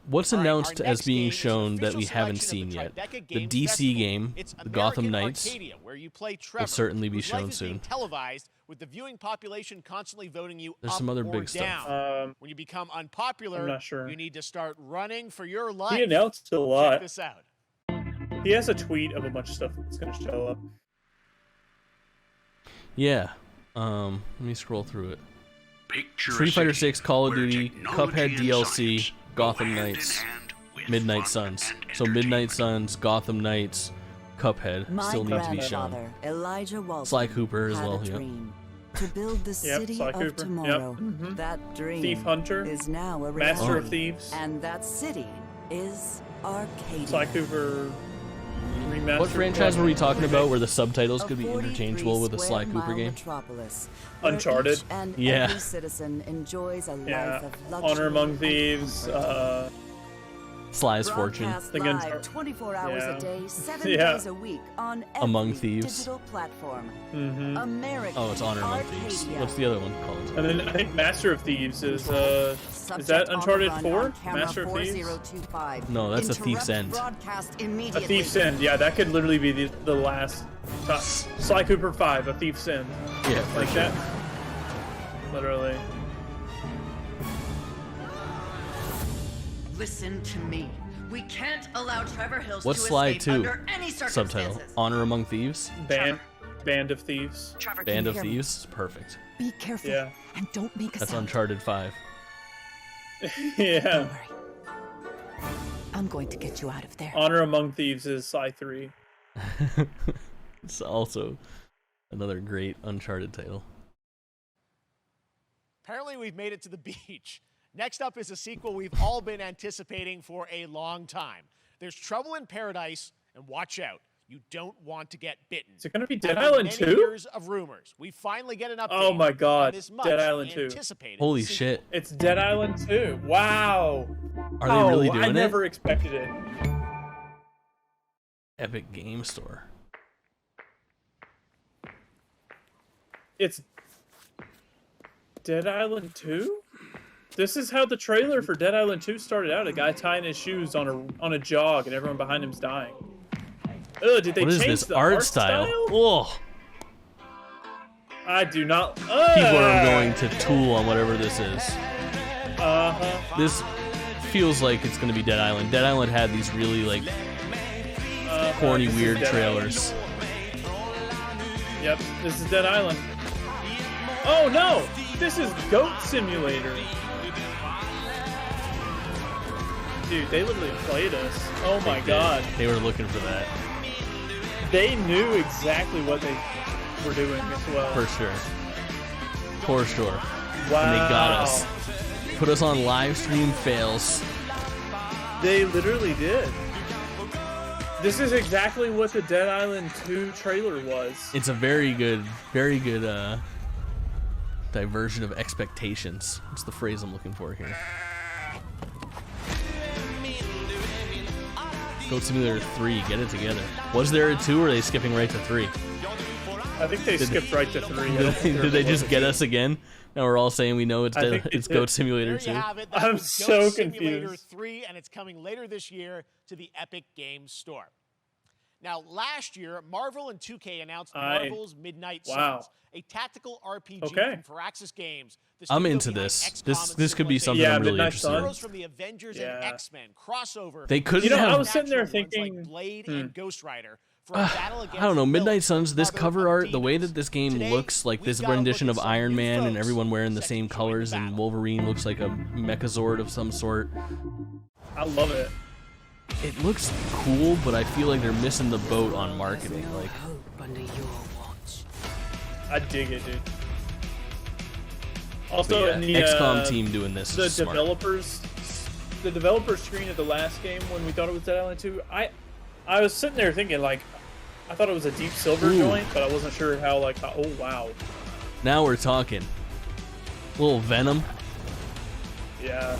Speaker 1: What's
Speaker 3: All right,
Speaker 1: announced
Speaker 3: our
Speaker 1: as
Speaker 3: next
Speaker 1: being
Speaker 3: game is an
Speaker 1: shown that we
Speaker 3: official
Speaker 1: haven't
Speaker 3: selection of
Speaker 1: seen yet?
Speaker 3: Tribeca
Speaker 1: The
Speaker 3: Games
Speaker 1: DC
Speaker 3: Festival.
Speaker 1: game,
Speaker 3: It's
Speaker 1: the Gotham
Speaker 3: American
Speaker 1: Knights,
Speaker 3: Arcadia, where you play Trevor,
Speaker 1: will certainly be
Speaker 3: whose life
Speaker 1: shown
Speaker 3: is being
Speaker 1: soon.
Speaker 3: televised, with the viewing population constantly voting you
Speaker 1: There's
Speaker 3: up
Speaker 1: some other
Speaker 3: or
Speaker 1: big stuff.
Speaker 3: down. When you become unpopular,
Speaker 2: I'm not sure.
Speaker 3: you need to start running for your life.
Speaker 2: He announced a lot.
Speaker 3: Check this out.
Speaker 2: He has a tweet of a bunch of stuff that's going to show up.
Speaker 1: Yeah. Let me scroll through it. Street Fighter 6, Call of Duty, Cuphead DLC, Gotham Knights, Midnight Suns. So Midnight Suns, Gotham Knights, Cuphead still need to be shown.
Speaker 17: grandfather, Elijah Walton,
Speaker 1: Sly Cooper as
Speaker 17: had
Speaker 1: well,
Speaker 17: a
Speaker 1: yeah.
Speaker 17: dream to build the
Speaker 2: Yep,
Speaker 17: city
Speaker 2: Sly
Speaker 17: of
Speaker 2: Cooper. Yep.
Speaker 17: tomorrow.
Speaker 2: Mhm.
Speaker 17: That dream
Speaker 2: Thief Hunter,
Speaker 17: is now a
Speaker 2: Master
Speaker 17: reality.
Speaker 2: of Thieves.
Speaker 17: And that city is Arcadia.
Speaker 2: Sly Cooper remastered.
Speaker 1: What franchise were we talking
Speaker 2: remake.
Speaker 1: about where the subtitles could be interchangeable with a Sly Cooper game?
Speaker 17: where
Speaker 2: Uncharted.
Speaker 17: each and
Speaker 1: Yeah.
Speaker 17: every citizen enjoys a
Speaker 2: Yeah.
Speaker 17: life of luxury
Speaker 2: Honor Among
Speaker 17: and
Speaker 2: Thieves.
Speaker 1: Sly's Fortune.
Speaker 17: Broadcast
Speaker 2: The Guns-
Speaker 17: live 24 hours
Speaker 2: Yeah.
Speaker 17: a day, 7
Speaker 2: Yeah.
Speaker 17: days a week on every
Speaker 1: Among Thieves.
Speaker 17: digital platform.
Speaker 2: Mm-hmm.
Speaker 17: American
Speaker 1: Oh, it's Honor Among Thieves.
Speaker 17: Arcadia.
Speaker 1: What's the other one called?
Speaker 2: And then I think Master of Thieves is that
Speaker 17: Subject on
Speaker 2: Uncharted
Speaker 17: the run
Speaker 2: 4?
Speaker 17: on camera
Speaker 2: Master of Thieves?
Speaker 17: 4025.
Speaker 1: No, that's A
Speaker 17: Interrupt
Speaker 1: Thief's End.
Speaker 17: Broadcast
Speaker 2: A
Speaker 17: immediately.
Speaker 2: Thief's End. Yeah, that could literally be the last. Sly Cooper 5, A Thief's End.
Speaker 1: Yeah, for
Speaker 2: Like
Speaker 1: sure.
Speaker 2: that. Literally.
Speaker 18: Listen to me. We can't allow Trevor Hills
Speaker 1: What's
Speaker 18: to
Speaker 1: Sly
Speaker 18: escape
Speaker 1: 2?
Speaker 18: under any circumstances.
Speaker 1: Subtitle. Honor Among Thieves?
Speaker 2: Ban. Band of Thieves.
Speaker 17: Trevor,
Speaker 1: Band of Thieves, perfect.
Speaker 17: Be careful.
Speaker 2: Yeah.
Speaker 17: And don't make a
Speaker 1: That's
Speaker 17: sound.
Speaker 1: Uncharted 5.
Speaker 2: Yeah.
Speaker 17: I'm going to get you out of there.
Speaker 2: Honor Among Thieves is Sly 3.
Speaker 1: It's also another great Uncharted title.
Speaker 3: Apparently, we've made it to the beach. Next up is a sequel we've all been anticipating for a long time. There's Trouble in Paradise, and watch out. You don't want to get bitten.
Speaker 2: Is it going to be Dead
Speaker 3: After
Speaker 2: Island
Speaker 3: many
Speaker 2: 2?
Speaker 3: years of rumors, we finally get an update.
Speaker 2: Oh my god.
Speaker 3: on this much
Speaker 2: Dead Island 2.
Speaker 3: anticipated
Speaker 1: Holy
Speaker 3: sequel.
Speaker 1: shit.
Speaker 2: It's Dead Island 2. Wow.
Speaker 1: Are they really doing
Speaker 2: I
Speaker 1: it?
Speaker 2: never expected it.
Speaker 1: Epic Game Store.
Speaker 2: It's Dead Island 2? This is how the trailer for Dead Island 2 started out. A guy tying his shoes on a jog and everyone behind him's dying. Ugh, did they
Speaker 1: What is
Speaker 2: change
Speaker 1: this
Speaker 2: the
Speaker 1: art style? Oh,
Speaker 2: I do not.
Speaker 1: people are going to tool on whatever this is.
Speaker 2: Uh-huh.
Speaker 1: This feels like it's going to be Dead Island. Dead Island had these really like corny,
Speaker 2: this is
Speaker 1: weird
Speaker 2: Dead
Speaker 1: trailers.
Speaker 2: Yep, this is Dead Island. Oh no! This is Goat Simulator. Dude, they literally played us. Oh my god.
Speaker 1: They were looking for that.
Speaker 2: They knew exactly what they were doing as well.
Speaker 1: For sure. For sure.
Speaker 2: Wow.
Speaker 1: And they got us. Put us on live stream fails.
Speaker 2: They literally did. This is exactly what the Dead Island 2 trailer was.
Speaker 1: It's a very good diversion of expectations. That's the phrase I'm looking for here. Goat Simulator 3, get it together. Was there a 2 or are they skipping right to 3?
Speaker 2: I think they skipped right to 3.
Speaker 1: Did they just get us again? Now we're all saying we know it's Goat Simulator 2.
Speaker 3: There you have it. That
Speaker 2: I'm
Speaker 3: was
Speaker 2: so
Speaker 3: Goat Simulator
Speaker 2: confused.
Speaker 3: 3, and it's coming later this year to the Epic Games Store. Now, last year, Marvel and 2K announced Marvel's Midnight Suns, a tactical RPG from Firaxis Games.
Speaker 1: I'm into this. This could be something I'm really interested in.
Speaker 3: Heroes from the Avengers and X-Men crossover.
Speaker 1: They could
Speaker 2: have.
Speaker 1: I
Speaker 2: was sitting there thinking,
Speaker 3: like Blade and Ghost Rider. For a battle against
Speaker 1: I don't know, Midnight
Speaker 3: villains,
Speaker 1: Suns, this
Speaker 3: mother
Speaker 1: cover
Speaker 3: of
Speaker 1: art, the
Speaker 3: demons.
Speaker 1: way that this game
Speaker 3: Today,
Speaker 1: looks like this
Speaker 3: we've got a
Speaker 1: rendition
Speaker 3: look
Speaker 1: of
Speaker 3: at some
Speaker 1: Iron
Speaker 3: new
Speaker 1: Man and
Speaker 3: folks
Speaker 1: everyone wearing the
Speaker 3: set
Speaker 1: same
Speaker 3: to join
Speaker 1: colors
Speaker 3: the
Speaker 1: and
Speaker 3: battle.
Speaker 1: Wolverine looks like a Mechazord of some sort.
Speaker 2: I love it.
Speaker 1: It looks cool, but I feel like they're missing the boat on marketing. Like,
Speaker 2: I dig it, dude. Also,
Speaker 1: yeah,
Speaker 2: in the
Speaker 1: XCOM team doing this
Speaker 2: the
Speaker 1: is smart.
Speaker 2: the developer screen at the last game when we thought it was Dead Island 2, I was sitting there thinking like, I thought it was a Deep Silver joint, but I wasn't sure how oh wow.
Speaker 1: Now we're talking. Little Venom.
Speaker 2: Yeah.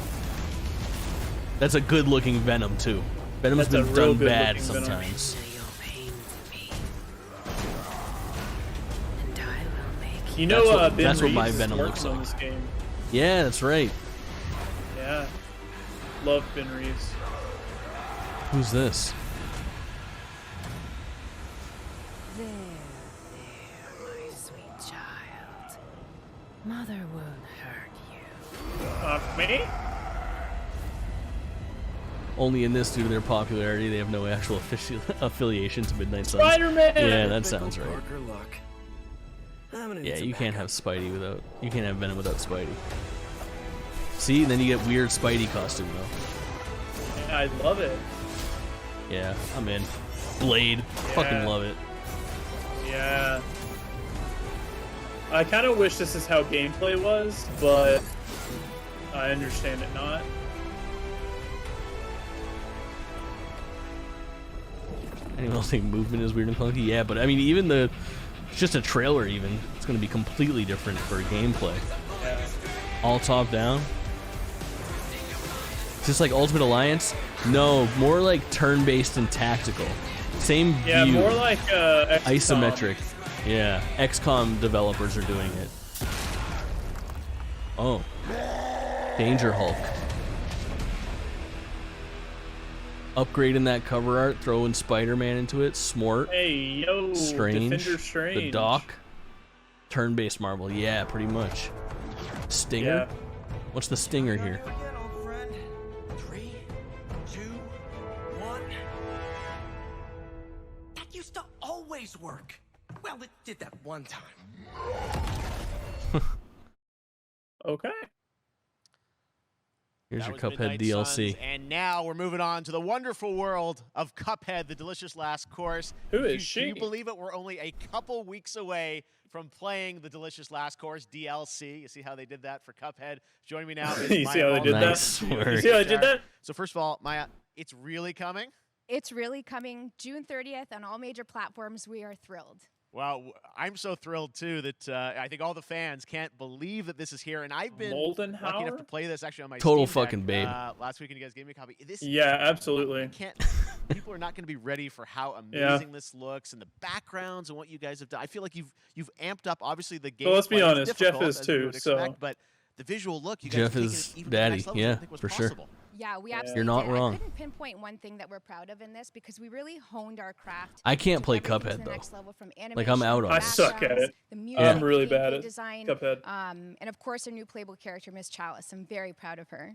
Speaker 1: That's a good looking Venom too. Venom's
Speaker 2: That's a
Speaker 1: been
Speaker 2: real
Speaker 1: done
Speaker 2: good
Speaker 1: bad
Speaker 2: looking Venom.
Speaker 1: sometimes.
Speaker 2: You know, Ben
Speaker 1: that's what
Speaker 2: Reeves
Speaker 1: my
Speaker 2: is
Speaker 1: Venom
Speaker 2: working
Speaker 1: looks
Speaker 2: on
Speaker 1: like.
Speaker 2: this game.
Speaker 1: Yeah, that's right.
Speaker 2: Yeah. Love Ben Reeves.
Speaker 1: Who's this?
Speaker 19: There, my sweet child. Mother won't hurt you.
Speaker 2: Me?
Speaker 1: Oh, Only in this, due to their popularity, they have no actual affiliation to Midnight Suns.
Speaker 2: Spider-Man!
Speaker 1: Yeah, that sounds right.
Speaker 7: Darker luck.
Speaker 1: Yeah, you can't have Spidey without. You can't have Venom without Spidey. See, and then you get weird Spidey costume though.
Speaker 2: I love it.
Speaker 1: Yeah, I'm in. Blade, fucking love it.
Speaker 2: Yeah. I kind of wish this is how gameplay was, but I understand it not.
Speaker 1: Anyone else think movement is weird and clunky? Yeah, but I mean, even it's just a trailer. Even it's going to be completely different for gameplay.
Speaker 2: Yeah.
Speaker 1: All top down. Is this like Ultimate Alliance? No, more like turn-based and tactical. Same view.
Speaker 2: Yeah, more like XCOM.
Speaker 1: Isometric. Yeah, XCOM developers are doing it. Oh. Danger Hulk. Upgrading that cover art, throwing Spider-Man into it. Smart.
Speaker 2: Hey, yo,
Speaker 1: Strange.
Speaker 2: Defender Strange.
Speaker 1: The Doc. Turn-based Marvel. Yeah, pretty much. Stinger?
Speaker 2: Yeah.
Speaker 1: What's the stinger here?
Speaker 18: 3, 2, 1. That used to always work. Well, it did that one time.
Speaker 2: Okay.
Speaker 1: Here's
Speaker 3: That
Speaker 1: your
Speaker 3: was
Speaker 1: Cuphead
Speaker 3: Midnight
Speaker 1: DLC.
Speaker 3: Suns, and now we're moving on to the wonderful world of Cuphead, the delicious last course.
Speaker 2: Who is
Speaker 3: Can
Speaker 2: she?
Speaker 3: you believe it? We're only a couple weeks away from playing the delicious last course DLC. You see how they did that for Cuphead? Joining me now is
Speaker 2: You see how they did that?
Speaker 1: Nice work.
Speaker 2: You see how they did that?
Speaker 3: So first of all, Maya, it's really coming.
Speaker 20: It's really coming June 30th on all major platforms. We are thrilled.
Speaker 3: Well, I'm so thrilled too that I think all the fans can't believe that this is here, and I've been lucky enough
Speaker 2: Moldenhauer?
Speaker 3: to play this actually on my
Speaker 1: Total
Speaker 3: Steam
Speaker 1: fucking
Speaker 3: Deck,
Speaker 1: babe.
Speaker 3: last week, and you guys gave me a copy. This,
Speaker 2: Yeah, absolutely.
Speaker 3: I can't. People are not going to be ready for how amazing this looks and the backgrounds and what you guys have done. I feel like you've amped up. Obviously, the game.
Speaker 2: Well, let's be honest, Jeff is too. So,
Speaker 3: but the visual look, you
Speaker 1: Jeff
Speaker 3: guys have
Speaker 1: is
Speaker 3: taken it even to the
Speaker 1: daddy.
Speaker 3: next level,
Speaker 1: Yeah,
Speaker 3: I think was
Speaker 1: for
Speaker 3: possible.
Speaker 1: sure.
Speaker 20: Yeah, we
Speaker 2: Yeah.
Speaker 20: absolutely
Speaker 1: You're not
Speaker 20: did.
Speaker 1: wrong.
Speaker 20: I couldn't pinpoint one thing that we're proud of in this because we really honed our craft.
Speaker 1: I can't
Speaker 20: to
Speaker 1: play
Speaker 20: everything to
Speaker 1: Cuphead,
Speaker 20: the
Speaker 1: though.
Speaker 20: next level, from
Speaker 1: Like, I'm out on
Speaker 2: I
Speaker 1: it.
Speaker 2: suck at it.
Speaker 20: The music,
Speaker 2: I'm really bad
Speaker 20: gameplay
Speaker 2: at
Speaker 20: design,
Speaker 2: Cuphead.
Speaker 20: and of course our new playable character, Miss Chalice. I'm very proud of her.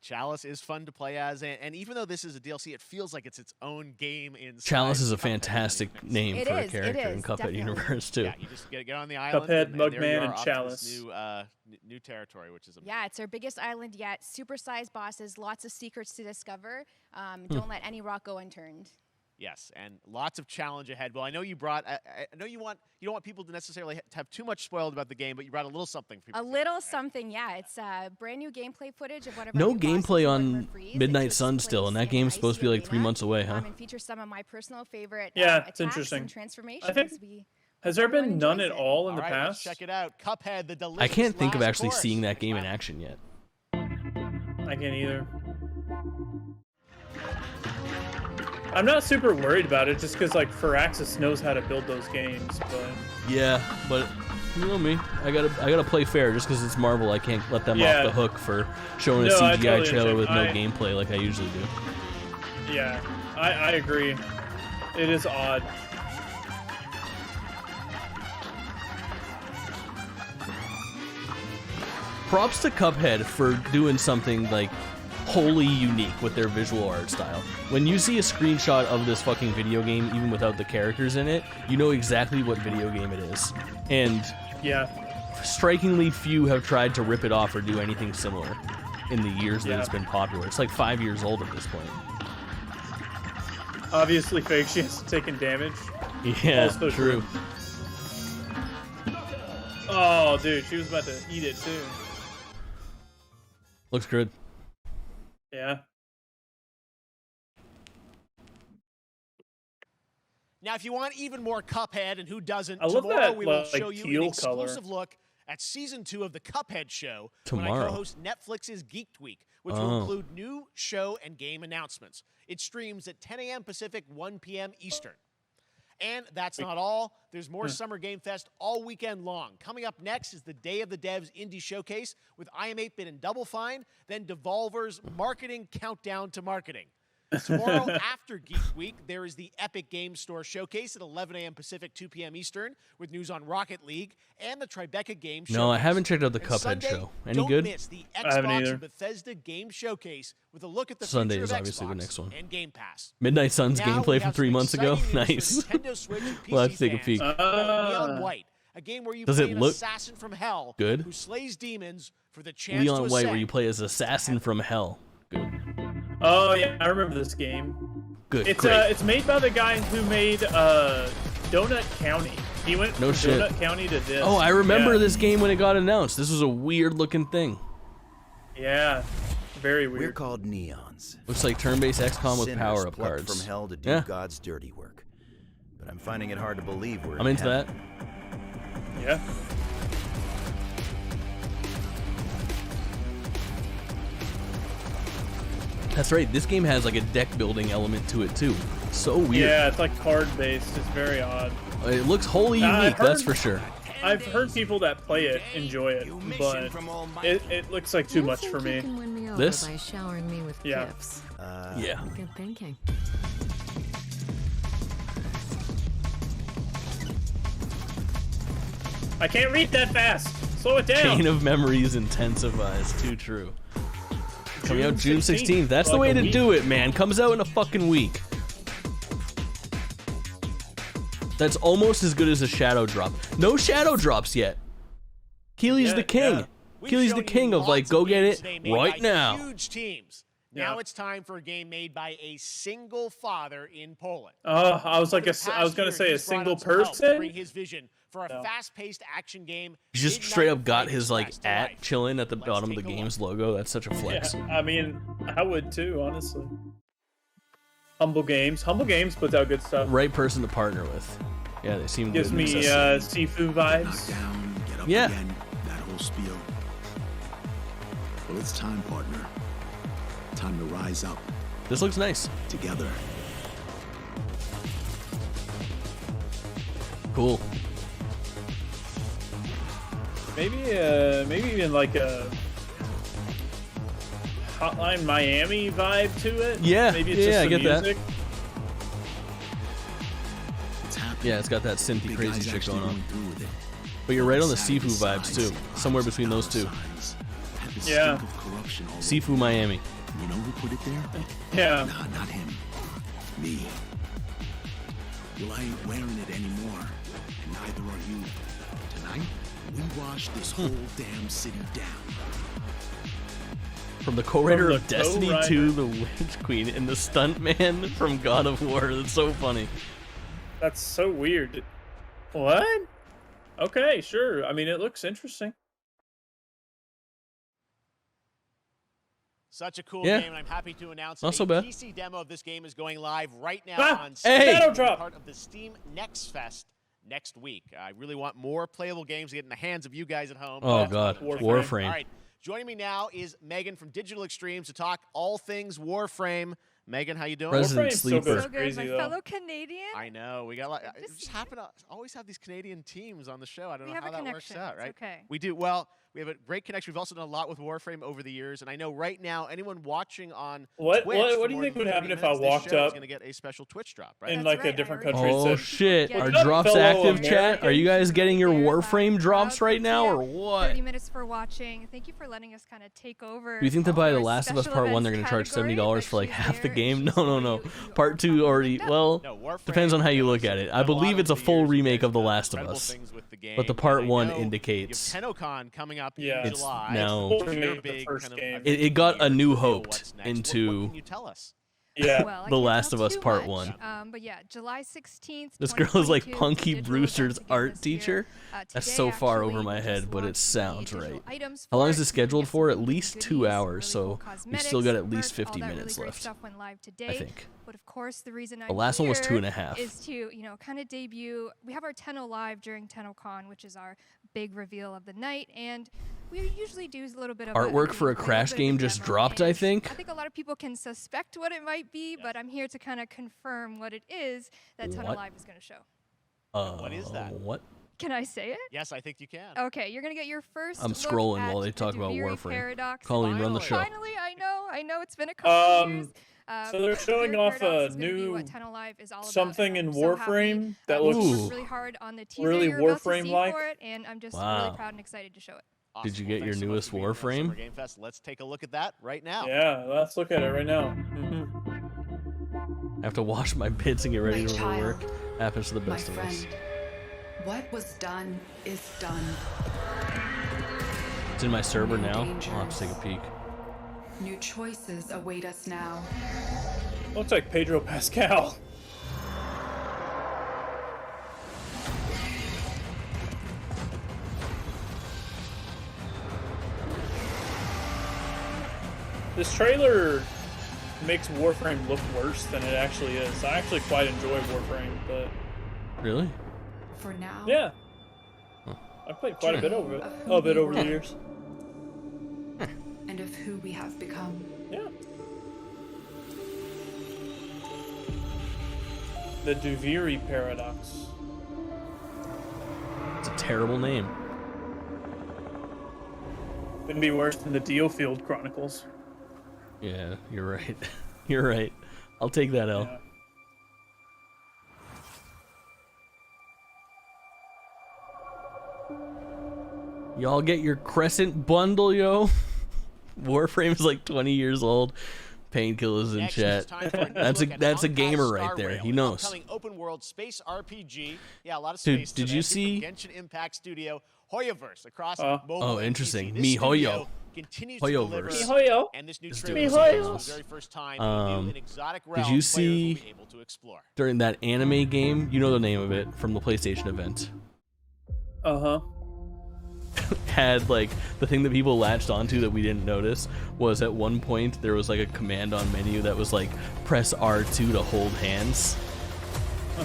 Speaker 3: Chalice is fun to play as, and even though this is a DLC, it feels like it's its own game inside.
Speaker 1: Chalice is a
Speaker 3: Cuphead.
Speaker 1: fantastic name
Speaker 20: It
Speaker 1: for a
Speaker 20: is, it
Speaker 1: character in
Speaker 20: is,
Speaker 1: Cuphead
Speaker 20: definitely.
Speaker 1: universe too.
Speaker 3: Yeah, you just get on the island.
Speaker 2: Cuphead,
Speaker 3: and there you
Speaker 2: Mugman,
Speaker 3: are
Speaker 2: and
Speaker 3: off to
Speaker 2: Chalice.
Speaker 3: this new territory, which is amazing.
Speaker 20: Yeah, it's our biggest island yet. Super-sized bosses, lots of secrets to discover. Don't let any rock go unturned.
Speaker 3: Yes, and lots of challenge ahead. Well, I know you brought. I know you don't want people to necessarily to have too much spoiled about the game, but you brought a little something for people.
Speaker 20: A little something, yeah. It's brand new gameplay footage of one of our
Speaker 1: No
Speaker 20: new bosses,
Speaker 1: gameplay
Speaker 20: Lord
Speaker 1: on
Speaker 20: Freeze.
Speaker 1: Midnight
Speaker 20: It
Speaker 1: Sun
Speaker 20: takes
Speaker 1: still, and
Speaker 20: place
Speaker 1: that game's
Speaker 20: in
Speaker 1: supposed to be like
Speaker 20: Icy
Speaker 1: 3 months away, huh?
Speaker 20: and features some of my personal favorite
Speaker 2: It's
Speaker 20: attacks
Speaker 2: interesting.
Speaker 20: and transformations.
Speaker 2: I think. Has there been none at all in the
Speaker 3: Let's
Speaker 2: past?
Speaker 3: check it out. Cuphead, the delicious
Speaker 1: I can't think of
Speaker 3: last
Speaker 1: actually
Speaker 3: course.
Speaker 1: seeing that game in action yet.
Speaker 2: I can't either. I'm not super worried about it just because like Firaxis knows how to build those games, but
Speaker 1: Yeah, but you know me, I gotta play fair. Just because it's Marvel, I can't let them off the hook for showing a
Speaker 2: No, I
Speaker 1: CGI
Speaker 2: totally
Speaker 1: trailer with no
Speaker 2: understand.
Speaker 1: gameplay like I usually do.
Speaker 2: yeah, I agree. It is odd.
Speaker 1: Props to Cuphead for doing something like wholly unique with their visual art style. When you see a screenshot of this fucking video game, even without the characters in it, you know exactly what video game it is. And
Speaker 2: yeah,
Speaker 1: strikingly few have tried to rip it off or do anything similar in the years that it's been popular. It's like 5 years old at this point.
Speaker 2: Obviously fake. She has taken damage.
Speaker 1: Yeah,
Speaker 2: Also
Speaker 1: true.
Speaker 2: Oh, dude, she was about to eat it too.
Speaker 1: Looks good.
Speaker 2: Yeah.
Speaker 3: Now, if you want even more Cuphead, and who doesn't,
Speaker 2: I love
Speaker 3: tomorrow
Speaker 2: that,
Speaker 3: we will
Speaker 2: like,
Speaker 3: show you an
Speaker 2: teal
Speaker 3: exclusive
Speaker 2: color.
Speaker 3: look at Season 2 of the Cuphead Show when I
Speaker 1: Tomorrow.
Speaker 3: co-host Netflix's Geeked Week, which
Speaker 1: Oh.
Speaker 3: will include new show and game announcements. It streams at 10 a.m. Pacific, 1 p.m. Eastern. And that's not all. There's more Summer Game Fest all weekend long. Coming up next is the Day of the Devs Indie Showcase with I Am 8-Bit and Double Fine, then Devolver's Marketing Countdown to Marketing. Tomorrow after Geek Week, there is the Epic Games Store Showcase at 11 a.m. Pacific, 2 p.m. Eastern, with news on Rocket League and the Tribeca Game Showcase.
Speaker 1: No, I haven't checked out the
Speaker 3: And
Speaker 1: Cuphead
Speaker 3: Sunday,
Speaker 1: show. Any
Speaker 3: don't
Speaker 1: good?
Speaker 3: miss the
Speaker 2: I haven't
Speaker 3: Xbox
Speaker 2: either.
Speaker 3: and Bethesda Game Showcase with a look at the
Speaker 1: Sunday
Speaker 3: future
Speaker 1: is
Speaker 3: of
Speaker 1: obviously the
Speaker 3: Xbox
Speaker 1: next one.
Speaker 3: and Game Pass.
Speaker 1: Midnight Suns
Speaker 3: Now we
Speaker 1: gameplay from
Speaker 3: have
Speaker 1: 3
Speaker 3: some
Speaker 1: months ago.
Speaker 3: exciting news for
Speaker 1: Nice.
Speaker 3: Nintendo Switch and
Speaker 1: We'll have
Speaker 3: PC
Speaker 1: to take a
Speaker 3: fans
Speaker 1: peek.
Speaker 3: about Leon White, a game where you
Speaker 1: Does
Speaker 3: play
Speaker 1: it
Speaker 3: an
Speaker 1: look
Speaker 3: assassin from hell
Speaker 1: good?
Speaker 3: who slays demons for the chance
Speaker 1: Leon
Speaker 3: to
Speaker 1: White,
Speaker 3: ascend.
Speaker 1: where you play as Assassin from Hell. Good.
Speaker 2: Oh yeah, I remember this game.
Speaker 1: Good.
Speaker 2: It's
Speaker 1: Great.
Speaker 2: it's made by the guy who made Donut County. He went
Speaker 1: No
Speaker 2: from
Speaker 1: shit.
Speaker 2: Donut County to this.
Speaker 1: Oh, I remember
Speaker 2: Yeah.
Speaker 1: this game when it got announced. This was a weird looking thing.
Speaker 2: Yeah, very
Speaker 21: We're
Speaker 2: weird.
Speaker 21: called neons.
Speaker 1: Looks like turn-based XCOM with
Speaker 21: Sinners
Speaker 1: power-up
Speaker 21: plucked
Speaker 1: cards.
Speaker 21: from hell to do
Speaker 1: Yeah.
Speaker 21: God's dirty work. But I'm finding it hard to believe we're
Speaker 1: I'm
Speaker 21: in
Speaker 1: into that.
Speaker 21: heaven.
Speaker 2: Yeah.
Speaker 1: That's right. This game has like a deck building element to it too. So weird.
Speaker 2: Yeah, it's like card based. It's very odd.
Speaker 1: It looks wholly
Speaker 2: I've
Speaker 1: unique, that's
Speaker 2: heard-
Speaker 1: for sure.
Speaker 2: I've heard people that play it enjoy it, but it looks like too much for me.
Speaker 22: You can win me over
Speaker 1: This?
Speaker 22: by showering me with
Speaker 2: Yeah.
Speaker 22: gifts.
Speaker 1: Yeah.
Speaker 22: Good thinking.
Speaker 2: I can't read that fast. Slow it down.
Speaker 1: Chain of Memories intensifies. Too true. Coming out June 16th.
Speaker 2: 16th.
Speaker 1: That's the
Speaker 2: Like
Speaker 1: way
Speaker 2: a
Speaker 1: to
Speaker 2: week.
Speaker 1: do it, man. Comes out in a fucking week. That's almost as good as a shadow drop. No shadow drops yet. Keely's the king. Keely's the king of like, go get it right now.
Speaker 3: Huge teams. Now it's time for a game made by a single father in Poland.
Speaker 2: I was gonna say a single person.
Speaker 3: Bring his vision for a fast-paced action game.
Speaker 1: He just straight up got his like @ chilling at the bottom of the game's logo. That's such a flex.
Speaker 2: Yeah, I mean, I would too, honestly. Humble Games puts out good stuff.
Speaker 1: Right person to partner with. Yeah, they seem
Speaker 2: gives
Speaker 1: good.
Speaker 2: Me Sifu vibes.
Speaker 8: Down, get up
Speaker 1: yeah.
Speaker 8: Again, that whole spiel. Well, it's time, partner. Time to rise up.
Speaker 1: This looks nice.
Speaker 8: Together.
Speaker 1: Cool.
Speaker 2: Maybe even like a Hotline Miami vibe to it.
Speaker 1: Yeah,
Speaker 2: maybe it's just
Speaker 1: I
Speaker 2: the
Speaker 1: get
Speaker 2: music.
Speaker 1: that. Yeah, it's got that synthy crazy shit going on. But you're right on the Sifu vibes too. Somewhere between those two.
Speaker 2: Yeah.
Speaker 1: Sifu Miami.
Speaker 8: You know who put it there?
Speaker 2: Yeah.
Speaker 8: Nah, not him. Me. Well, I ain't wearing it anymore. And neither are you. Tonight, we wash this whole damn city down.
Speaker 1: From the co-writer of Destiny 2, the Witch Queen, and the stuntman from God of War. That's so funny.
Speaker 2: That's so weird. What? Okay, sure. I mean, it looks interesting.
Speaker 3: Such a cool
Speaker 1: Yeah.
Speaker 3: game, and I'm happy to announce
Speaker 1: Not
Speaker 3: a
Speaker 1: so bad.
Speaker 3: PC demo of this game is going live right now on Steam.
Speaker 1: Hey!
Speaker 3: Part of the Steam Next Fest next week. I really want more playable games to get in the hands of you guys at home.
Speaker 1: Oh, God. Warframe.
Speaker 3: All right. Joining me now is Megan from Digital Extremes to talk all things Warframe. Megan, how you doing?
Speaker 1: Resident Sleeper.
Speaker 20: So good, my fellow Canadian.
Speaker 3: I know. We got we just happen to always have these Canadian teams on the show. I don't
Speaker 20: We
Speaker 3: know
Speaker 20: have
Speaker 3: how
Speaker 20: a
Speaker 3: that works
Speaker 20: connection.
Speaker 3: out,
Speaker 20: It's
Speaker 3: right?
Speaker 20: okay.
Speaker 3: We do. Well, we have a great connection. We've also done a lot with Warframe over the years, and I know right now anyone watching on
Speaker 2: What
Speaker 3: Twitch
Speaker 2: what
Speaker 3: for
Speaker 2: do you
Speaker 3: more
Speaker 2: think
Speaker 3: than
Speaker 2: would
Speaker 3: 30
Speaker 2: happen if I
Speaker 3: minutes, this
Speaker 2: walked
Speaker 3: show is
Speaker 2: up
Speaker 3: going to get a special Twitch drop, right?
Speaker 2: in like a different country?
Speaker 1: Oh
Speaker 2: said,
Speaker 1: shit!
Speaker 2: "What's
Speaker 1: Are
Speaker 2: up,
Speaker 1: drops
Speaker 2: fellow
Speaker 1: active, chat? Are you guys getting your Warframe drops right now, or what?
Speaker 20: 30 minutes for watching. Thank you for letting us kind of take over.
Speaker 1: Do you think that by The
Speaker 20: our
Speaker 1: Last of Us
Speaker 20: special
Speaker 1: Part 1 they're
Speaker 20: events
Speaker 1: going to charge
Speaker 20: category,
Speaker 1: $70 for like
Speaker 20: she's
Speaker 1: half the
Speaker 20: there,
Speaker 1: game?
Speaker 20: she's
Speaker 1: No. Part 2 already, well, depends on how you look at it. I believe it's a full remake of The Last of Us. But the Part 1 indicates
Speaker 3: TennoCon coming up in
Speaker 1: it's
Speaker 3: July.
Speaker 1: now
Speaker 3: Your big kind of
Speaker 1: it got a new hope into
Speaker 3: What can you tell us?
Speaker 1: Yeah,
Speaker 20: Well, I
Speaker 1: The
Speaker 20: can't
Speaker 1: Last
Speaker 20: tell
Speaker 1: of Us
Speaker 20: too
Speaker 1: Part
Speaker 20: much.
Speaker 1: 1.
Speaker 20: But yeah, July 16th.
Speaker 1: This girl is like
Speaker 20: 2022,
Speaker 1: Punky
Speaker 20: Digital
Speaker 1: Brewster's
Speaker 20: event
Speaker 1: art
Speaker 20: this year.
Speaker 1: teacher. That's
Speaker 20: Today,
Speaker 1: so far
Speaker 20: actually,
Speaker 1: over my
Speaker 20: we
Speaker 1: head,
Speaker 20: just
Speaker 1: but it
Speaker 20: launched
Speaker 1: sounds
Speaker 20: the digital
Speaker 1: right.
Speaker 20: items
Speaker 1: How long
Speaker 20: for
Speaker 1: is
Speaker 20: it.
Speaker 1: it scheduled
Speaker 20: Get
Speaker 1: for?
Speaker 20: some
Speaker 1: At least
Speaker 20: goodies,
Speaker 1: 2 hours,
Speaker 20: really
Speaker 1: so
Speaker 20: cool
Speaker 1: we've still got at
Speaker 20: cosmetics,
Speaker 1: least
Speaker 20: merch,
Speaker 1: 50
Speaker 20: all that
Speaker 1: minutes
Speaker 20: really great
Speaker 1: left.
Speaker 20: stuff went live today.
Speaker 1: I think.
Speaker 20: But of course, the reason
Speaker 1: The last one was
Speaker 20: here
Speaker 1: 2.5.
Speaker 20: is to kind of debut. We have our Tenno live during TennoCon, which is our big reveal of the night, and we usually do a little bit of
Speaker 1: Artwork for a Crash game just dropped, I think.
Speaker 20: I think a lot of people can suspect what it might be, but I'm here to kind of confirm what it is that Tenno
Speaker 1: What?
Speaker 20: Live is going to show.
Speaker 3: What is that?
Speaker 1: What?
Speaker 20: Can I say it?
Speaker 3: Yes, I think you can.
Speaker 20: Okay, you're gonna get your first.
Speaker 1: I'm
Speaker 20: look
Speaker 1: scrolling
Speaker 20: at
Speaker 1: while they
Speaker 20: the
Speaker 1: talk about
Speaker 20: Duviri
Speaker 1: Warframe.
Speaker 20: Paradox.
Speaker 1: Kaulin, run the show.
Speaker 20: Finally, I know it's been a couple of years.
Speaker 2: So they're showing
Speaker 20: Duviri
Speaker 2: off a
Speaker 20: Paradox is gonna be
Speaker 2: new
Speaker 20: what Tenno Live is all about,
Speaker 2: something
Speaker 20: and
Speaker 2: in
Speaker 20: I'm so happy.
Speaker 2: Warframe that
Speaker 20: We
Speaker 2: looks
Speaker 20: worked really hard on the teaser
Speaker 2: really
Speaker 20: you're about to see
Speaker 2: Warframe-like.
Speaker 20: for it, and I'm just
Speaker 1: Wow.
Speaker 20: really proud and excited to show it.
Speaker 1: Did you get your
Speaker 3: Thanks so much
Speaker 1: newest
Speaker 3: for being here on Summer
Speaker 1: Warframe?
Speaker 3: Game Fest. Let's take a look at that right now.
Speaker 2: Yeah, let's look at it right now.
Speaker 1: I have to wash my bits and get ready
Speaker 17: My
Speaker 1: to go to work.
Speaker 17: child,
Speaker 1: Happens to the
Speaker 17: My
Speaker 1: best of us.
Speaker 17: friend, what was done is done.
Speaker 1: It's in my server
Speaker 17: New
Speaker 1: now.
Speaker 17: dangers.
Speaker 1: I'll have to take a peek.
Speaker 17: New choices await us now.
Speaker 2: Looks like Pedro Pascal. This trailer makes Warframe look worse than it actually is. I actually quite enjoy Warframe, but
Speaker 1: Really?
Speaker 17: For now,
Speaker 2: yeah, I played quite a bit over it, over the years.
Speaker 17: and of who we have become.
Speaker 2: Yeah. The Duviri Paradox.
Speaker 1: It's a terrible name.
Speaker 2: Couldn't be worse than the Dealfield Chronicles.
Speaker 1: Yeah, you're right. You're right. I'll take that L.
Speaker 2: Yeah.
Speaker 1: Y'all get your Crescent bundle, yo. Warframe's like 20 years old. Painkillers in
Speaker 3: Next,
Speaker 1: chat.
Speaker 3: it's time for a new
Speaker 1: That's
Speaker 3: look at
Speaker 1: a
Speaker 3: Honkai
Speaker 1: gamer
Speaker 3: Star
Speaker 1: right there.
Speaker 3: Rail,
Speaker 1: He
Speaker 3: an
Speaker 1: knows.
Speaker 3: upcoming open world space RPG. Yeah, a lot of
Speaker 1: Dude,
Speaker 3: space.
Speaker 1: did
Speaker 3: today.
Speaker 1: you see-
Speaker 3: From Genshin Impact Studio Hoyoverse across
Speaker 1: Oh,
Speaker 3: mobile and
Speaker 1: interesting.
Speaker 3: PC. This
Speaker 1: MiHoYo.
Speaker 3: studio continues to deliver,
Speaker 1: Hoyoverse.
Speaker 3: and this new
Speaker 1: Let's
Speaker 3: trailer
Speaker 1: do it.
Speaker 3: shows for the very first time a new
Speaker 1: Um,
Speaker 3: and exotic realm
Speaker 1: did you
Speaker 3: players will
Speaker 1: see
Speaker 3: be able to explore.
Speaker 1: during that anime game? You know the name of it from the PlayStation event. Had like the thing that people latched onto that we didn't notice was at one point there was like a command on menu that was like press R2 to hold hands.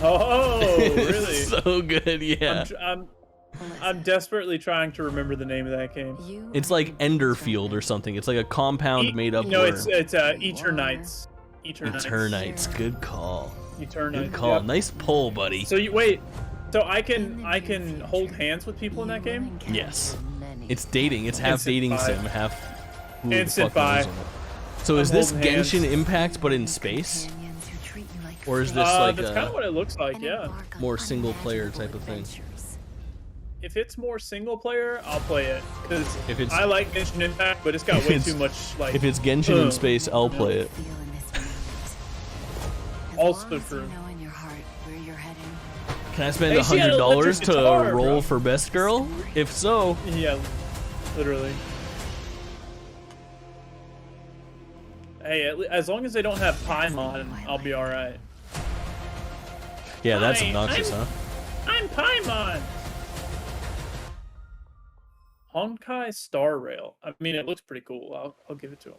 Speaker 2: Oh, really?
Speaker 1: So good, yeah.
Speaker 2: I'm desperately trying to remember the name of that game.
Speaker 1: It's like Enderfield or something. It's like a compound made up.
Speaker 2: No,
Speaker 1: word.
Speaker 2: it's Eternites.
Speaker 1: Eternites. Good call.
Speaker 2: Eternites.
Speaker 1: Good call.
Speaker 2: Yep.
Speaker 1: Nice pull, buddy.
Speaker 2: So you wait. So I can hold hands with people in that game?
Speaker 1: Yes. It's dating. It's half
Speaker 2: Instant
Speaker 1: dating
Speaker 2: buy.
Speaker 1: sim, half. who the
Speaker 2: Instant
Speaker 1: fuck knows
Speaker 2: buy.
Speaker 1: on it. So is
Speaker 2: I'm
Speaker 1: this
Speaker 2: holding hands.
Speaker 1: Genshin Impact but in space? Or is this like
Speaker 2: that's kind of what it looks like, yeah.
Speaker 1: more single player type of thing?
Speaker 2: If it's more single player, I'll play it because
Speaker 1: If it's-
Speaker 2: I like Genshin Impact, but it's got
Speaker 1: If
Speaker 2: way
Speaker 1: it's-
Speaker 2: too much like.
Speaker 1: If it's Genshin in space, I'll play it.
Speaker 2: Also true.
Speaker 1: Can I spend
Speaker 2: Hey, she had an
Speaker 1: $100
Speaker 2: electric
Speaker 1: to
Speaker 2: guitar,
Speaker 1: roll
Speaker 2: bro.
Speaker 1: for best girl? If so,
Speaker 2: Yeah, literally. Hey, as long as they don't have Paimon, I'll be all right.
Speaker 1: yeah, that's
Speaker 2: Hi,
Speaker 1: obnoxious, huh?
Speaker 2: I'm Paimon. Honkai Star Rail. I mean, it looks pretty cool. I'll give it to him.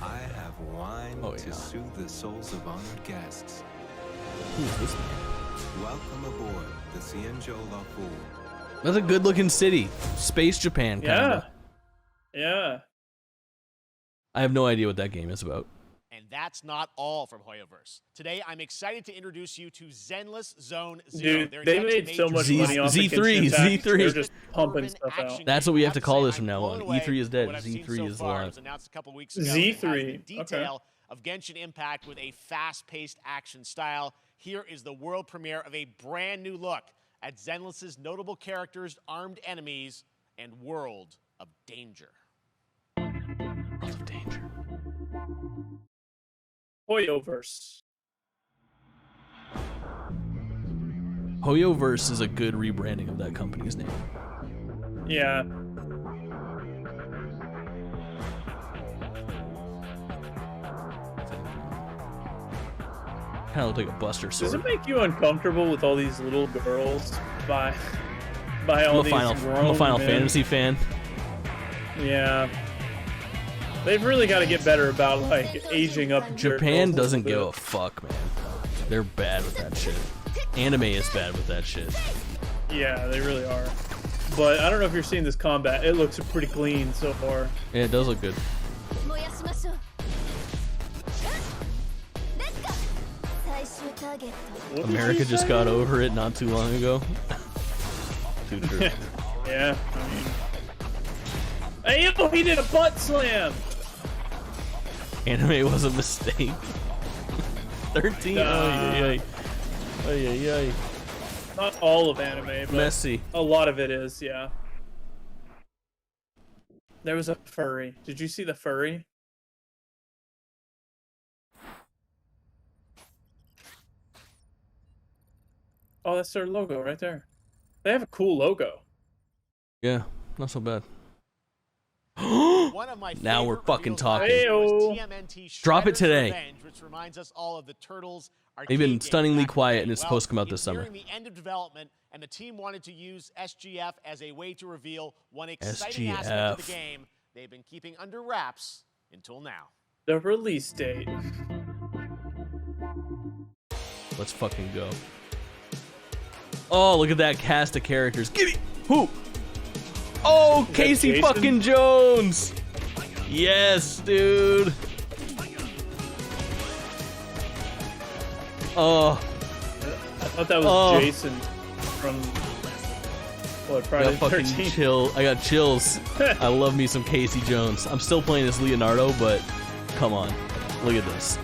Speaker 10: I have wine
Speaker 1: Oh,
Speaker 10: to
Speaker 1: yeah.
Speaker 10: soothe the souls of honored guests.
Speaker 1: Who is this man?
Speaker 10: Welcome aboard the Cienjo La Fool.
Speaker 1: That's a good-looking city. Space Japan, kinda.
Speaker 2: Yeah.
Speaker 1: I have no idea what that game is about.
Speaker 3: And that's not all from Hoyoverse. Today, I'm excited to introduce you to Zenless Zone Zero.
Speaker 2: Dude,
Speaker 3: Their
Speaker 2: they
Speaker 3: next
Speaker 2: made so
Speaker 3: major
Speaker 2: much
Speaker 1: Z-
Speaker 2: money off
Speaker 1: Z3,
Speaker 2: of Genshin Impact.
Speaker 1: Z3.
Speaker 2: They're just pumping stuff out.
Speaker 1: That's what we have to call this from
Speaker 3: I'm
Speaker 1: now
Speaker 3: blown
Speaker 1: on.
Speaker 3: away
Speaker 1: E3 is dead.
Speaker 3: what I've seen
Speaker 1: Z3
Speaker 3: so
Speaker 1: is
Speaker 3: far. It
Speaker 1: alive.
Speaker 3: was announced a couple weeks ago.
Speaker 2: Z3,
Speaker 3: It has the
Speaker 2: okay.
Speaker 3: detail of Genshin Impact with a fast-paced action style. Here is the world premiere of a brand new look at Zenless's notable characters, armed enemies, and World of Danger.
Speaker 1: World of Danger.
Speaker 2: Hoyoverse.
Speaker 1: Hoyoverse is a good rebranding of that company's name.
Speaker 2: Yeah.
Speaker 1: Kind of look like a Buster
Speaker 2: Does
Speaker 1: sword.
Speaker 2: it make you uncomfortable with all these little girls by all
Speaker 1: I'm
Speaker 2: these
Speaker 1: a
Speaker 2: grown
Speaker 1: Final
Speaker 2: men?
Speaker 1: Fantasy fan.
Speaker 2: Yeah. They've really got to get better about like aging up. their
Speaker 1: Japan
Speaker 2: girls
Speaker 1: doesn't
Speaker 2: a
Speaker 1: give
Speaker 2: bit.
Speaker 1: a fuck, man. They're bad with that shit. Anime is bad with that shit.
Speaker 2: Yeah, they really are. But I don't know if you're seeing this combat. It looks pretty clean so far.
Speaker 1: Yeah, it does look good.
Speaker 2: What did
Speaker 1: America
Speaker 2: she
Speaker 1: just
Speaker 2: say?
Speaker 1: got over it not too long ago. Too true.
Speaker 2: Yeah, I mean. Hey, yo, he did a butt slam!
Speaker 1: Anime was a mistake. 13. Oh, yeah.
Speaker 2: Not all of anime, but
Speaker 1: Messy.
Speaker 2: a lot of it is, yeah. There was a furry. Did you see the furry? Oh, that's their logo right there. They have a cool logo.
Speaker 1: Yeah, not so bad.
Speaker 3: One of my
Speaker 1: Now we're
Speaker 3: favorite
Speaker 1: fucking
Speaker 3: reveals
Speaker 1: talking.
Speaker 3: was TMNT
Speaker 1: Drop it
Speaker 3: Shredder's
Speaker 1: today.
Speaker 3: Revenge, which reminds us all of the Turtles
Speaker 1: They've been
Speaker 3: arcade game
Speaker 1: stunningly
Speaker 3: back in the
Speaker 1: quiet,
Speaker 3: day.
Speaker 1: and it's
Speaker 3: Well,
Speaker 1: supposed to come out this
Speaker 3: it's
Speaker 1: summer.
Speaker 3: nearing the end of development, and the team wanted to use SGF as a way to reveal one exciting aspect of the
Speaker 1: SGF.
Speaker 3: game they've been keeping under wraps until now.
Speaker 2: The release date.
Speaker 1: Let's fucking go. Oh, look at that cast of characters. Give me who? Oh,
Speaker 2: that
Speaker 1: Casey
Speaker 2: Jason?
Speaker 1: fucking Jones. Yes, dude. Oh,
Speaker 2: I thought that was Jason from what,
Speaker 1: I
Speaker 2: Friday
Speaker 1: got
Speaker 2: the
Speaker 1: fucking
Speaker 2: 13th?
Speaker 1: chill. I got chills. I love me some Casey Jones. I'm still playing as Leonardo, but come on, look at this.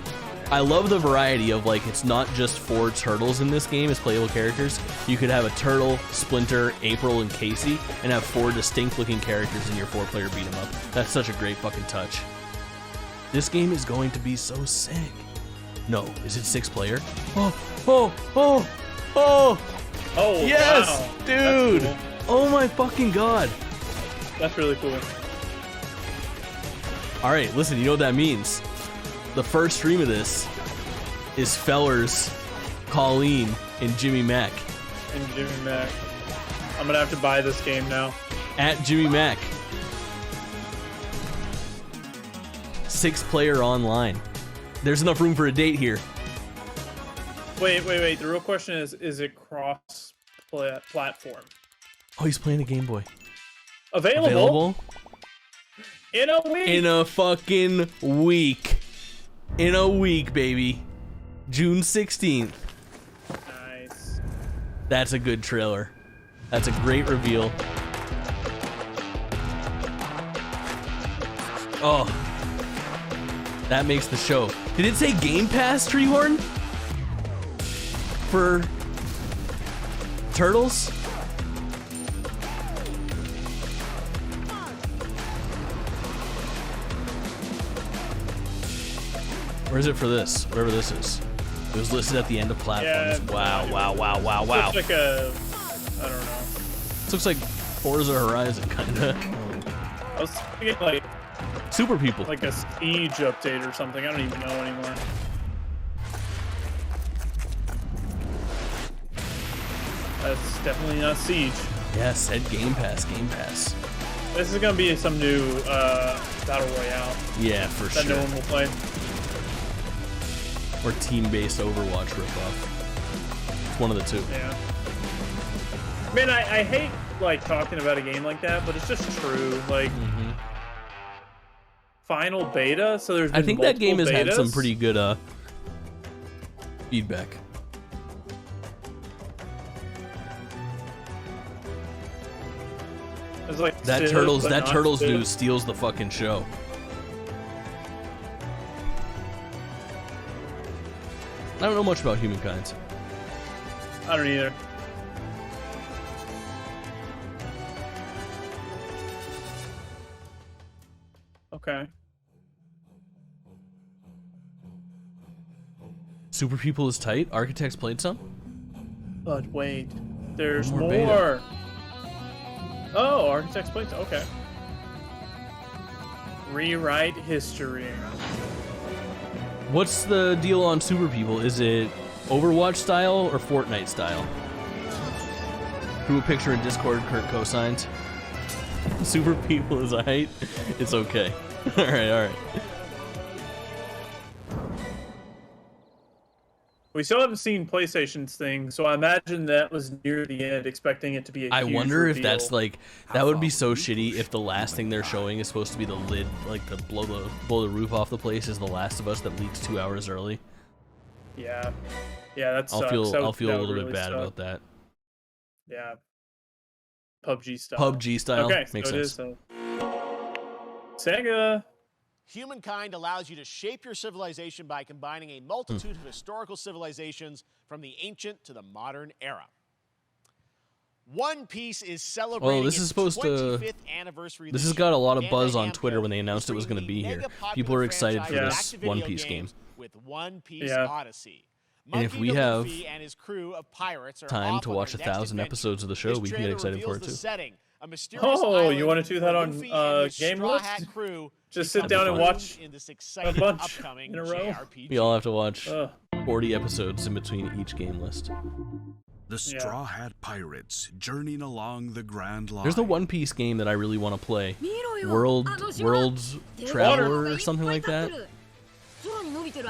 Speaker 1: I love the variety of, like, it's not just 4 turtles in this game as playable characters. You could have a turtle, Splinter, April, and Casey, and have 4 distinct looking characters in your 4-player beat 'em up. That's such a great fucking touch. This game is going to be so sick. No, is it 6-player? Oh! Yes,
Speaker 2: wow.
Speaker 1: dude!
Speaker 2: Cool.
Speaker 1: Oh my fucking god!
Speaker 2: That's really cool.
Speaker 1: All right, listen. You know what that means? The first stream of this is Fellers, Kaulin, and Jimmy Mac.
Speaker 2: And Jimmy Mac. I'm gonna have to buy this game now.
Speaker 1: At Jimmy Mac. 6-player online. There's enough room for a date here.
Speaker 2: Wait. The real question is it cross-platform?
Speaker 1: Oh, he's playing a Game Boy.
Speaker 2: Available? In a week?
Speaker 1: In a fucking week. In a week, baby. June 16th.
Speaker 2: Nice.
Speaker 1: That's a good trailer. That's a great reveal. Oh. That makes the show. Did it say Game Pass, Treehorn? For Turtles? Or is it for this? Whatever this is. It was listed at the end of platforms.
Speaker 2: Yeah,
Speaker 1: Wow.
Speaker 2: It's like a, I don't know.
Speaker 1: This looks like Forza Horizon, kinda.
Speaker 2: I was thinking like
Speaker 1: Super People.
Speaker 2: Like a Siege update or something. I don't even know anymore. That's definitely not Siege.
Speaker 1: Yeah, said Game Pass.
Speaker 2: This is gonna be some new Battle Royale.
Speaker 1: Yeah, for
Speaker 2: that
Speaker 1: sure.
Speaker 2: no one will play.
Speaker 1: Or team-based Overwatch ripoff. It's one of the two.
Speaker 2: Yeah. Man, I hate like talking about a game like that, but it's just true. Like final beta, so there's been
Speaker 1: I think that game has had some
Speaker 2: betas.
Speaker 1: pretty good feedback.
Speaker 2: It's like
Speaker 1: That
Speaker 2: still,
Speaker 1: Turtles
Speaker 2: but not
Speaker 1: Turtles
Speaker 2: still.
Speaker 1: news steals the fucking show. I don't know much about Humankind.
Speaker 2: I don't either. Okay.
Speaker 1: Super People is tight. Architects played some.
Speaker 2: But wait, there's
Speaker 1: One
Speaker 2: more.
Speaker 1: more beta.
Speaker 2: Oh, Architects played. Okay. Rewrite history.
Speaker 1: What's the deal on Super People? Is it Overwatch style or Fortnite style? Drew a picture in Discord, Kurt co-signed. Super People is alright. It's okay. Alright.
Speaker 2: We still haven't seen PlayStation's thing, so I imagine that was near the end, expecting it to be a
Speaker 1: I
Speaker 2: huge
Speaker 1: wonder if
Speaker 2: reveal.
Speaker 1: that's like, that would be so shitty if the last thing they're showing is supposed to be the lid, like the blow the roof off the place is The Last of Us that leaks 2 hours early.
Speaker 2: Yeah, that sucks.
Speaker 1: I'll feel
Speaker 2: That
Speaker 1: a
Speaker 2: would
Speaker 1: little
Speaker 2: really
Speaker 1: bit bad
Speaker 2: suck.
Speaker 1: about that.
Speaker 2: Yeah. PUBG style.
Speaker 1: PUBG style?
Speaker 2: Okay,
Speaker 1: Makes
Speaker 2: so it
Speaker 1: sense.
Speaker 2: is, Sega.
Speaker 3: Humankind allows you to shape your civilization by combining a multitude of historical civilizations from the ancient to the modern era. One Piece is celebrating
Speaker 1: This is
Speaker 3: its
Speaker 1: supposed to.
Speaker 3: 25th anniversary
Speaker 1: This
Speaker 3: this
Speaker 1: has got a lot of
Speaker 3: year.
Speaker 1: buzz
Speaker 3: Bandai
Speaker 1: on Twitter
Speaker 3: Namco
Speaker 1: when they announced it was going to be here.
Speaker 3: mega-popular
Speaker 1: People are excited for
Speaker 3: franchise
Speaker 1: this
Speaker 3: back to
Speaker 1: One
Speaker 3: video
Speaker 1: Piece game.
Speaker 3: games with One Piece
Speaker 2: Yeah.
Speaker 3: Odyssey.
Speaker 1: And if
Speaker 3: Monkey
Speaker 1: we
Speaker 3: D.
Speaker 1: have
Speaker 3: Luffy and his crew of pirates are
Speaker 1: time
Speaker 3: off
Speaker 1: to
Speaker 3: on
Speaker 1: watch
Speaker 3: their
Speaker 1: 1,000
Speaker 3: next
Speaker 1: episodes of the show,
Speaker 3: adventure.
Speaker 1: we
Speaker 3: This
Speaker 1: can get
Speaker 3: trailer
Speaker 1: excited for
Speaker 3: reveals
Speaker 1: it
Speaker 3: the
Speaker 1: too.
Speaker 3: setting, a mysterious
Speaker 2: Oh,
Speaker 3: island
Speaker 2: you want to do that
Speaker 3: where
Speaker 2: on
Speaker 3: Luffy and his
Speaker 2: Game
Speaker 3: Straw
Speaker 2: List?
Speaker 3: Hat crew
Speaker 2: Just sit
Speaker 3: become
Speaker 2: down and
Speaker 3: marooned
Speaker 2: watch
Speaker 3: in this
Speaker 2: a
Speaker 3: exciting
Speaker 2: bunch
Speaker 3: upcoming
Speaker 2: in a row.
Speaker 3: JRPG.
Speaker 1: We all have to watch 40 episodes in between each game list.
Speaker 8: The Straw Hat Pirates journeying along the Grand Line.
Speaker 1: There's the One Piece game that I really want to play. World's Traveler or something like that.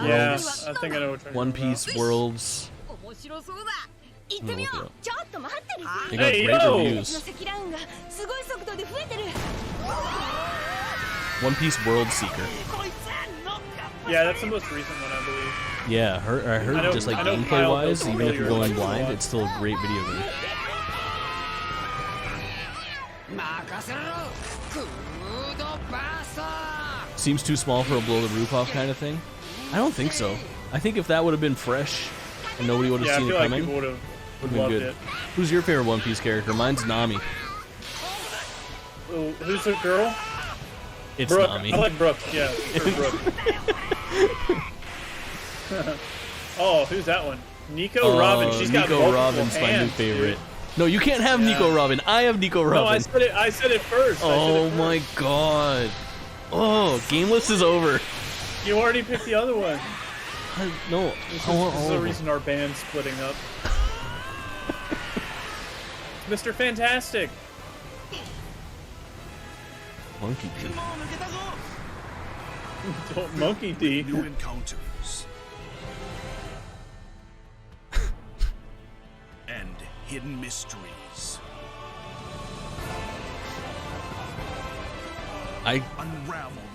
Speaker 2: Yeah, I think I know what you're
Speaker 1: One
Speaker 2: talking
Speaker 1: Piece
Speaker 2: about.
Speaker 1: Worlds. I'm gonna look it up. They got
Speaker 2: Hey,
Speaker 1: great
Speaker 2: yo!
Speaker 1: reviews. One Piece World Seeker.
Speaker 2: Yeah, that's the most recent one, I believe.
Speaker 1: Yeah, I heard
Speaker 2: I know-
Speaker 1: just like
Speaker 2: I know
Speaker 1: gameplay
Speaker 2: Kyle
Speaker 1: wise,
Speaker 2: knows
Speaker 1: even if you're
Speaker 2: familiar
Speaker 1: going
Speaker 2: with it a
Speaker 1: blind,
Speaker 2: lot.
Speaker 1: it's still a great video game. Seems too small for a blow the roof off kind of thing. I don't think so. I think if that would have been fresh and nobody would have
Speaker 2: Yeah, I
Speaker 1: seen
Speaker 2: feel
Speaker 1: it
Speaker 2: like
Speaker 1: coming,
Speaker 2: people would have
Speaker 1: would have been
Speaker 2: loved
Speaker 1: good.
Speaker 2: it.
Speaker 1: Who's your favorite One Piece character? Mine's Nami.
Speaker 2: Oh, who's the girl?
Speaker 1: It's
Speaker 2: Brooke.
Speaker 1: Nami.
Speaker 2: I like Brooke. Yeah, or Brooke. Oh, who's that one? Nico Robin. She's got
Speaker 1: Nico Robin's
Speaker 2: hands,
Speaker 1: my new favorite.
Speaker 2: Dude.
Speaker 1: No, you can't have Nico Robin. I have Nico Robin.
Speaker 2: No, I said it first.
Speaker 1: Oh my god. Oh, GameList is over.
Speaker 2: You already picked the other one.
Speaker 1: No,
Speaker 2: This is the reason our band's splitting up. Mr. Fantastic.
Speaker 1: Monkey D.
Speaker 2: Monkey D.
Speaker 8: New encounters. And hidden mysteries.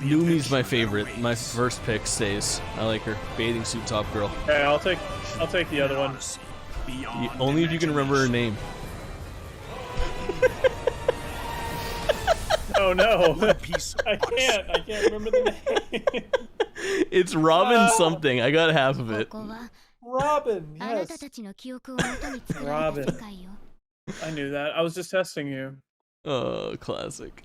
Speaker 1: Numi's my favorite. My first pick stays. I like her. Bathing suit top girl.
Speaker 2: Okay, I'll take the other one.
Speaker 1: Only if you can remember her name.
Speaker 2: Oh no. I can't remember the name.
Speaker 1: It's Robin something. I got half of it.
Speaker 2: Robin, yes. Robin. I knew that. I was just testing you.
Speaker 1: Oh, classic.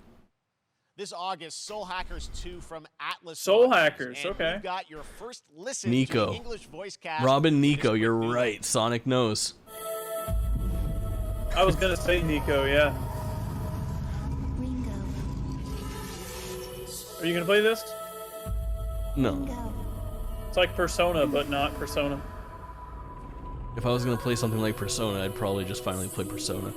Speaker 3: This August, Soul Hackers 2 from Atlas.
Speaker 2: Soul Hackers,
Speaker 3: and
Speaker 2: okay.
Speaker 3: You got your first listen
Speaker 1: Nico.
Speaker 3: to the English voice cast.
Speaker 1: Robin Nico, you're right. Sonic knows.
Speaker 2: I was gonna say Nico, yeah. Are you gonna play this?
Speaker 1: No.
Speaker 2: It's like Persona, but not Persona.
Speaker 1: If I was gonna play something like Persona, I'd probably just finally play Persona.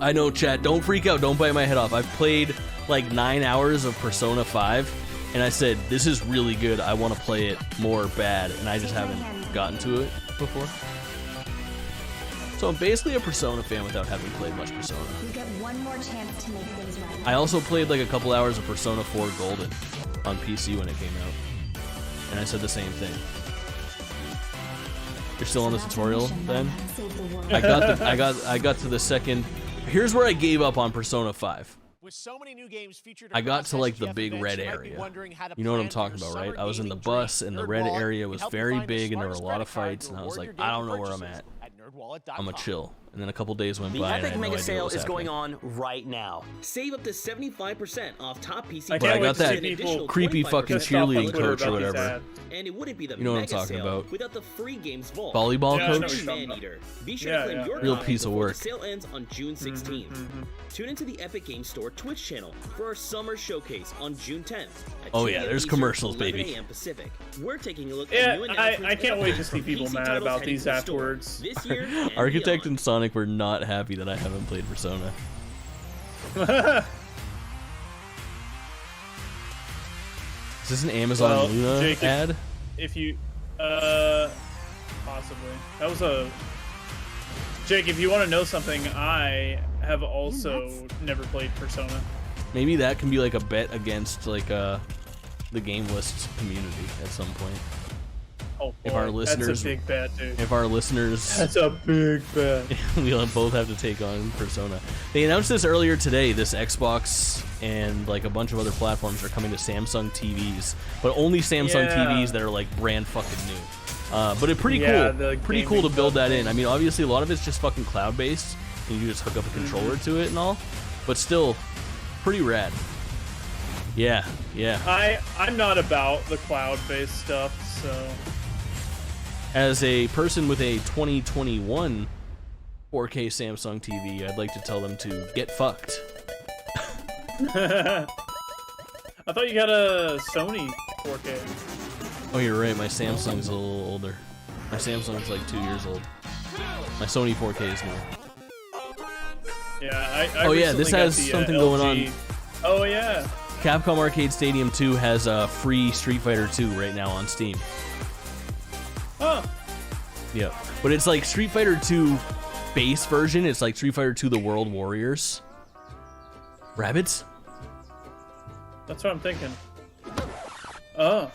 Speaker 1: I know, chat, don't freak out, don't bite my head off. I've played like 9 hours of Persona 5, and I said, this is really good, I want to play it more bad, and I just haven't gotten to it before. So I'm basically a Persona fan without having played much Persona.
Speaker 9: You get one more chance to make things right.
Speaker 1: I also played like a couple hours of Persona 4 Golden on PC when it came out, and I said the same thing. You're still on the tutorial then? I got to the second. Here's where I gave up on Persona 5.
Speaker 3: With so many new games featured
Speaker 1: I got to like the
Speaker 3: SGF
Speaker 1: big
Speaker 3: events,
Speaker 1: red
Speaker 3: you might be
Speaker 1: area.
Speaker 3: wondering how to
Speaker 1: You know what I'm
Speaker 3: plan
Speaker 1: talking
Speaker 3: your
Speaker 1: about, right?
Speaker 3: summer
Speaker 1: I was in the
Speaker 3: gaming
Speaker 1: bus
Speaker 3: dream.
Speaker 1: and the red
Speaker 3: NerdWallet
Speaker 1: area
Speaker 3: can
Speaker 1: was
Speaker 3: help you
Speaker 1: very
Speaker 3: find the
Speaker 1: big and there were a
Speaker 3: smartest
Speaker 1: lot of
Speaker 3: credit card
Speaker 1: fights,
Speaker 3: to
Speaker 1: and I was
Speaker 3: reward
Speaker 1: like,
Speaker 3: your
Speaker 1: I don't know
Speaker 3: gaming
Speaker 1: where I'm at.
Speaker 3: nerdwallet.com.
Speaker 1: I'm a chill. And then a couple days went
Speaker 22: The
Speaker 1: by and I
Speaker 22: Epic
Speaker 1: had no
Speaker 22: Mega
Speaker 1: idea
Speaker 22: Sale
Speaker 1: what was
Speaker 22: is going
Speaker 1: happening.
Speaker 22: on right now. Save up to 75% off top PC.
Speaker 1: But I got that creepy fucking cheerleading coach or whatever.
Speaker 22: And it wouldn't be the
Speaker 1: You know what I'm
Speaker 22: Mega
Speaker 1: talking
Speaker 22: Sale
Speaker 1: about.
Speaker 22: without the free games vault.
Speaker 1: Volleyball coach?
Speaker 22: Man-Eater. Be sure to claim your
Speaker 1: Real
Speaker 22: copy
Speaker 1: piece of
Speaker 22: before
Speaker 1: work.
Speaker 22: The sale ends on June 16th. Tune into the Epic Games Store Twitch channel for our summer showcase on June 10th. At
Speaker 1: Oh
Speaker 22: 2
Speaker 1: yeah,
Speaker 22: a.m.
Speaker 1: there's
Speaker 22: Eastern,
Speaker 1: commercials,
Speaker 22: 11
Speaker 1: baby.
Speaker 22: a.m. Pacific. We're taking a look
Speaker 2: Yeah,
Speaker 22: at new announcements.
Speaker 2: I can't
Speaker 22: and
Speaker 2: wait to
Speaker 22: updates
Speaker 2: see
Speaker 22: from
Speaker 2: people
Speaker 22: PC
Speaker 2: mad
Speaker 22: titles
Speaker 2: about
Speaker 22: heading
Speaker 2: these
Speaker 22: to the store
Speaker 2: afterwards.
Speaker 22: This year and
Speaker 1: Architect
Speaker 22: beyond.
Speaker 1: and Sonic were not happy that I haven't played Persona. Is this an Amazon Luna
Speaker 2: Jake,
Speaker 1: ad?
Speaker 2: If you, possibly. That was a. Jake, if you want to know something, I have also never played Persona.
Speaker 1: Maybe that can be like a bet against like the GameList community at some point.
Speaker 2: Oh,
Speaker 1: if
Speaker 2: boy,
Speaker 1: our listeners,
Speaker 2: that's a big bet, dude.
Speaker 1: If our listeners,
Speaker 2: that's a big bet.
Speaker 1: We'll both have to take on Persona. They announced this earlier today. This Xbox and like a bunch of other platforms are coming to Samsung TVs, but only Samsung TVs that are like brand fucking new. But it's pretty cool. Pretty cool to build that in. I mean, obviously a lot of it's just fucking cloud based, and you just hook up a controller to it and all. But still, pretty rad. Yeah, yeah.
Speaker 2: I'm not about the cloud based stuff, so.
Speaker 1: As a person with a 2021 4K Samsung TV, I'd like to tell them to get fucked.
Speaker 2: I thought you got a Sony 4K.
Speaker 1: Oh, you're right. My Samsung's a little older. My Samsung's like 2 years old. My Sony 4K is new.
Speaker 2: Yeah, I
Speaker 1: oh yeah, this
Speaker 2: recently
Speaker 1: has
Speaker 2: got the,
Speaker 1: something
Speaker 2: LG.
Speaker 1: going on.
Speaker 2: Oh yeah.
Speaker 1: Capcom Arcade Stadium 2 has a free Street Fighter 2 right now on Steam.
Speaker 2: Huh.
Speaker 1: Yeah, but it's like Street Fighter 2 base version. It's like Street Fighter 2 The World Warriors. Rabbits?
Speaker 2: That's what I'm thinking. Oh,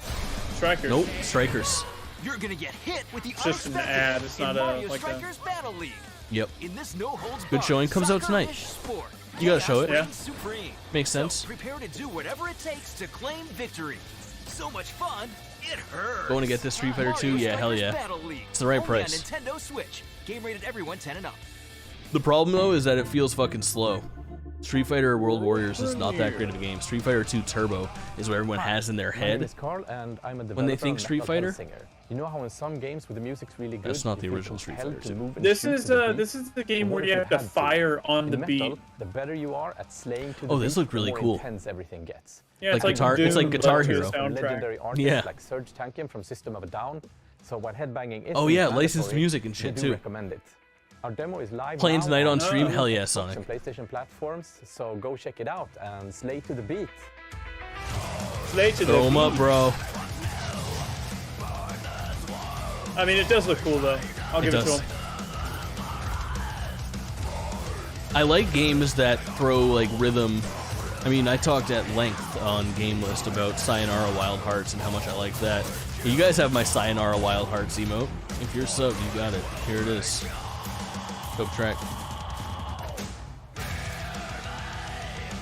Speaker 2: Strikers.
Speaker 1: Nope, Strikers.
Speaker 18: You're gonna get hit with the
Speaker 2: It's just an ad. It's not a like
Speaker 18: Strikers Battle League.
Speaker 1: Yep.
Speaker 18: In this no-holds
Speaker 1: Good showing. Comes out tonight.
Speaker 18: sport,
Speaker 1: You gotta show it.
Speaker 18: yeah. Supreme.
Speaker 1: Makes sense.
Speaker 18: Prepare to do whatever it takes to claim victory. So much fun, it hurts.
Speaker 1: Going to get this Street Fighter 2? Yeah, hell yeah. It's the right
Speaker 18: Only on
Speaker 1: price.
Speaker 18: Nintendo Switch. Game rated everyone 10 and up.
Speaker 1: The problem though is that it feels fucking slow. Street Fighter or World Warriors is not that great of a game. Street Fighter 2 Turbo is what everyone has in their
Speaker 11: My name
Speaker 1: head
Speaker 11: is Carl, and I'm a
Speaker 1: when they
Speaker 11: developer
Speaker 1: think
Speaker 11: and
Speaker 1: Street
Speaker 11: metal
Speaker 1: Fighter.
Speaker 11: singer. You know how in some games where the music's really good,
Speaker 1: That's not the
Speaker 11: you feel
Speaker 1: original Street
Speaker 11: compelled
Speaker 1: Fighter
Speaker 11: to
Speaker 1: 2.
Speaker 11: move and
Speaker 2: This
Speaker 11: shoot
Speaker 2: is
Speaker 11: to the
Speaker 2: this is the game
Speaker 11: But
Speaker 2: where
Speaker 11: what
Speaker 2: you
Speaker 11: if
Speaker 2: have to
Speaker 11: had
Speaker 2: fire on
Speaker 11: In
Speaker 2: the
Speaker 11: metal,
Speaker 2: beat.
Speaker 11: the better you are at slaying to the
Speaker 1: Oh, this
Speaker 11: beat,
Speaker 1: looked really
Speaker 11: the more
Speaker 1: cool.
Speaker 11: intense everything gets.
Speaker 2: Yeah,
Speaker 1: Like
Speaker 2: it's like
Speaker 1: guitar. It's like
Speaker 2: Doom,
Speaker 1: Guitar
Speaker 2: but to the
Speaker 1: Hero.
Speaker 2: soundtrack.
Speaker 11: Legendary artists
Speaker 1: Yeah.
Speaker 11: like Serge Tankian from System of a Down. So while headbanging is
Speaker 1: Oh, yeah,
Speaker 11: mandatory,
Speaker 1: licensed music and shit,
Speaker 11: we do
Speaker 1: too.
Speaker 11: recommend it. Our demo is live
Speaker 1: Playing
Speaker 11: now
Speaker 1: tonight on
Speaker 11: on
Speaker 1: stream?
Speaker 11: Xbox
Speaker 1: Hell yeah,
Speaker 11: and
Speaker 1: Sonic.
Speaker 11: PlayStation platforms, so go check it out and slay to the beat.
Speaker 2: Slay to the
Speaker 1: Throw 'em
Speaker 2: beat.
Speaker 1: up, bro.
Speaker 2: I mean, it does look cool though. I'll give it to
Speaker 1: does.
Speaker 2: him.
Speaker 1: I like games that throw like rhythm. I mean, I talked at length on GameList about Sayonara Wild Hearts and how much I like that. You guys have my Sayonara Wild Hearts emote. If you're sub, you got it. Here it is. Dope track.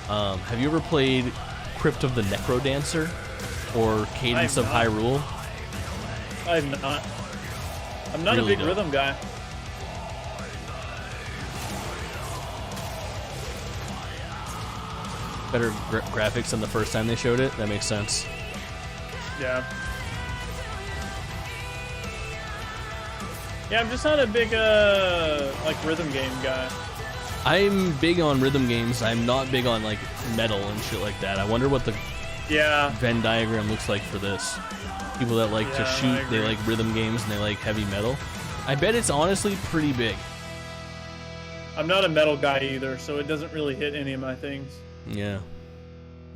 Speaker 1: Have you ever played Crypt of the Necrodancer or Cadence of
Speaker 2: I've not.
Speaker 1: Hyrule?
Speaker 2: I'm not. I'm not
Speaker 1: Really
Speaker 2: a big
Speaker 1: dope.
Speaker 2: rhythm guy.
Speaker 1: Better graphics than the first time they showed it? That makes sense.
Speaker 2: Yeah. Yeah, I'm just not a big like rhythm game guy.
Speaker 1: I'm big on rhythm games. I'm not big on like metal and shit like that. I wonder what the Venn diagram looks like for this. People that like to
Speaker 2: Yeah, I
Speaker 1: shoot, they
Speaker 2: agree.
Speaker 1: like rhythm games and they like heavy metal. I bet it's honestly pretty big.
Speaker 2: I'm not a metal guy either, so it doesn't really hit any of my things.
Speaker 1: Yeah.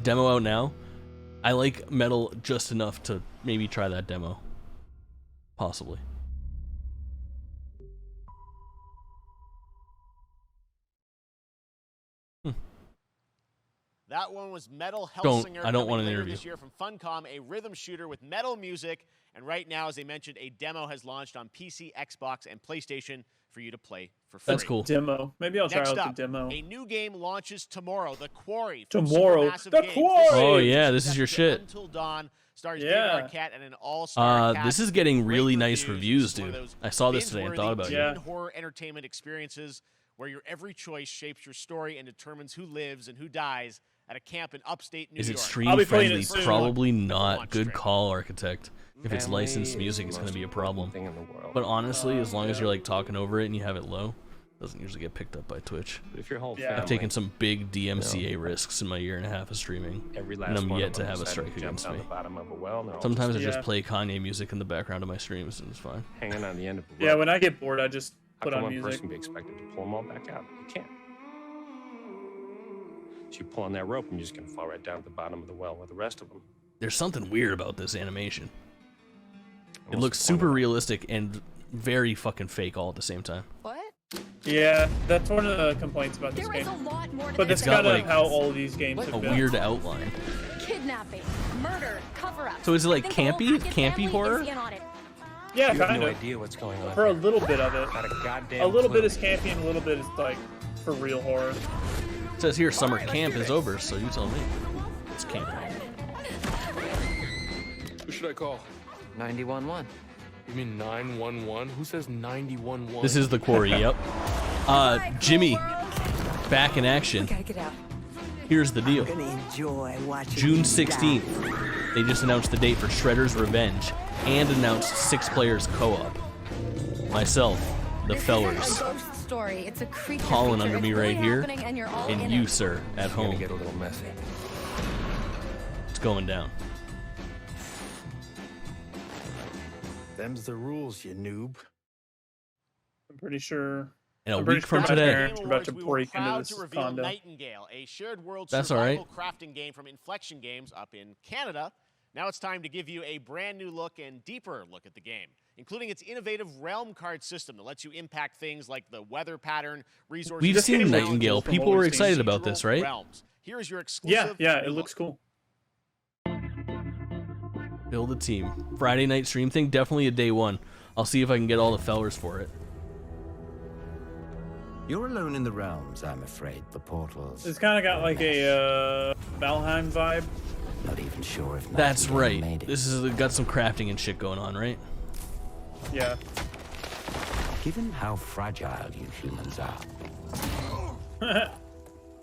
Speaker 1: Demo out now. I like metal just enough to maybe try that demo. Possibly.
Speaker 3: That one was Metal
Speaker 1: Don't-
Speaker 3: Hellsinger.
Speaker 1: I don't
Speaker 3: coming
Speaker 1: want an
Speaker 3: later
Speaker 1: interview.
Speaker 3: This year from Funcom, a rhythm shooter with metal music. And right now, as I mentioned, a demo has launched on PC, Xbox, and PlayStation for you to play for free.
Speaker 1: That's cool.
Speaker 2: Demo. Maybe I'll try
Speaker 3: Next
Speaker 2: out
Speaker 3: up,
Speaker 2: the demo.
Speaker 3: a new game launches tomorrow, The Quarry. from
Speaker 2: Tomorrow.
Speaker 3: Supermassive
Speaker 2: The
Speaker 3: Games.
Speaker 2: Quarry!
Speaker 1: Oh yeah, this is your shit.
Speaker 3: Until Dawn stars
Speaker 2: Yeah.
Speaker 3: David Arquette and an all-star cast.
Speaker 1: This is getting
Speaker 3: Great
Speaker 1: really nice
Speaker 3: reviews.
Speaker 1: reviews,
Speaker 3: It's one of
Speaker 1: dude.
Speaker 3: those
Speaker 1: I saw this today and thought
Speaker 3: binge-worthy
Speaker 1: about it.
Speaker 3: teen horror entertainment experiences where your every choice shapes your story and determines who lives and who dies at a camp in upstate New
Speaker 1: Is
Speaker 3: York.
Speaker 1: it stream friendly? Probably not. Good call, Architect. If it's licensed music, it's gonna be a problem. But honestly, as long as you're like talking over it and you have it low, it doesn't usually get picked up by Twitch.
Speaker 12: But if your whole
Speaker 1: I've taken some big DMCA risks in my year and a half of streaming,
Speaker 12: Every
Speaker 1: and
Speaker 12: last
Speaker 1: I'm
Speaker 12: one
Speaker 1: yet
Speaker 12: of
Speaker 1: to
Speaker 12: them
Speaker 1: have a
Speaker 12: decided
Speaker 1: strike
Speaker 12: to jump
Speaker 1: against
Speaker 12: down
Speaker 1: me.
Speaker 12: the bottom of a well, and they're all
Speaker 1: Sometimes I
Speaker 12: just
Speaker 1: just play Kanye music in the background of my streams, and it's fine.
Speaker 12: hanging on the end of a rope.
Speaker 2: Yeah, when I get bored, I just
Speaker 12: How
Speaker 2: put
Speaker 12: can
Speaker 2: on
Speaker 12: one
Speaker 2: music.
Speaker 12: person be expected to pull them all back out? You can't. So you pull on that rope and you're just going to fall right down to the bottom of the well with the rest of them.
Speaker 1: There's something weird about this animation. It
Speaker 12: What's
Speaker 1: looks
Speaker 12: the point
Speaker 1: super
Speaker 12: of it?
Speaker 1: realistic and very fucking fake all at the same time.
Speaker 2: Yeah, that's one of the complaints about this
Speaker 9: There
Speaker 2: game.
Speaker 9: is a lot more to
Speaker 2: But
Speaker 9: this
Speaker 2: that's
Speaker 1: got,
Speaker 2: kind of
Speaker 1: like,
Speaker 2: how all these games
Speaker 1: A
Speaker 2: have been.
Speaker 1: weird outline.
Speaker 9: Kidnapping, murder, cover-up.
Speaker 1: So is it like
Speaker 9: I think the
Speaker 1: campy?
Speaker 9: whole Hackett
Speaker 1: Campy
Speaker 9: family is
Speaker 1: horror?
Speaker 9: in on it.
Speaker 2: Yeah,
Speaker 12: You have
Speaker 2: kind
Speaker 12: no
Speaker 2: of.
Speaker 12: idea what's going on.
Speaker 2: For a little bit of it.
Speaker 12: Not a goddamn
Speaker 2: A little bit
Speaker 12: clue.
Speaker 2: is campy and a little bit is like for real horror.
Speaker 1: It says here summer camp is over, so you tell me. It's camp.
Speaker 23: Who should I call?
Speaker 24: 911.
Speaker 23: You mean 911? Who says 911?
Speaker 1: This is the Quarry, yep. Jimmy, back in action.
Speaker 17: Gotta get out.
Speaker 1: Here's the deal.
Speaker 17: I'm gonna enjoy watching
Speaker 1: June
Speaker 17: you
Speaker 1: 16th, they just announced the date for Shredder's Revenge and announced 6 players co-op. Myself, the fellers,
Speaker 9: Ghost story. It's a creature.
Speaker 1: Kaulin
Speaker 9: feature.
Speaker 1: under
Speaker 9: It's
Speaker 1: me
Speaker 9: really
Speaker 1: right here,
Speaker 9: happening and you're all in
Speaker 1: and you,
Speaker 9: it.
Speaker 1: sir, at
Speaker 12: It's gonna
Speaker 1: home.
Speaker 12: get a little messy.
Speaker 1: It's going down.
Speaker 7: Them's the rules, you noob.
Speaker 2: I'm pretty sure.
Speaker 1: And a
Speaker 2: I'm pretty
Speaker 1: week from
Speaker 2: sure my
Speaker 1: today.
Speaker 2: parents are about to
Speaker 3: We were
Speaker 2: break into
Speaker 3: proud
Speaker 2: this
Speaker 3: to reveal
Speaker 2: condo.
Speaker 3: Nightingale, a shared world
Speaker 1: That's all right.
Speaker 3: survival crafting game from Inflection Games up in Canada. Now it's time to give you a brand new look and deeper look at the game, including its innovative realm card system that lets you impact things like the weather pattern, resources.
Speaker 1: We've seen
Speaker 3: and
Speaker 1: Nightingale.
Speaker 3: from
Speaker 1: People
Speaker 3: what
Speaker 1: were
Speaker 3: we've
Speaker 1: excited
Speaker 3: seen.
Speaker 1: about this, right?
Speaker 3: Realms. Here is your exclusive.
Speaker 2: Yeah, it
Speaker 3: new
Speaker 2: looks
Speaker 3: look.
Speaker 2: cool.
Speaker 1: Build a team. Friday night stream thing, definitely a day one. I'll see if I can get all the fellers for it.
Speaker 21: You're alone in the realms, I'm afraid. The portals.
Speaker 2: It's kind of got like a Valheim vibe.
Speaker 21: Not even sure if
Speaker 1: That's
Speaker 21: Nightingale
Speaker 1: right.
Speaker 21: made it.
Speaker 1: This is got some crafting and shit going on, right?
Speaker 2: Yeah.
Speaker 21: Given how fragile you humans are,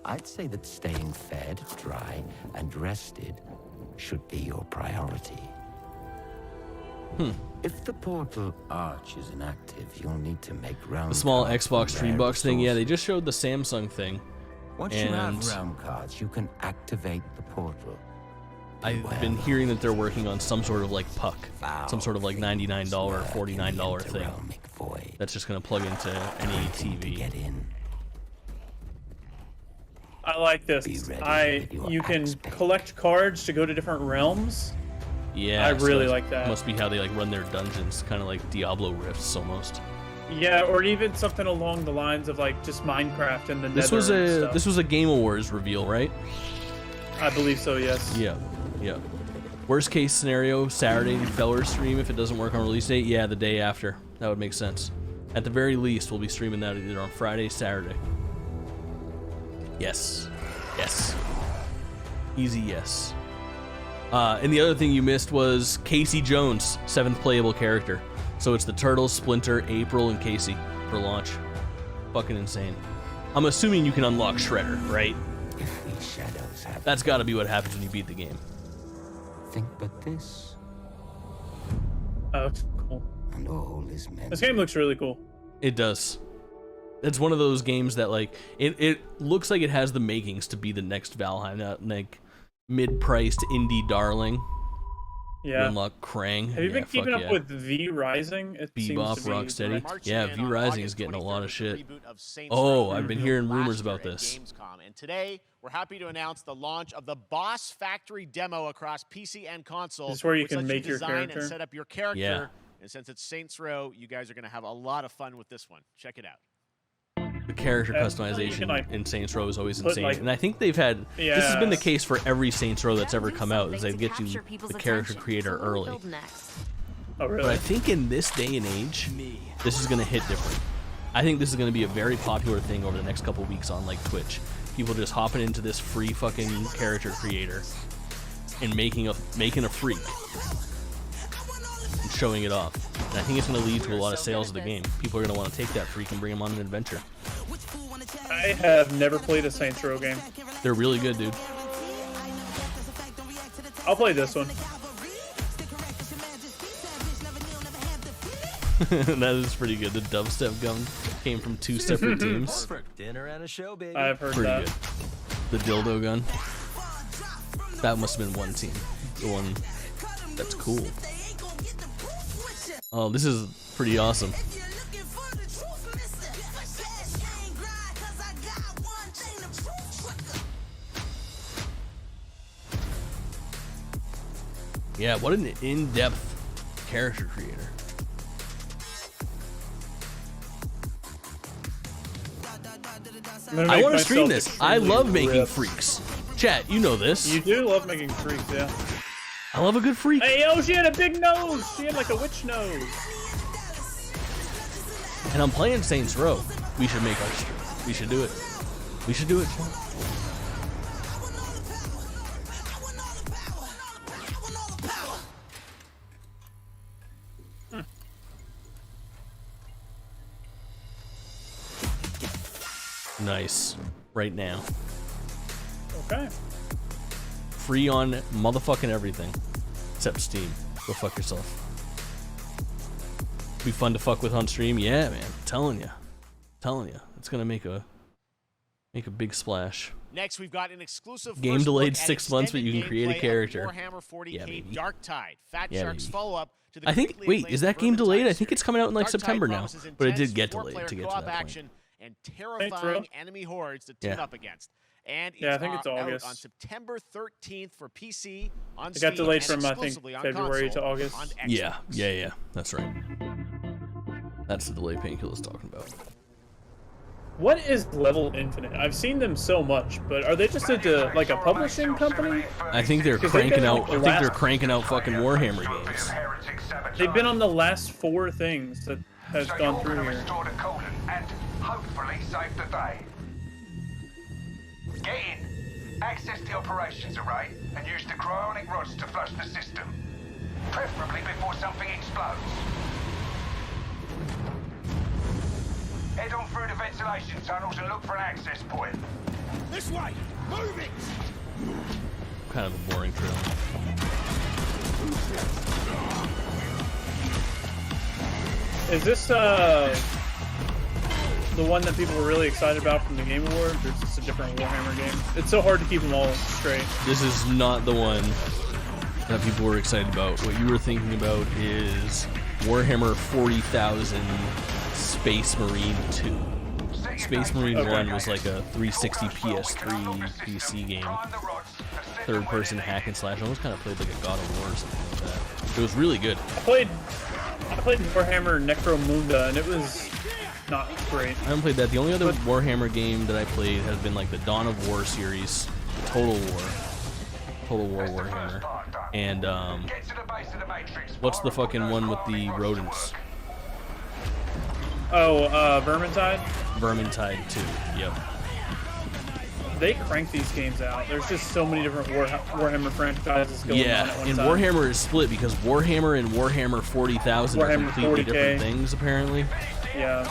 Speaker 4: I'd say that staying fed, dry, and rested should be your priority. If the portal arch is inactive, you'll need to make round
Speaker 1: The small
Speaker 4: cards
Speaker 1: Xbox
Speaker 4: from rare
Speaker 1: Dreambox thing, yeah, they
Speaker 4: resources.
Speaker 1: just showed the Samsung thing.
Speaker 4: Once you have round cards, you can activate the portal.
Speaker 1: I've been hearing that they're working on some sort of like puck, some sort of like $99 or $49 thing that's just gonna plug into any TV.
Speaker 2: I like this. You can collect cards to go to different realms.
Speaker 1: Yeah,
Speaker 2: I really like that.
Speaker 1: Must be how they like run their dungeons, kind of like Diablo Rifts almost.
Speaker 2: Yeah, or even something along the lines of like just Minecraft and the
Speaker 1: This
Speaker 2: Nether
Speaker 1: was
Speaker 2: and
Speaker 1: a
Speaker 2: stuff.
Speaker 1: this was a Game Awards reveal, right?
Speaker 2: I believe so. Yes.
Speaker 1: Yeah, yeah. Worst case scenario, Saturday Feller stream if it doesn't work on release date. Yeah, the day after. That would make sense. At the very least, we'll be streaming that either on Friday, Saturday. Yes. Yes. Easy yes. And the other thing you missed was Casey Jones, 7th playable character. So it's the Turtles, Splinter, April, and Casey for launch. Fucking insane. I'm assuming you can unlock Shredder, right? That's gotta be what happens when you beat the game.
Speaker 4: Think but this.
Speaker 2: Oh, cool.
Speaker 4: And all is meant.
Speaker 2: This game looks really cool.
Speaker 1: It does. It's one of those games that like it looks like it has the makings to be the next Valheim, that like mid-priced indie darling.
Speaker 2: Yeah.
Speaker 1: You unlock Krang.
Speaker 2: Have you been keeping up
Speaker 1: yeah.
Speaker 2: with V Rising? It
Speaker 1: Bebop,
Speaker 2: seems to be
Speaker 1: Rocksteady. Yeah, V Rising is getting a lot of shit. Oh, I've been hearing rumors about this.
Speaker 3: Gamescom. And today, we're happy to announce the launch of the Boss Factory demo across PC and console.
Speaker 2: This is where you
Speaker 3: which
Speaker 2: can
Speaker 3: lets
Speaker 2: make your
Speaker 3: design
Speaker 2: character.
Speaker 3: and set up your character.
Speaker 1: Yeah.
Speaker 3: And since it's Saints Row, you guys are going to have a lot of fun with this one. Check it out.
Speaker 1: The character
Speaker 2: Yeah,
Speaker 1: customization
Speaker 2: you can, like,
Speaker 1: in Saints Row is always
Speaker 2: put,
Speaker 1: insane,
Speaker 2: like-
Speaker 1: and I think they've had this has been the
Speaker 2: Yeah.
Speaker 1: case for every Saints Row that's ever come out. Is they get you the character creator early.
Speaker 2: Oh, really?
Speaker 1: But I think in this day and age, this is going to hit different. I think this is going to be a very popular thing over the next couple weeks on like Twitch. People just hopping into this free fucking character creator and making a freak and showing it off. And I think it's going to lead to a lot of sales of the game. People are going to want to take that freak and bring him on an adventure.
Speaker 2: I have never played a Saints Row game.
Speaker 1: They're really good, dude.
Speaker 2: I'll play this one.
Speaker 1: That is pretty good. The dubstep gun came from 2 separate teams.
Speaker 18: Dinner and a show, baby.
Speaker 2: I've heard
Speaker 1: Pretty
Speaker 2: that.
Speaker 1: good. The dildo gun. That must have been one team. The one that's cool. Oh, this is pretty awesome. Yeah, what an in-depth character creator. I want to stream this. I love making freaks. Chat, you know this.
Speaker 2: You do love making freaks, yeah.
Speaker 1: I love a good freak.
Speaker 2: Hey, yo, she had a big nose. She had like a witch nose.
Speaker 1: And I'm playing Saints Row. We should make our stream. We should do it. We should do it. Nice. Right now.
Speaker 2: Okay.
Speaker 1: Free on motherfucking everything. Except Steam. Go fuck yourself. Be fun to fuck with on stream. Yeah, man. Telling you. It's gonna make a big splash.
Speaker 3: Next, we've got an exclusive
Speaker 1: Game
Speaker 3: first
Speaker 1: delayed
Speaker 3: look at
Speaker 1: 6 months, but you can create a
Speaker 3: extended gameplay
Speaker 1: character.
Speaker 3: of Warhammer 40K
Speaker 1: Yeah, baby.
Speaker 3: Darktide, Fat
Speaker 1: Yeah,
Speaker 3: Shark's
Speaker 1: baby.
Speaker 3: follow-up to the
Speaker 1: I think.
Speaker 3: critically
Speaker 1: Wait,
Speaker 3: acclaimed
Speaker 1: is that game delayed? I think
Speaker 3: series.
Speaker 1: it's coming out in like
Speaker 3: Darktide
Speaker 1: September now,
Speaker 3: promises
Speaker 1: but it
Speaker 3: intense
Speaker 1: did get
Speaker 3: four-player
Speaker 1: delayed to get to
Speaker 3: co-op
Speaker 1: that point.
Speaker 3: action and terrifying enemy hordes to team
Speaker 1: Yeah.
Speaker 3: up against. And
Speaker 2: Yeah, I think it's
Speaker 3: out
Speaker 2: August.
Speaker 3: on September 13th for PC, on
Speaker 2: It got
Speaker 3: Steam,
Speaker 2: delayed
Speaker 3: and
Speaker 2: from, I think,
Speaker 3: exclusively on
Speaker 2: February to
Speaker 3: console
Speaker 2: August.
Speaker 3: on
Speaker 1: Yeah,
Speaker 3: Xbox.
Speaker 1: yeah. That's right. That's the delay Painkiller's talking about.
Speaker 2: What is Level Infinite? I've seen them so much, but are they just like a publishing company?
Speaker 1: I think they're
Speaker 2: 'Cause they've
Speaker 1: cranking
Speaker 2: been
Speaker 1: out.
Speaker 2: on
Speaker 1: I
Speaker 2: the
Speaker 1: think they're
Speaker 2: last-
Speaker 1: cranking out fucking Warhammer games.
Speaker 2: They've been on the last 4 things that has
Speaker 7: So
Speaker 2: gone
Speaker 7: you're
Speaker 2: through
Speaker 7: gonna
Speaker 2: here.
Speaker 7: restore the Kaulin and hopefully save the day. Get in, access the operations array, and use the cryonic rods to flush the system. Preferably before something explodes. Head on through the ventilation tunnels and look for an access point.
Speaker 8: This way! Move it!
Speaker 1: Kind of a boring trailer.
Speaker 2: Is this the one that people were really excited about from the Game Awards, or is this a different Warhammer game? It's so hard to keep them all straight.
Speaker 1: This is not the one that people were excited about. What you were thinking about is Warhammer 40,000 Space Marine 2. Space Marine 1 was like a 360 PS3 PC game. Third person hack and slash. Almost kind of played like a God of War or something like that. It was really good.
Speaker 2: I played Warhammer Necromunda, and it was not great.
Speaker 1: I haven't played that. The only other Warhammer game that I played has been like the Dawn of War series, Total War Warhammer, and what's the fucking one with the rodents?
Speaker 2: Oh, Vermintide?
Speaker 1: Vermintide 2, yep.
Speaker 2: They crank these games out. There's just so many different Warhammer franchises going on at one
Speaker 1: and
Speaker 2: time.
Speaker 1: Warhammer is split because Warhammer and Warhammer 40,000 are completely
Speaker 2: 40K.
Speaker 1: different things, apparently.
Speaker 2: Yeah.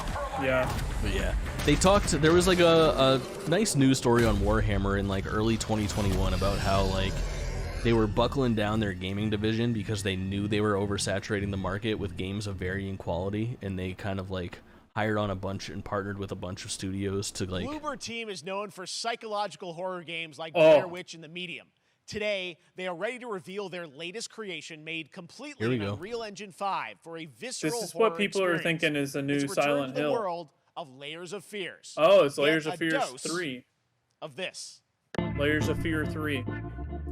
Speaker 1: But yeah, they talked. There was like a nice news story on Warhammer in like early 2021 about how like they were buckling down their gaming division because they knew they were oversaturating the market with games of varying quality, and they kind of like hired on a bunch and partnered with a bunch of studios to like.
Speaker 3: Bloober Team is known for psychological horror games like Blair Witch and The Medium. Today, they are ready to reveal their latest creation made completely in Unreal Engine 5 for a visceral horror
Speaker 2: This is what people
Speaker 3: experience.
Speaker 2: are thinking is the new
Speaker 3: It's Return
Speaker 2: Silent
Speaker 3: to the
Speaker 2: Hill.
Speaker 3: world of Layers of Fears.
Speaker 2: Oh, it's
Speaker 3: Get
Speaker 2: Layers
Speaker 3: a
Speaker 2: of Fears
Speaker 3: dose
Speaker 2: 3.
Speaker 3: Of this.
Speaker 2: Layers of Fear 3.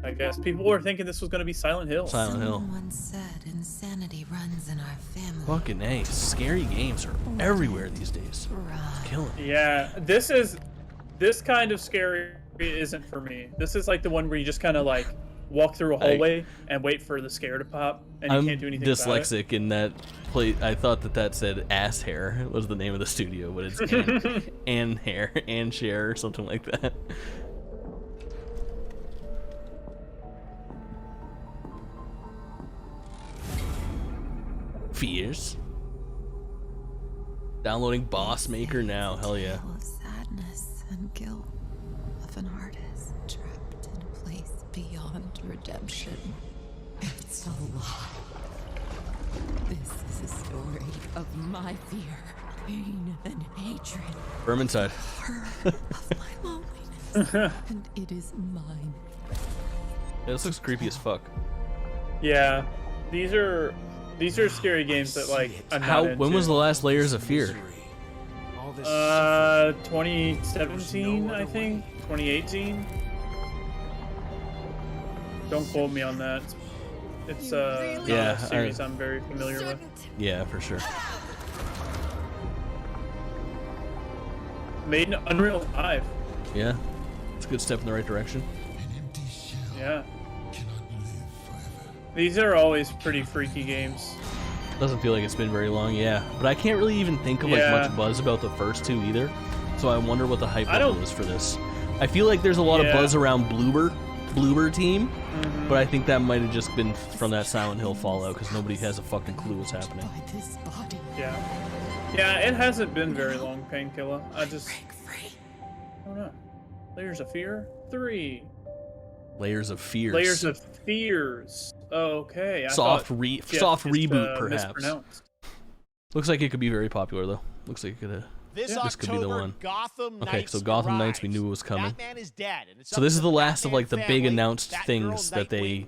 Speaker 2: I guess people were thinking this was going to be Silent Hill.
Speaker 1: Silent Hill.
Speaker 5: Someone said insanity runs in our family.
Speaker 1: Fucking A. Scary games are everywhere these days. It's killing me.
Speaker 2: Yeah, this kind of scary isn't for me. This is like the one where you just kind of like walk through a hallway and wait for the scare to pop, and you can't do anything about it.
Speaker 1: I'm dyslexic in that play. I thought that said Ass Hair was the name of the studio, but it's and Hair and Share or something like that. Fears. Downloading Boss Maker now. Hell yeah.
Speaker 5: Of sadness and guilt of an artist trapped in a place beyond redemption. It's a lie. This is a story of my fear, pain, and hatred.
Speaker 1: Vermintide.
Speaker 5: Of my loneliness, and it is mine.
Speaker 1: Yeah, this looks creepy as fuck.
Speaker 2: Yeah, these are scary games that like I'm not into.
Speaker 1: When was the last Layers of Fear?
Speaker 2: 2017, I think. 2018. Don't quote me on that. It's not a series I'm very familiar with.
Speaker 1: Yeah, for sure.
Speaker 2: Made in Unreal 5.
Speaker 1: Yeah, it's a good step in the right direction.
Speaker 2: Yeah. These are always pretty freaky games.
Speaker 1: Doesn't feel like it's been very long, yeah. But I can't really even think of like much buzz about the first two either. So I wonder what the hype level is for this. I feel like there's a lot of buzz around Bloober Team, but I think that might have just been from that Silent Hill fallout because nobody has a fucking clue what's happening.
Speaker 2: Yeah, it hasn't been very long, Painkiller. I don't know. Layers of Fear 3.
Speaker 1: Layers of Fears.
Speaker 2: Layers of Fears. Okay.
Speaker 1: Soft reboot, perhaps.
Speaker 2: Mispronounced.
Speaker 1: Looks like it could be very popular though. Looks like it could. This could be the one.
Speaker 3: Gotham
Speaker 1: okay,
Speaker 3: Knights
Speaker 1: so Gotham Knights, we knew it was coming. So this is the last of like the big announced things that they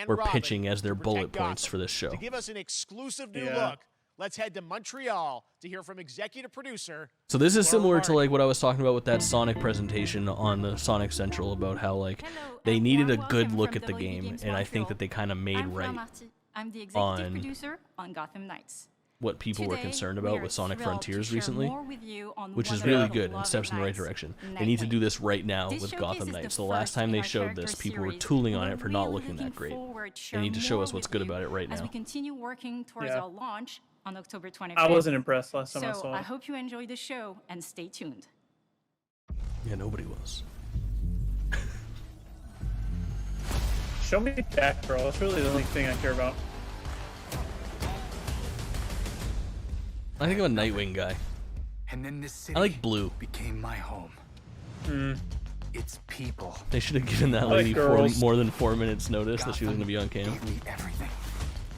Speaker 1: were pitching as their bullet points for this show.
Speaker 3: To give us an exclusive new look, let's head to Montreal to hear from executive producer.
Speaker 1: So this is similar to like what I was talking about with that Sonic presentation on the Sonic Central about how like they needed a good look at the game, and I think that they kind of made right
Speaker 13: I'm the executive producer on Gotham Knights.
Speaker 1: What people were concerned about with Sonic Frontiers recently, which is really good and steps in the right direction. They need to do this right now with Gotham Knights. The last time they showed this, people were tooling on it for not looking that great. They need to show us what's good about it right
Speaker 13: as
Speaker 1: now.
Speaker 13: we continue working towards our launch on October 25th.
Speaker 2: I wasn't impressed last time I saw it.
Speaker 13: So I hope you enjoy the show and stay tuned.
Speaker 1: Yeah, nobody was.
Speaker 2: Show me Jack, bro. That's really the only thing I care about.
Speaker 1: I think I'm a Nightwing guy.
Speaker 14: And then this city
Speaker 1: I like blue.
Speaker 14: became my home.
Speaker 6: It's people.
Speaker 1: They should have given that lady more than 4 minutes notice that she was going to be on cam.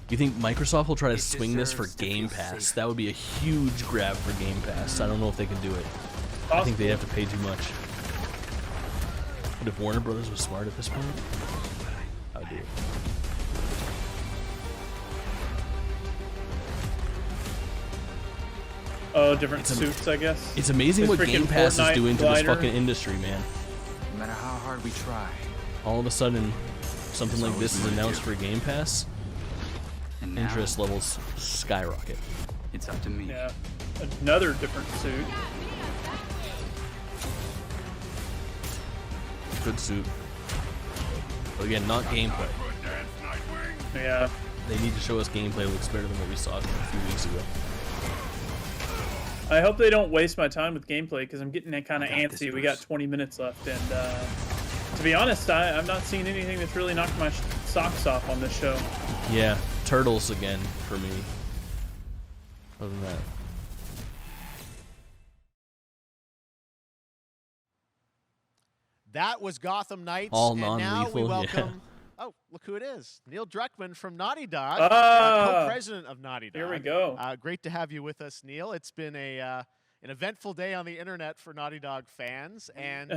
Speaker 1: You think Microsoft will try to swing this for Game Pass? That would be a huge grab for Game Pass. I don't know if they can do it. I think they'd have to pay too much. But if Warner Brothers was smart at this point, I would do it.
Speaker 2: Oh, different suits, I guess.
Speaker 1: It's amazing what Game Pass is doing to this fucking industry, man.
Speaker 6: No matter how hard we try.
Speaker 1: All of a sudden, something like this is announced for Game Pass.
Speaker 6: And
Speaker 1: interest levels skyrocket.
Speaker 6: It's up to me.
Speaker 2: Yeah, another different suit.
Speaker 1: Good suit. But again, not gameplay.
Speaker 2: Yeah.
Speaker 1: They need to show us gameplay that looks better than what we saw a few weeks ago.
Speaker 2: I hope they don't waste my time with gameplay because I'm getting kind of antsy. We got 20 minutes left, and to be honest, I've not seen anything that's really knocked my socks off on this show.
Speaker 1: Yeah, Turtles again for me. Other than that.
Speaker 3: That was Gotham Knights.
Speaker 1: All
Speaker 3: and now we
Speaker 1: non-lethal,
Speaker 3: welcome.
Speaker 1: yeah.
Speaker 3: Oh, look who it is. Neil Druckmann from Naughty Dog,
Speaker 2: Ah!
Speaker 3: co-president of Naughty Dog.
Speaker 2: Here we go.
Speaker 3: Great to have you with us, Neil. It's been an eventful day on the internet for Naughty Dog fans, and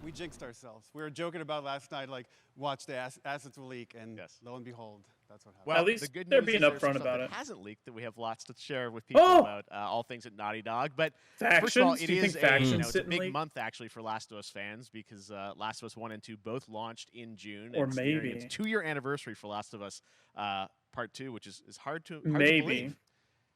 Speaker 14: we jinxed ourselves. We were joking about last night, like, watch the assets will leak, and lo and behold, that's what happened.
Speaker 3: well,
Speaker 2: At least
Speaker 3: the good
Speaker 2: they're
Speaker 3: news
Speaker 2: being
Speaker 3: is there's
Speaker 2: upfront
Speaker 3: some
Speaker 2: about
Speaker 3: stuff
Speaker 2: it.
Speaker 3: that hasn't leaked that we have lots to share with people about all things at Naughty Dog. But first of all,
Speaker 2: Factions?
Speaker 3: it
Speaker 2: Do you
Speaker 3: is
Speaker 2: think
Speaker 3: a,
Speaker 2: Factions
Speaker 3: it's a
Speaker 2: didn't
Speaker 3: big
Speaker 2: leak?
Speaker 3: month actually for Last of Us fans because Last of Us 1 and 2 both launched in June.
Speaker 2: Or
Speaker 3: It's
Speaker 2: maybe.
Speaker 3: it's 2-year anniversary for Last of Us Part 2, which is hard to
Speaker 2: Maybe.
Speaker 3: believe.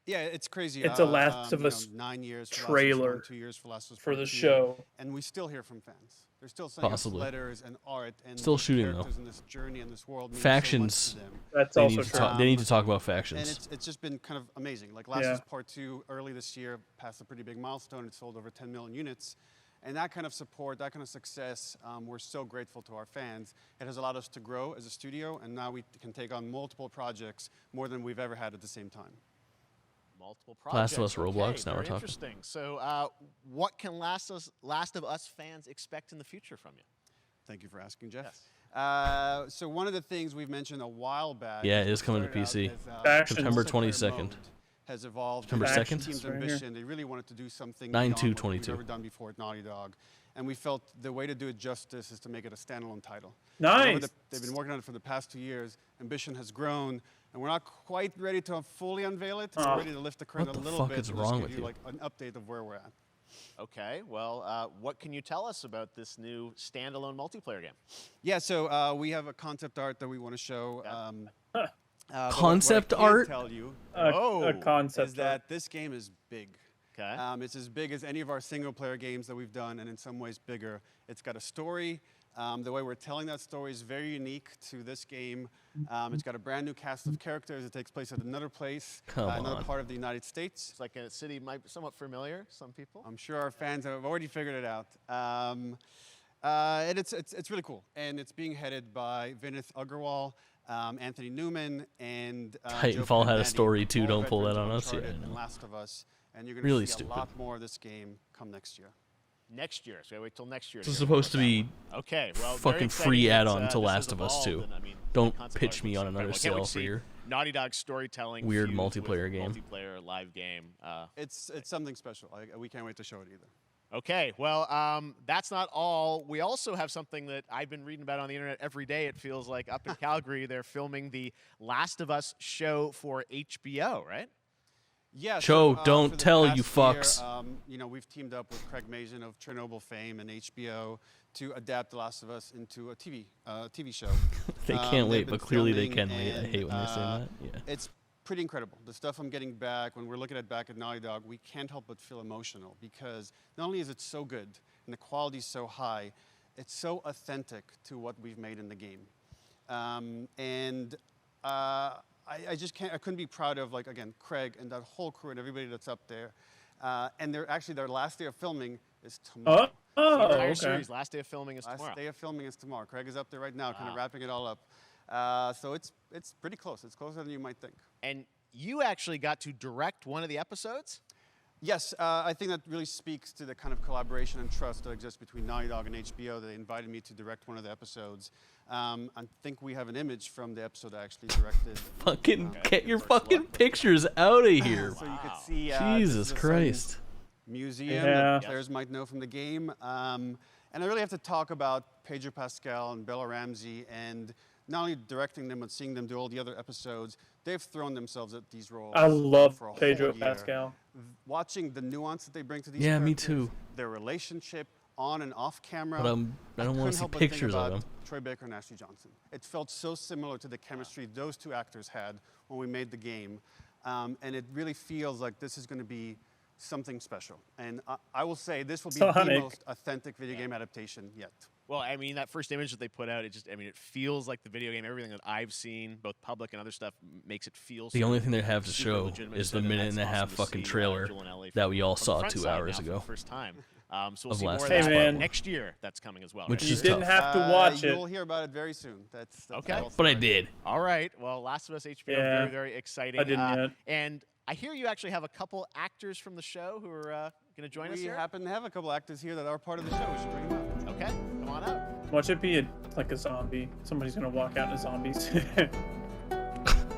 Speaker 14: Yeah, it's crazy.
Speaker 2: It's a Last of Us
Speaker 14: 9 years for
Speaker 2: trailer
Speaker 14: Last of Us 1, 2 years for Last of Us
Speaker 2: for
Speaker 14: Part
Speaker 2: the
Speaker 14: 2,
Speaker 2: show.
Speaker 14: and we still hear from fans. They're still sending us
Speaker 1: Possibly.
Speaker 14: letters and art and
Speaker 1: Still
Speaker 14: these
Speaker 1: shooting,
Speaker 14: characters
Speaker 1: though.
Speaker 14: in this journey and this world. mean
Speaker 1: Factions.
Speaker 14: So much to them.
Speaker 2: That's
Speaker 1: they
Speaker 2: also
Speaker 1: need to
Speaker 2: true.
Speaker 1: talk. They need to talk about
Speaker 14: And
Speaker 1: factions.
Speaker 14: it's just been kind of amazing. Like Last of Us Part 2 early this year passed a pretty big milestone. It sold over 10 million units. And that kind of support, that kind of success, we're so grateful to our fans. It has allowed us to grow as a studio, and now we can take on multiple projects, more than we've ever had at the same time.
Speaker 3: Multiple projects.
Speaker 1: Last of Us Roblox, now we're
Speaker 3: very
Speaker 1: talking.
Speaker 3: Interesting. So what can Last of Us fans expect in the future from you?
Speaker 14: Thank you for asking, Jeff. So one of the things we've mentioned a while back.
Speaker 1: Yeah, it is coming to PC. September 22nd.
Speaker 14: Has evolved.
Speaker 1: September
Speaker 14: The
Speaker 1: 2nd?
Speaker 14: team's
Speaker 1: Right
Speaker 14: ambition. They really wanted to do something
Speaker 1: 9/2/22.
Speaker 14: beyond what we've ever done before at Naughty Dog, and we felt the way to do it justice is to make it a standalone title.
Speaker 2: Nice.
Speaker 14: They've been working on it for the past 2 years. Ambition has grown, and we're not quite ready to fully unveil it. We're ready to lift the curtain a little bit.
Speaker 1: What the fuck is
Speaker 14: and
Speaker 1: wrong
Speaker 14: just
Speaker 1: with
Speaker 14: give
Speaker 1: you?
Speaker 14: like an update of where we're at.
Speaker 3: Okay, well, what can you tell us about this new standalone multiplayer game?
Speaker 14: Yeah, so we have a concept art that we want to show.
Speaker 1: Concept
Speaker 14: what I can
Speaker 1: art?
Speaker 14: Tell you,
Speaker 2: a concept
Speaker 14: is that this game is big.
Speaker 3: Okay.
Speaker 14: It's as big as any of our single-player games that we've done, and in some ways bigger. It's got a story. The way we're telling that story is very unique to this game. It's got a brand new cast of characters. It takes place at another place, another
Speaker 1: on.
Speaker 14: part of the United States.
Speaker 3: It's like a city might be somewhat familiar, some people.
Speaker 14: I'm sure our fans have already figured it out. And it's really cool. And it's being headed by Vinith Agarwal, Anthony Newman, and
Speaker 1: Titanfall had a
Speaker 14: Joe
Speaker 1: story
Speaker 14: Pantani,
Speaker 1: too.
Speaker 14: all
Speaker 1: Don't pull that
Speaker 14: veterans
Speaker 1: on
Speaker 14: of
Speaker 1: us. Yeah,
Speaker 14: Uncharted
Speaker 1: I
Speaker 14: and
Speaker 1: know.
Speaker 14: Last of Us. And you're going
Speaker 1: Really
Speaker 14: to see
Speaker 1: stupid.
Speaker 14: a lot more of this game come next year.
Speaker 3: Next year, so wait till next year.
Speaker 1: This is supposed to be
Speaker 3: okay. Well, very
Speaker 1: fucking
Speaker 3: exciting
Speaker 1: free
Speaker 3: that,
Speaker 1: add-on to
Speaker 3: this has
Speaker 1: Last of Us
Speaker 3: evolved,
Speaker 1: 2.
Speaker 3: and, I mean,
Speaker 1: Don't
Speaker 3: concept
Speaker 1: pitch
Speaker 3: art
Speaker 1: me
Speaker 3: looks
Speaker 1: on another
Speaker 3: incredible. Can't
Speaker 1: sale
Speaker 3: wait to
Speaker 1: for
Speaker 3: see
Speaker 1: your
Speaker 3: Naughty Dog storytelling
Speaker 1: weird
Speaker 3: fused with
Speaker 1: multiplayer game.
Speaker 3: Multiplayer live game.
Speaker 14: It's something special. We can't wait to show it either.
Speaker 3: Okay, well, that's not all. We also have something that I've been reading about on the internet every day. It feels like up in Calgary, they're filming the Last of Us show for HBO, right?
Speaker 14: Yeah.
Speaker 1: Joe,
Speaker 14: so,
Speaker 1: don't
Speaker 14: for the
Speaker 1: tell,
Speaker 14: past
Speaker 1: you fucks.
Speaker 14: Year, we've teamed up with Craig Mazin of Chernobyl fame and HBO to adapt The Last of Us into a TV show.
Speaker 1: They can't
Speaker 14: they've
Speaker 1: wait,
Speaker 14: been
Speaker 1: but clearly they
Speaker 14: filming,
Speaker 1: can wait. I hate when they say that. Yeah.
Speaker 14: It's pretty incredible. The stuff I'm getting back, when we're looking at back at Naughty Dog, we can't help but feel emotional because not only is it so good and the quality is so high, it's so authentic to what we've made in the game. I just can't, I couldn't be proud of, like, again, Craig and that whole crew and everybody that's up there. And their last day of filming is tomorrow.
Speaker 3: The entire
Speaker 2: okay.
Speaker 3: series, last day of filming is tomorrow.
Speaker 14: Last day of filming is tomorrow. Craig is up there right now, kind of wrapping it all up. So it's pretty close. It's closer than you might think.
Speaker 3: And you actually got to direct one of the episodes?
Speaker 14: Yes, I think that really speaks to the kind of collaboration and trust that exists between Naughty Dog and HBO. They invited me to direct one of the episodes. I think we have an image from the episode I actually directed.
Speaker 1: Fucking get your fucking pictures out of here.
Speaker 14: So you could see
Speaker 1: Jesus Christ.
Speaker 14: Museum that players might know from the game. And I really have to talk about Pedro Pascal and Bella Ramsey, and not only directing them but seeing them do all the other episodes. They've thrown themselves at these roles.
Speaker 2: I love
Speaker 14: for a
Speaker 2: Pedro
Speaker 14: whole year.
Speaker 2: Pascal.
Speaker 14: Watching the nuance that they bring to these
Speaker 1: Yeah, me
Speaker 14: characters,
Speaker 1: too.
Speaker 14: Their relationship on and off camera.
Speaker 1: But I don't want to see pictures of them.
Speaker 14: Troy Baker and Ashley Johnson. It felt so similar to the chemistry those two actors had when we made the game. And it really feels like this is going to be something special. And I will say this will be the most authentic video game adaptation yet.
Speaker 3: Well, I mean, that first image that they put out, it feels like the video game. Everything that I've seen, both public and other stuff, makes it feel
Speaker 1: The only thing they have to show is the minute and a half fucking trailer that we all saw 2 hours ago.
Speaker 3: First time. So we'll
Speaker 1: Of
Speaker 3: see more
Speaker 1: last
Speaker 3: of
Speaker 1: Hey,
Speaker 3: that
Speaker 1: man.
Speaker 3: next year. That's coming as well.
Speaker 1: Which
Speaker 3: right?
Speaker 1: is
Speaker 2: You didn't
Speaker 1: tough.
Speaker 2: have to watch it.
Speaker 14: You'll hear about it very soon. That's
Speaker 3: okay.
Speaker 1: But I did.
Speaker 3: All right. Well, Last of Us HBO,
Speaker 2: Yeah.
Speaker 3: very, very exciting.
Speaker 2: I didn't yet.
Speaker 3: And I hear you actually have a couple actors from the show who are going to join us
Speaker 14: We
Speaker 3: here.
Speaker 14: happen to have a couple actors here that are part of the show. We should bring them up.
Speaker 3: Okay, come on up.
Speaker 2: Watch it be like a zombie. Somebody's gonna walk out in a zombie suit.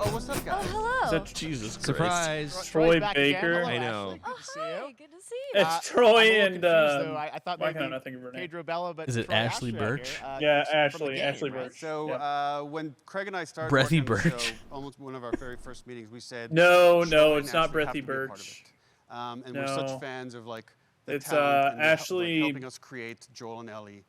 Speaker 14: Oh, what's up, guys?
Speaker 9: Hello.
Speaker 2: Is that Jesus Christ?
Speaker 15: Surprise.
Speaker 2: Troy
Speaker 3: back again.
Speaker 2: Baker.
Speaker 3: Hello,
Speaker 15: I know.
Speaker 3: Ashley. Good to see you.
Speaker 9: Good to see you.
Speaker 2: It's Troy
Speaker 3: I'm a little
Speaker 2: and
Speaker 3: confused, though. I thought
Speaker 2: why
Speaker 3: maybe
Speaker 2: can I not think of her name?
Speaker 3: Pedro Bella, but
Speaker 1: Is it
Speaker 3: Troy
Speaker 1: Ashley
Speaker 3: out
Speaker 1: Birch?
Speaker 3: here,
Speaker 2: Yeah,
Speaker 3: from the
Speaker 2: Ashley.
Speaker 3: game,
Speaker 2: Ashley
Speaker 3: right?
Speaker 2: Birch.
Speaker 14: So
Speaker 2: Yeah.
Speaker 14: when Craig and I started
Speaker 1: Breathy
Speaker 14: working on the
Speaker 1: Birch.
Speaker 14: show, almost one of our very first meetings, we said,
Speaker 2: No,
Speaker 14: Troy
Speaker 2: no,
Speaker 14: and
Speaker 2: it's not
Speaker 14: Ashley have
Speaker 2: Breathy
Speaker 14: to be a part of
Speaker 2: Birch.
Speaker 14: it. And
Speaker 2: No.
Speaker 14: we're such fans of like the
Speaker 2: It's,
Speaker 14: talent and
Speaker 2: Ashley-
Speaker 14: helping us create Joel and Ellie.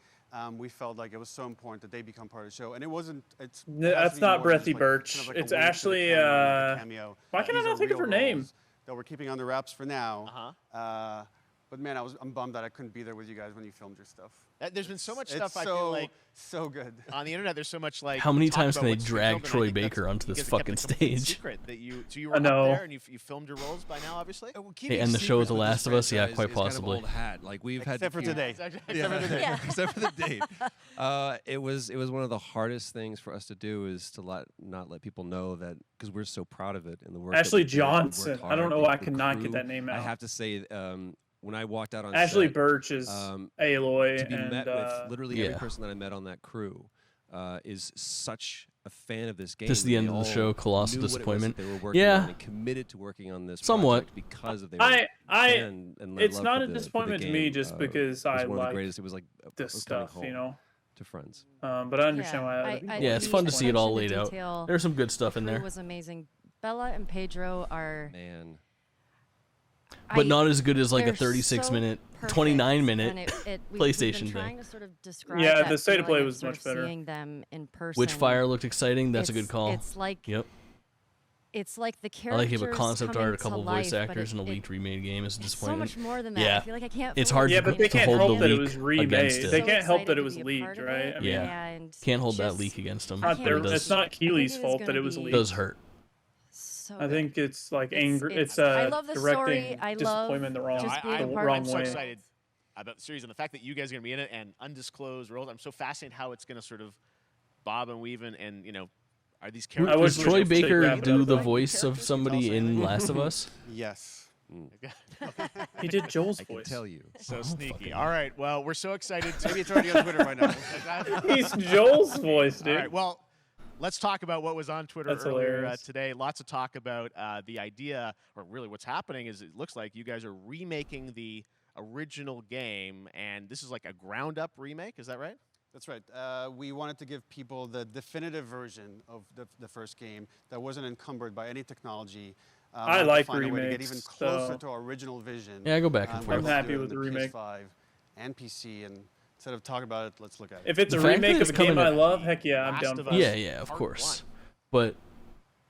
Speaker 14: We felt like it was so important that they become part of the show, and it wasn't. It's
Speaker 2: No,
Speaker 14: it has
Speaker 2: that's
Speaker 14: to be
Speaker 2: not
Speaker 14: more than
Speaker 2: Breathy
Speaker 14: just,
Speaker 2: Birch.
Speaker 14: kind of like a
Speaker 2: It's
Speaker 14: wink to the
Speaker 2: Ashley,
Speaker 14: camera, like a cameo.
Speaker 2: why can I
Speaker 14: These
Speaker 2: not
Speaker 14: are
Speaker 2: think of
Speaker 14: real
Speaker 2: her name?
Speaker 14: roles that we're keeping under wraps for now. But man, I'm bummed that I couldn't be there with you guys when you filmed your stuff.
Speaker 3: There's been so much
Speaker 14: It's
Speaker 3: stuff I
Speaker 14: so,
Speaker 3: feel like
Speaker 14: so good.
Speaker 3: on the internet. There's so much like.
Speaker 1: How many
Speaker 3: talk
Speaker 1: times
Speaker 3: about
Speaker 1: can they
Speaker 3: what's
Speaker 1: drag
Speaker 3: filmed, and I
Speaker 1: Troy
Speaker 3: think that's
Speaker 1: Baker onto this
Speaker 3: because they kept
Speaker 1: fucking
Speaker 3: it a complete
Speaker 1: stage?
Speaker 3: Secret that you were
Speaker 2: I
Speaker 3: up
Speaker 2: know.
Speaker 3: there and you filmed your roles by now, obviously.
Speaker 1: Hey, and the show with The Last of Us, yeah, quite possibly.
Speaker 15: Kind of old hat. Like we've had
Speaker 14: Except for
Speaker 15: to keep-
Speaker 14: today.
Speaker 3: Except
Speaker 15: Yeah,
Speaker 3: for today.
Speaker 9: Yeah.
Speaker 15: except for the date. It was one of the hardest things for us to do is to not let people know that because we're so proud of it and the work. that
Speaker 2: Ashley
Speaker 15: we did, we worked
Speaker 2: Johnson. I
Speaker 15: hard,
Speaker 2: don't know
Speaker 15: the
Speaker 2: why I could not get
Speaker 15: crew.
Speaker 2: that name
Speaker 15: I
Speaker 2: out.
Speaker 15: have to say, when I walked out on
Speaker 2: Ashley
Speaker 15: set,
Speaker 2: Birch is Aloy
Speaker 15: to be
Speaker 2: and
Speaker 15: met with literally every
Speaker 1: Yeah.
Speaker 15: person that I met on that crew is such a fan of this game.
Speaker 1: This is the
Speaker 15: They
Speaker 1: end of the
Speaker 15: all
Speaker 1: show, colossal
Speaker 15: knew what it was
Speaker 1: disappointment.
Speaker 15: that they were working
Speaker 1: Yeah.
Speaker 15: on and committed to working on this
Speaker 1: Somewhat.
Speaker 15: project because of their fan and their
Speaker 2: it's
Speaker 15: love
Speaker 2: not
Speaker 15: for
Speaker 2: a
Speaker 15: the
Speaker 2: disappointment to
Speaker 15: game,
Speaker 2: me just because
Speaker 15: was
Speaker 2: I
Speaker 15: one of the
Speaker 2: like
Speaker 15: greatest. It was like
Speaker 2: this
Speaker 15: was coming
Speaker 2: stuff,
Speaker 15: home
Speaker 2: you know.
Speaker 15: to friends.
Speaker 2: But I understand why. other people
Speaker 1: Yeah, it's
Speaker 2: would
Speaker 1: fun
Speaker 2: be
Speaker 1: to see it all
Speaker 2: disappointed.
Speaker 1: laid out.
Speaker 9: detail.
Speaker 1: There's some good stuff in
Speaker 9: The crew
Speaker 1: there,
Speaker 9: was amazing. Bella and Pedro are.
Speaker 15: Man.
Speaker 1: but not as good as like a
Speaker 9: they're
Speaker 1: 36-minute,
Speaker 9: perfect,
Speaker 1: 29-minute
Speaker 9: and we've been
Speaker 1: PlayStation
Speaker 9: trying
Speaker 1: thing.
Speaker 9: to sort of describe
Speaker 2: Yeah,
Speaker 9: that
Speaker 2: the state of
Speaker 9: feeling
Speaker 2: play was
Speaker 9: sort
Speaker 2: much
Speaker 9: of
Speaker 2: better.
Speaker 9: Seeing them in person.
Speaker 1: Witchfire looked exciting. That's a good
Speaker 9: It's-
Speaker 1: call.
Speaker 9: It's like
Speaker 1: Yep.
Speaker 9: It's like the
Speaker 1: I
Speaker 9: characters.
Speaker 1: like it, but concept
Speaker 9: coming
Speaker 1: art, a
Speaker 9: to
Speaker 1: couple
Speaker 9: life,
Speaker 1: voice
Speaker 9: but
Speaker 1: actors, and a
Speaker 9: it-
Speaker 1: leaked remade game is a
Speaker 9: It's so
Speaker 1: disappointment.
Speaker 9: much more than that.
Speaker 1: Yeah,
Speaker 9: I feel like I can't.
Speaker 1: it's
Speaker 9: fully
Speaker 1: hard
Speaker 2: Yeah,
Speaker 1: to,
Speaker 2: but they
Speaker 1: to
Speaker 2: can't
Speaker 1: hold
Speaker 2: help
Speaker 1: the
Speaker 2: that it
Speaker 1: leak
Speaker 2: was remade.
Speaker 1: against
Speaker 2: They
Speaker 1: it.
Speaker 2: can't help that it
Speaker 9: excited
Speaker 2: was
Speaker 9: to be a
Speaker 2: leaked,
Speaker 9: part of
Speaker 2: right?
Speaker 9: it.
Speaker 2: I mean,
Speaker 1: Yeah,
Speaker 9: and
Speaker 1: can't hold that
Speaker 9: just-
Speaker 1: leak against them.
Speaker 2: Not
Speaker 1: but
Speaker 2: their,
Speaker 1: it does,
Speaker 2: it's not Keeley's
Speaker 9: it is
Speaker 2: fault that
Speaker 9: gonna
Speaker 2: it was
Speaker 9: be-
Speaker 2: leaked.
Speaker 1: does hurt.
Speaker 9: So
Speaker 2: I think it's like angry. It's
Speaker 9: I love the
Speaker 2: directing
Speaker 9: story. I love
Speaker 2: disappointment the wrong,
Speaker 9: just
Speaker 2: the
Speaker 9: being part of
Speaker 2: wrong
Speaker 3: I'm so
Speaker 2: way.
Speaker 3: excited about the series and the fact that you guys are going to be in it and undisclosed roles. I'm so fascinated how it's going to sort of bob and weave and you know, are these characters?
Speaker 1: Does Troy Baker
Speaker 2: wrap it
Speaker 1: do
Speaker 2: up,
Speaker 1: the
Speaker 2: though.
Speaker 1: voice of somebody in Last of Us?
Speaker 14: Yes.
Speaker 2: He did Joel's
Speaker 15: I
Speaker 2: voice.
Speaker 15: can tell you.
Speaker 3: So sneaky. All right. Well, we're so excited. Maybe it's already on Twitter by now.
Speaker 2: He's Joel's voice, dude.
Speaker 3: All right. Well, let's talk about what was on Twitter
Speaker 2: That's
Speaker 3: earlier
Speaker 2: hilarious.
Speaker 3: today. Lots of talk about the idea, or really what's happening is it looks like you guys are remaking the original game, and this is like a ground-up remake. Is that right?
Speaker 14: That's right. We wanted to give people the definitive version of the first game that wasn't encumbered by any technology.
Speaker 2: I
Speaker 14: wanted to
Speaker 2: like
Speaker 14: find a way to get
Speaker 2: remakes,
Speaker 14: even closer
Speaker 2: so-
Speaker 14: to our original vision.
Speaker 1: Yeah, I go back and forth.
Speaker 2: I'm happy with the
Speaker 14: the
Speaker 2: remake.
Speaker 14: PS5 and PC, and instead of talking about it, let's look at it.
Speaker 2: If it's
Speaker 1: The
Speaker 2: a
Speaker 1: fact
Speaker 2: remake
Speaker 1: that
Speaker 2: of
Speaker 1: it's
Speaker 2: a game
Speaker 1: coming
Speaker 2: I
Speaker 1: to-
Speaker 2: love, heck yeah, I'm
Speaker 3: Last
Speaker 2: down
Speaker 3: of
Speaker 2: for
Speaker 3: Us.
Speaker 2: that.
Speaker 1: Yeah, of
Speaker 3: Part
Speaker 1: course. But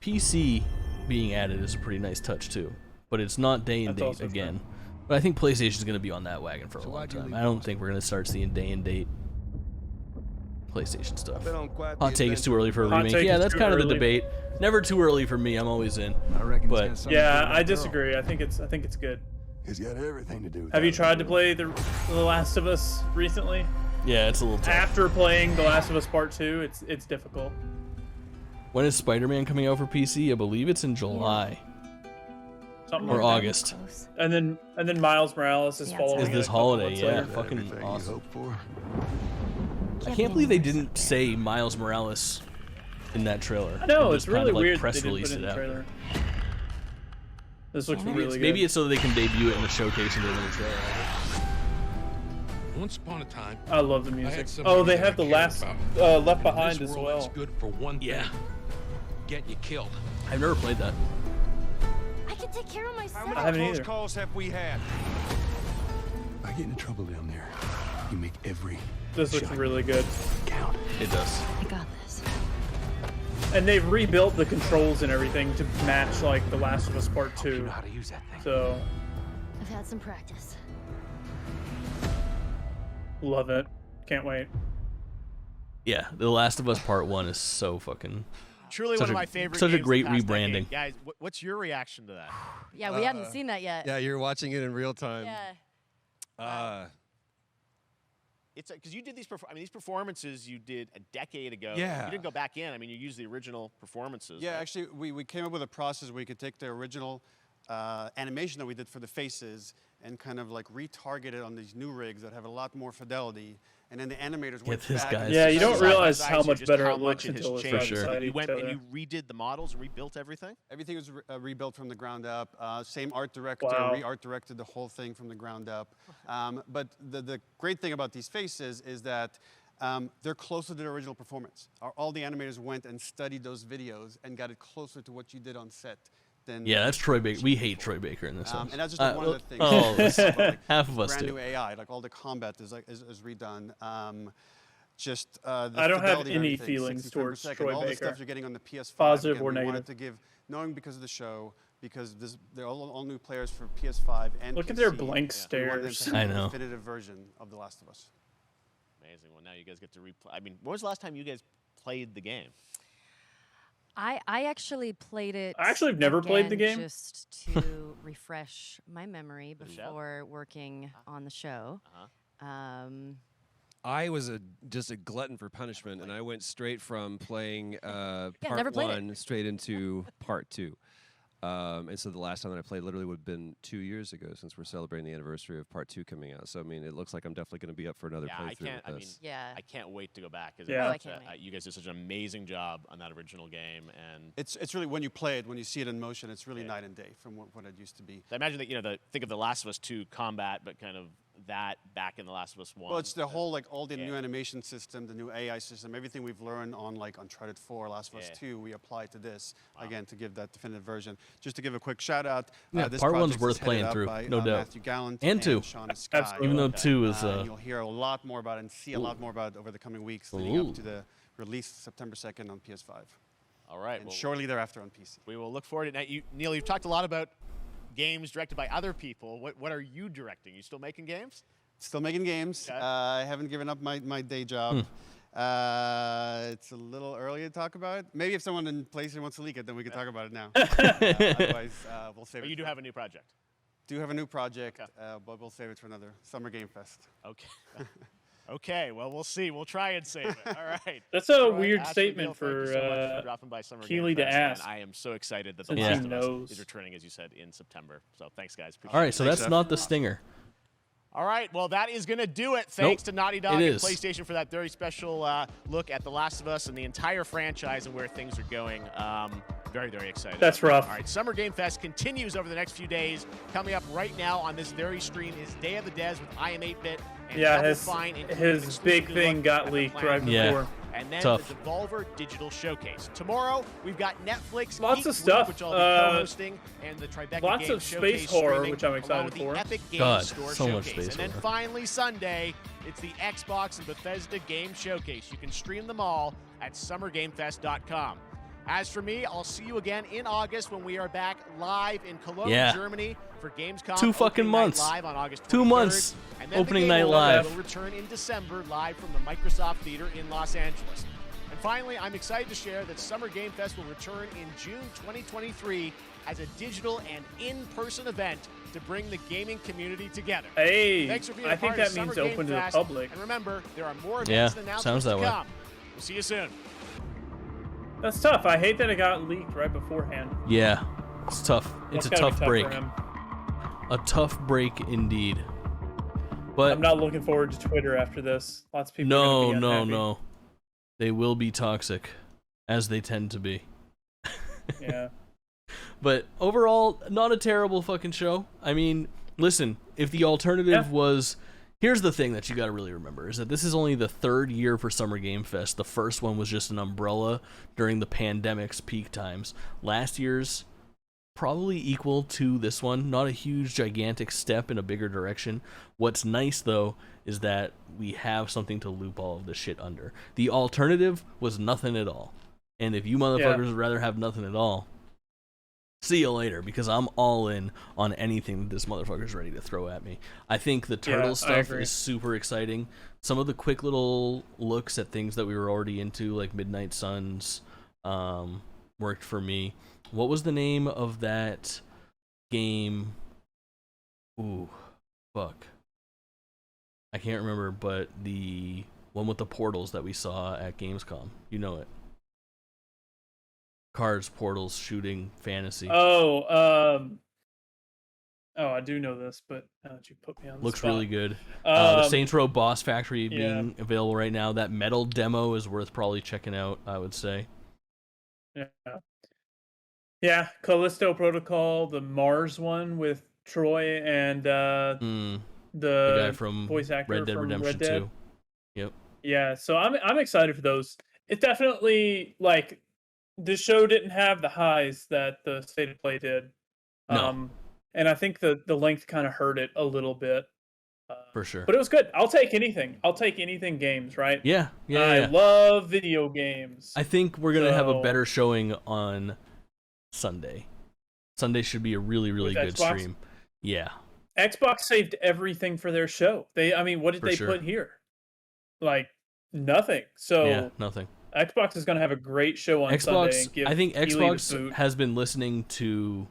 Speaker 1: PC being added is a pretty nice touch too. But it's not day and
Speaker 2: That's
Speaker 1: date
Speaker 2: also
Speaker 1: again. But I think PlayStation's going to be on that wagon for a long time. I don't think we're going to start seeing day and date PlayStation stuff. Hot take is too early for a
Speaker 2: Hot
Speaker 1: remake.
Speaker 2: take
Speaker 1: Yeah,
Speaker 2: is
Speaker 1: that's
Speaker 2: too
Speaker 1: kind of the
Speaker 2: early.
Speaker 1: debate. Never too early for me. I'm always in.
Speaker 10: I reckon
Speaker 1: But
Speaker 2: Yeah, I disagree. I think it's good.
Speaker 10: It's got everything to do with
Speaker 2: Have you
Speaker 10: that.
Speaker 2: tried to play the Last of Us recently?
Speaker 1: yeah, it's a little tough.
Speaker 2: After playing The Last of Us Part 2, it's difficult.
Speaker 1: When is Spider-Man coming out for PC? I believe it's in July.
Speaker 2: something
Speaker 1: Or
Speaker 2: like that.
Speaker 1: August.
Speaker 2: And then Miles Morales is following.
Speaker 1: Is
Speaker 2: it
Speaker 1: this
Speaker 2: a couple
Speaker 1: holiday?
Speaker 2: months
Speaker 1: Yeah,
Speaker 2: later.
Speaker 1: fucking awesome. I can't believe they didn't say Miles Morales in that trailer.
Speaker 2: I know,
Speaker 1: And
Speaker 2: it's
Speaker 1: just kind
Speaker 2: really
Speaker 1: of, like,
Speaker 2: weird
Speaker 1: press
Speaker 2: they didn't
Speaker 1: released
Speaker 2: put it in
Speaker 1: it
Speaker 2: the
Speaker 1: out
Speaker 2: trailer. This looks
Speaker 1: Maybe
Speaker 2: really
Speaker 1: it's,
Speaker 2: good.
Speaker 1: maybe it's so they can debut it in the showcase and do it in the trailer.
Speaker 23: Once upon a time,
Speaker 2: I love the
Speaker 23: I
Speaker 2: music.
Speaker 23: had somebody
Speaker 2: Oh, they
Speaker 23: that
Speaker 2: have
Speaker 23: I
Speaker 2: the
Speaker 23: cared
Speaker 2: last
Speaker 23: about.
Speaker 2: Left
Speaker 23: And
Speaker 2: Behind
Speaker 23: this
Speaker 2: as
Speaker 23: world
Speaker 2: well.
Speaker 23: is good for one
Speaker 1: Yeah.
Speaker 23: thing: get you killed.
Speaker 1: I've never played that.
Speaker 9: I can take care of myself.
Speaker 2: I haven't either.
Speaker 23: calls have we had?
Speaker 8: I get into trouble down there. You make every
Speaker 2: This looks really good.
Speaker 8: count.
Speaker 1: It does.
Speaker 9: I got this.
Speaker 2: And they've rebuilt the controls and everything to match like The Last of Us Part 2.
Speaker 6: You know how to use that thing.
Speaker 2: So,
Speaker 9: I've had some practice.
Speaker 2: love it. Can't wait.
Speaker 1: Yeah, The Last of Us Part 1 is so fucking...
Speaker 3: Truly
Speaker 1: such
Speaker 3: one of
Speaker 1: a-
Speaker 3: my favorite
Speaker 1: such a
Speaker 3: games
Speaker 1: great
Speaker 3: of the past
Speaker 1: rebranding.
Speaker 3: decade. Guys, what's your reaction to that?
Speaker 9: Yeah, we hadn't seen that yet.
Speaker 15: Yeah, you're watching it in real time.
Speaker 9: Yeah.
Speaker 3: It's because you did these. I mean, these performances you did a decade ago.
Speaker 14: Yeah.
Speaker 3: You didn't go back in. I mean, you used the original performances.
Speaker 14: Yeah,
Speaker 3: right?
Speaker 14: actually, we came up with a process where we could take the original animation that we did for the faces and kind of like retarget it on these new rigs that have a lot more fidelity. And then the animators went
Speaker 1: this
Speaker 14: back.
Speaker 1: guy.
Speaker 2: Yeah, you don't
Speaker 3: Side by
Speaker 2: realize
Speaker 3: side,
Speaker 2: how
Speaker 3: so
Speaker 2: much
Speaker 3: just
Speaker 2: better
Speaker 3: how
Speaker 2: it
Speaker 3: much
Speaker 2: looks until
Speaker 3: has
Speaker 2: it's
Speaker 3: changed.
Speaker 2: right beside
Speaker 3: You
Speaker 2: each
Speaker 3: went and
Speaker 2: other.
Speaker 3: you redid the models and rebuilt everything.
Speaker 14: Everything was rebuilt from the ground up. Same art director,
Speaker 2: Wow.
Speaker 14: re-art directed the whole thing from the ground up. But the great thing about these faces is that they're closer to the original performance. All the animators went and studied those videos and got it closer to what you did on set. Than
Speaker 1: Yeah, that's Troy Baker. We hate Troy Baker in this one.
Speaker 14: and that's just one of the things.
Speaker 1: Oh,
Speaker 14: Like,
Speaker 1: half of us
Speaker 14: brand
Speaker 1: do.
Speaker 14: new AI, like all the combat is redone. The
Speaker 2: I don't have
Speaker 14: fidelity of
Speaker 2: any
Speaker 14: everything,
Speaker 2: feelings
Speaker 14: 60 frames per
Speaker 2: towards
Speaker 14: second,
Speaker 2: Troy
Speaker 14: all the
Speaker 2: Baker.
Speaker 14: stuff you're getting on the PS5.
Speaker 2: Positive
Speaker 14: again,
Speaker 2: or
Speaker 14: we
Speaker 2: negative.
Speaker 14: wanted to give, knowing because of the show, because they're all new players for PS5 and
Speaker 2: Look at
Speaker 14: PC,
Speaker 2: their blank
Speaker 14: we wanted them to
Speaker 2: stares.
Speaker 14: have
Speaker 1: I
Speaker 14: a
Speaker 1: know.
Speaker 14: definitive version of The Last of Us.
Speaker 3: Amazing. Well, now you guys get to replay. I mean, when was the last time you guys played the game?
Speaker 9: I actually played it.
Speaker 2: I actually have never played the
Speaker 9: again
Speaker 2: game.
Speaker 9: just to refresh my memory
Speaker 3: The show?
Speaker 9: before working on the show.
Speaker 15: I was just a glutton for punishment, and I went straight from playing
Speaker 9: never
Speaker 15: part
Speaker 9: played it.
Speaker 15: 1 straight into part 2. And so the last time that I played literally would have been 2 years ago, since we're celebrating the anniversary of part 2 coming out. So I mean, it looks like I'm definitely going to be up for another
Speaker 3: Yeah,
Speaker 15: playthrough with
Speaker 3: I mean,
Speaker 15: this.
Speaker 9: Yeah.
Speaker 3: I can't wait to go back. 'Cause
Speaker 2: Yeah.
Speaker 9: Oh, I can't wait.
Speaker 3: you guys did such an amazing job on that original game, and
Speaker 14: It's really, when you play it, when you see it in motion, it's really night and day from what it used to be.
Speaker 3: I imagine that think of The Last of Us 2 combat, but kind of that back in The Last of Us 1.
Speaker 14: Well, it's the whole, like, all the new animation system, the new AI system, everything we've learned on, like, Uncharted 4, Last of Us 2, we apply to this, again, to give that definitive version. Just to give a quick shout out,
Speaker 1: Yeah,
Speaker 14: this
Speaker 1: part 1's
Speaker 14: project is
Speaker 1: worth
Speaker 14: headed
Speaker 1: playing
Speaker 14: up
Speaker 1: through,
Speaker 14: by,
Speaker 1: no doubt.
Speaker 14: Matthew Gallant
Speaker 1: And 2.
Speaker 14: Shauna Skye.
Speaker 2: Absolutely.
Speaker 1: Even though 2 is...
Speaker 14: You'll hear a lot more about it and see a lot more about it over the coming weeks leading
Speaker 1: Ooh.
Speaker 14: up to the release September 2nd on PS5.
Speaker 3: All right.
Speaker 14: And
Speaker 3: well,
Speaker 14: shortly thereafter on PC.
Speaker 3: we will look forward to it. Now, Neil, you've talked a lot about games directed by other people. What are you directing? You still making games?
Speaker 14: Still making games.
Speaker 3: Okay.
Speaker 14: I haven't given up my day job. It's a little early to talk about it. Maybe if someone in PlayStation wants to leak it, then we can talk about it now. Otherwise, we'll save
Speaker 3: But
Speaker 14: it.
Speaker 3: you do
Speaker 14: for-
Speaker 3: have a new project.
Speaker 14: do have a new project, but we'll save it for another Summer Game Fest.
Speaker 3: Okay. Okay, well, we'll see. We'll try and save it. All right.
Speaker 2: That's a
Speaker 3: Troy,
Speaker 2: weird
Speaker 3: Ashley,
Speaker 2: statement
Speaker 3: Neil, thank you
Speaker 2: for,
Speaker 3: so much for dropping by Summer
Speaker 2: Keely
Speaker 3: Game
Speaker 2: to
Speaker 3: Fest, and
Speaker 2: ask.
Speaker 3: I am so excited that The
Speaker 2: Since
Speaker 1: he
Speaker 3: Last of Us
Speaker 2: knows.
Speaker 3: is returning, as you said, in September. So thanks, guys. Appreciate
Speaker 1: All right,
Speaker 3: it.
Speaker 1: so
Speaker 14: Thanks,
Speaker 1: that's
Speaker 14: Jeff.
Speaker 1: not the stinger.
Speaker 3: All right, well, that is going to do it. Thanks to Naughty Dog
Speaker 1: it
Speaker 3: and
Speaker 1: is.
Speaker 3: PlayStation for that very special look at The Last of Us and the entire franchise and where things are going. Very, very excited.
Speaker 2: That's rough.
Speaker 3: All right, Summer Game Fest continues over the next few days. Coming up right now on this very stream is Day of the Des with I Am 8-Bit. And
Speaker 2: Yeah,
Speaker 3: Double
Speaker 2: his
Speaker 3: Fine, including
Speaker 2: his
Speaker 3: an
Speaker 2: big
Speaker 3: exclusive
Speaker 2: thing
Speaker 3: look
Speaker 2: got
Speaker 3: at the
Speaker 2: leaked
Speaker 3: Planet
Speaker 2: right
Speaker 3: of
Speaker 1: Yeah.
Speaker 2: before.
Speaker 3: And then
Speaker 1: Tough.
Speaker 3: the Devolver Digital Showcase. Tomorrow, we've got Netflix
Speaker 2: Lots
Speaker 3: Geek
Speaker 2: of stuff.
Speaker 3: Week, which I'll be co-hosting, and the Tribeca
Speaker 2: Lots
Speaker 3: Games
Speaker 2: of space
Speaker 3: Showcase
Speaker 2: horror,
Speaker 3: streaming,
Speaker 2: which I'm
Speaker 3: along
Speaker 2: excited
Speaker 3: with the
Speaker 2: for.
Speaker 3: Epic Games
Speaker 1: God,
Speaker 3: Store
Speaker 1: so much
Speaker 3: Showcase.
Speaker 1: space
Speaker 3: And then
Speaker 1: horror.
Speaker 3: finally, Sunday, it's the Xbox and Bethesda Game Showcase. You can stream them all at summergamefest.com. As for me, I'll see you again in August when we are back live in Cologne,
Speaker 1: Yeah.
Speaker 3: Germany for Gamescom.
Speaker 1: 2 fucking
Speaker 3: Opening Night
Speaker 1: months.
Speaker 3: Live on August 23rd.
Speaker 1: 2 months.
Speaker 3: And then
Speaker 1: Opening
Speaker 3: the
Speaker 1: night
Speaker 3: Game
Speaker 1: live.
Speaker 3: will return in December live from the Microsoft Theater in Los Angeles. And finally, I'm excited to share that Summer Game Fest will return in June 2023 as a digital and in-person event to bring the gaming community together.
Speaker 2: Hey,
Speaker 3: Thanks for being
Speaker 2: I
Speaker 3: a
Speaker 2: think
Speaker 3: part of
Speaker 2: that means
Speaker 3: Summer Game
Speaker 2: open to the
Speaker 3: Fest.
Speaker 2: public.
Speaker 3: And remember, there are more
Speaker 1: Yeah,
Speaker 3: events and announcements
Speaker 1: sounds that
Speaker 3: to
Speaker 1: way.
Speaker 3: come. We'll see you soon.
Speaker 2: That's tough. I hate that it got leaked right beforehand.
Speaker 1: Yeah. It's tough. It's a tough break. A tough break indeed. But
Speaker 2: I'm not looking forward to Twitter after this. Lots of people are gonna be unhappy.
Speaker 1: No. They will be toxic, as they tend to be.
Speaker 2: Yeah.
Speaker 1: But overall, not a terrible fucking show. I mean, listen, if the alternative was... Here's the thing that you got to really remember, is that this is only the third year for Summer Game Fest. The first one was just an umbrella during the pandemic's peak times. Last year's probably equal to this one. Not a huge, gigantic step in a bigger direction. What's nice, though, is that we have something to loop all of this shit under. The alternative was nothing at all. And if you motherfuckers would rather have nothing at all, see you later, because I'm all in on anything that this motherfucker's ready to throw at me. I think the turtle stuff is super exciting. Some of the quick little looks at things that we were already into, like Midnight Suns, worked for me. What was the name of that game? Ooh, fuck. I can't remember, but the one with the portals that we saw at Gamescom. You know it. Cards, portals, shooting, fantasy.
Speaker 2: I do know this, but now that you put me on the
Speaker 1: Looks
Speaker 2: spot.
Speaker 1: really good. The Saints Row Boss Factory being available right now. That metal demo is worth probably checking out, I would say.
Speaker 2: Yeah, Callisto Protocol, the Mars one with Troy and
Speaker 1: the guy from
Speaker 2: voice actor
Speaker 1: Red Dead
Speaker 2: from
Speaker 1: Redemption
Speaker 2: Red Dead.
Speaker 1: 2. Yep.
Speaker 2: Yeah, so I'm excited for those. It definitely, like, the show didn't have the highs that the State of Play did.
Speaker 1: No.
Speaker 2: And I think the length kind of hurt it a little bit.
Speaker 1: For sure.
Speaker 2: But it was good. I'll take anything. I'll take anything games, right?
Speaker 1: Yeah.
Speaker 2: I love video games.
Speaker 1: I think we're going to have a better showing on Sunday. Sunday should be a really, really good
Speaker 2: Xbox?
Speaker 1: stream. Yeah.
Speaker 2: Xbox saved everything for their show. What did they put here? Like, nothing. So
Speaker 1: yeah, nothing.
Speaker 2: Xbox is going to have a great show on Sunday. And give
Speaker 1: I think
Speaker 2: Keighley
Speaker 1: Xbox
Speaker 2: the boot.
Speaker 1: has been listening to...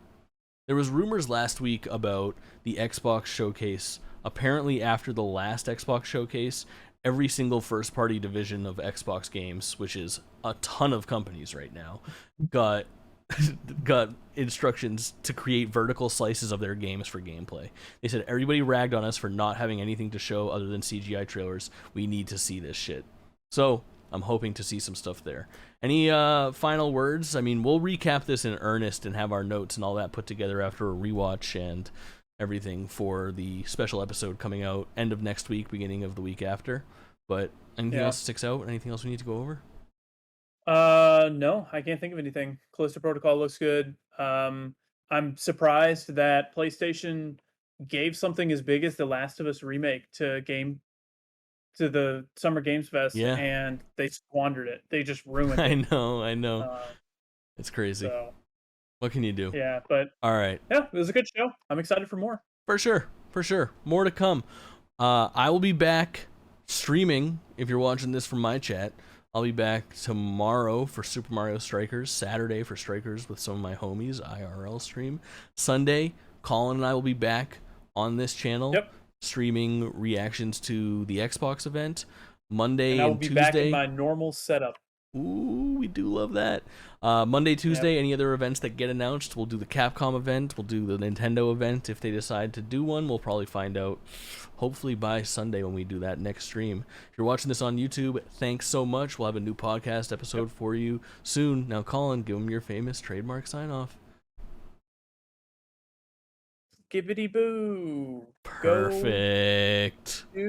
Speaker 1: There was rumors last week about the Xbox showcase. Apparently, after the last Xbox showcase, every single first-party division of Xbox games, which is a ton of companies right now, got instructions to create vertical slices of their games for gameplay. They said, everybody ragged on us for not having anything to show other than CGI trailers. We need to see this shit. So I'm hoping to see some stuff there. Any final words? I mean, we'll recap this in earnest and have our notes and all that put together after a rewatch and everything for the special episode coming out end of next week, beginning of the week after. But anything else sticks out? Anything else we need to go over?
Speaker 2: No, I can't think of anything. Callisto Protocol looks good. I'm surprised that PlayStation gave something as big as The Last of Us remake to the Summer Games Fest, and they squandered it. They just ruined it.
Speaker 1: I know. It's crazy.
Speaker 2: So,
Speaker 1: what can you do?
Speaker 2: Yeah, but
Speaker 1: all right.
Speaker 2: Yeah, it was a good show. I'm excited for more.
Speaker 1: For sure. More to come. I will be back streaming. If you're watching this from my chat, I'll be back tomorrow for Super Mario Strikers, Saturday for Strikers with some of my homies, IRL stream. Sunday, Kaulin and I will be back on this channel, streaming reactions to the Xbox event. Monday and
Speaker 2: I will be
Speaker 1: Tuesday.
Speaker 2: back in my normal setup.
Speaker 1: Ooh, we do love that. Monday, Tuesday, any other events that get announced, we'll do the Capcom event, we'll do the Nintendo event. If they decide to do one, we'll probably find out hopefully by Sunday when we do that next stream. If you're watching this on YouTube, thanks so much. We'll have a new podcast episode for you soon. Now, Kaulin, give them your famous trademark sign-off.
Speaker 2: Gibbity boo.
Speaker 1: Perfect.
Speaker 2: Go.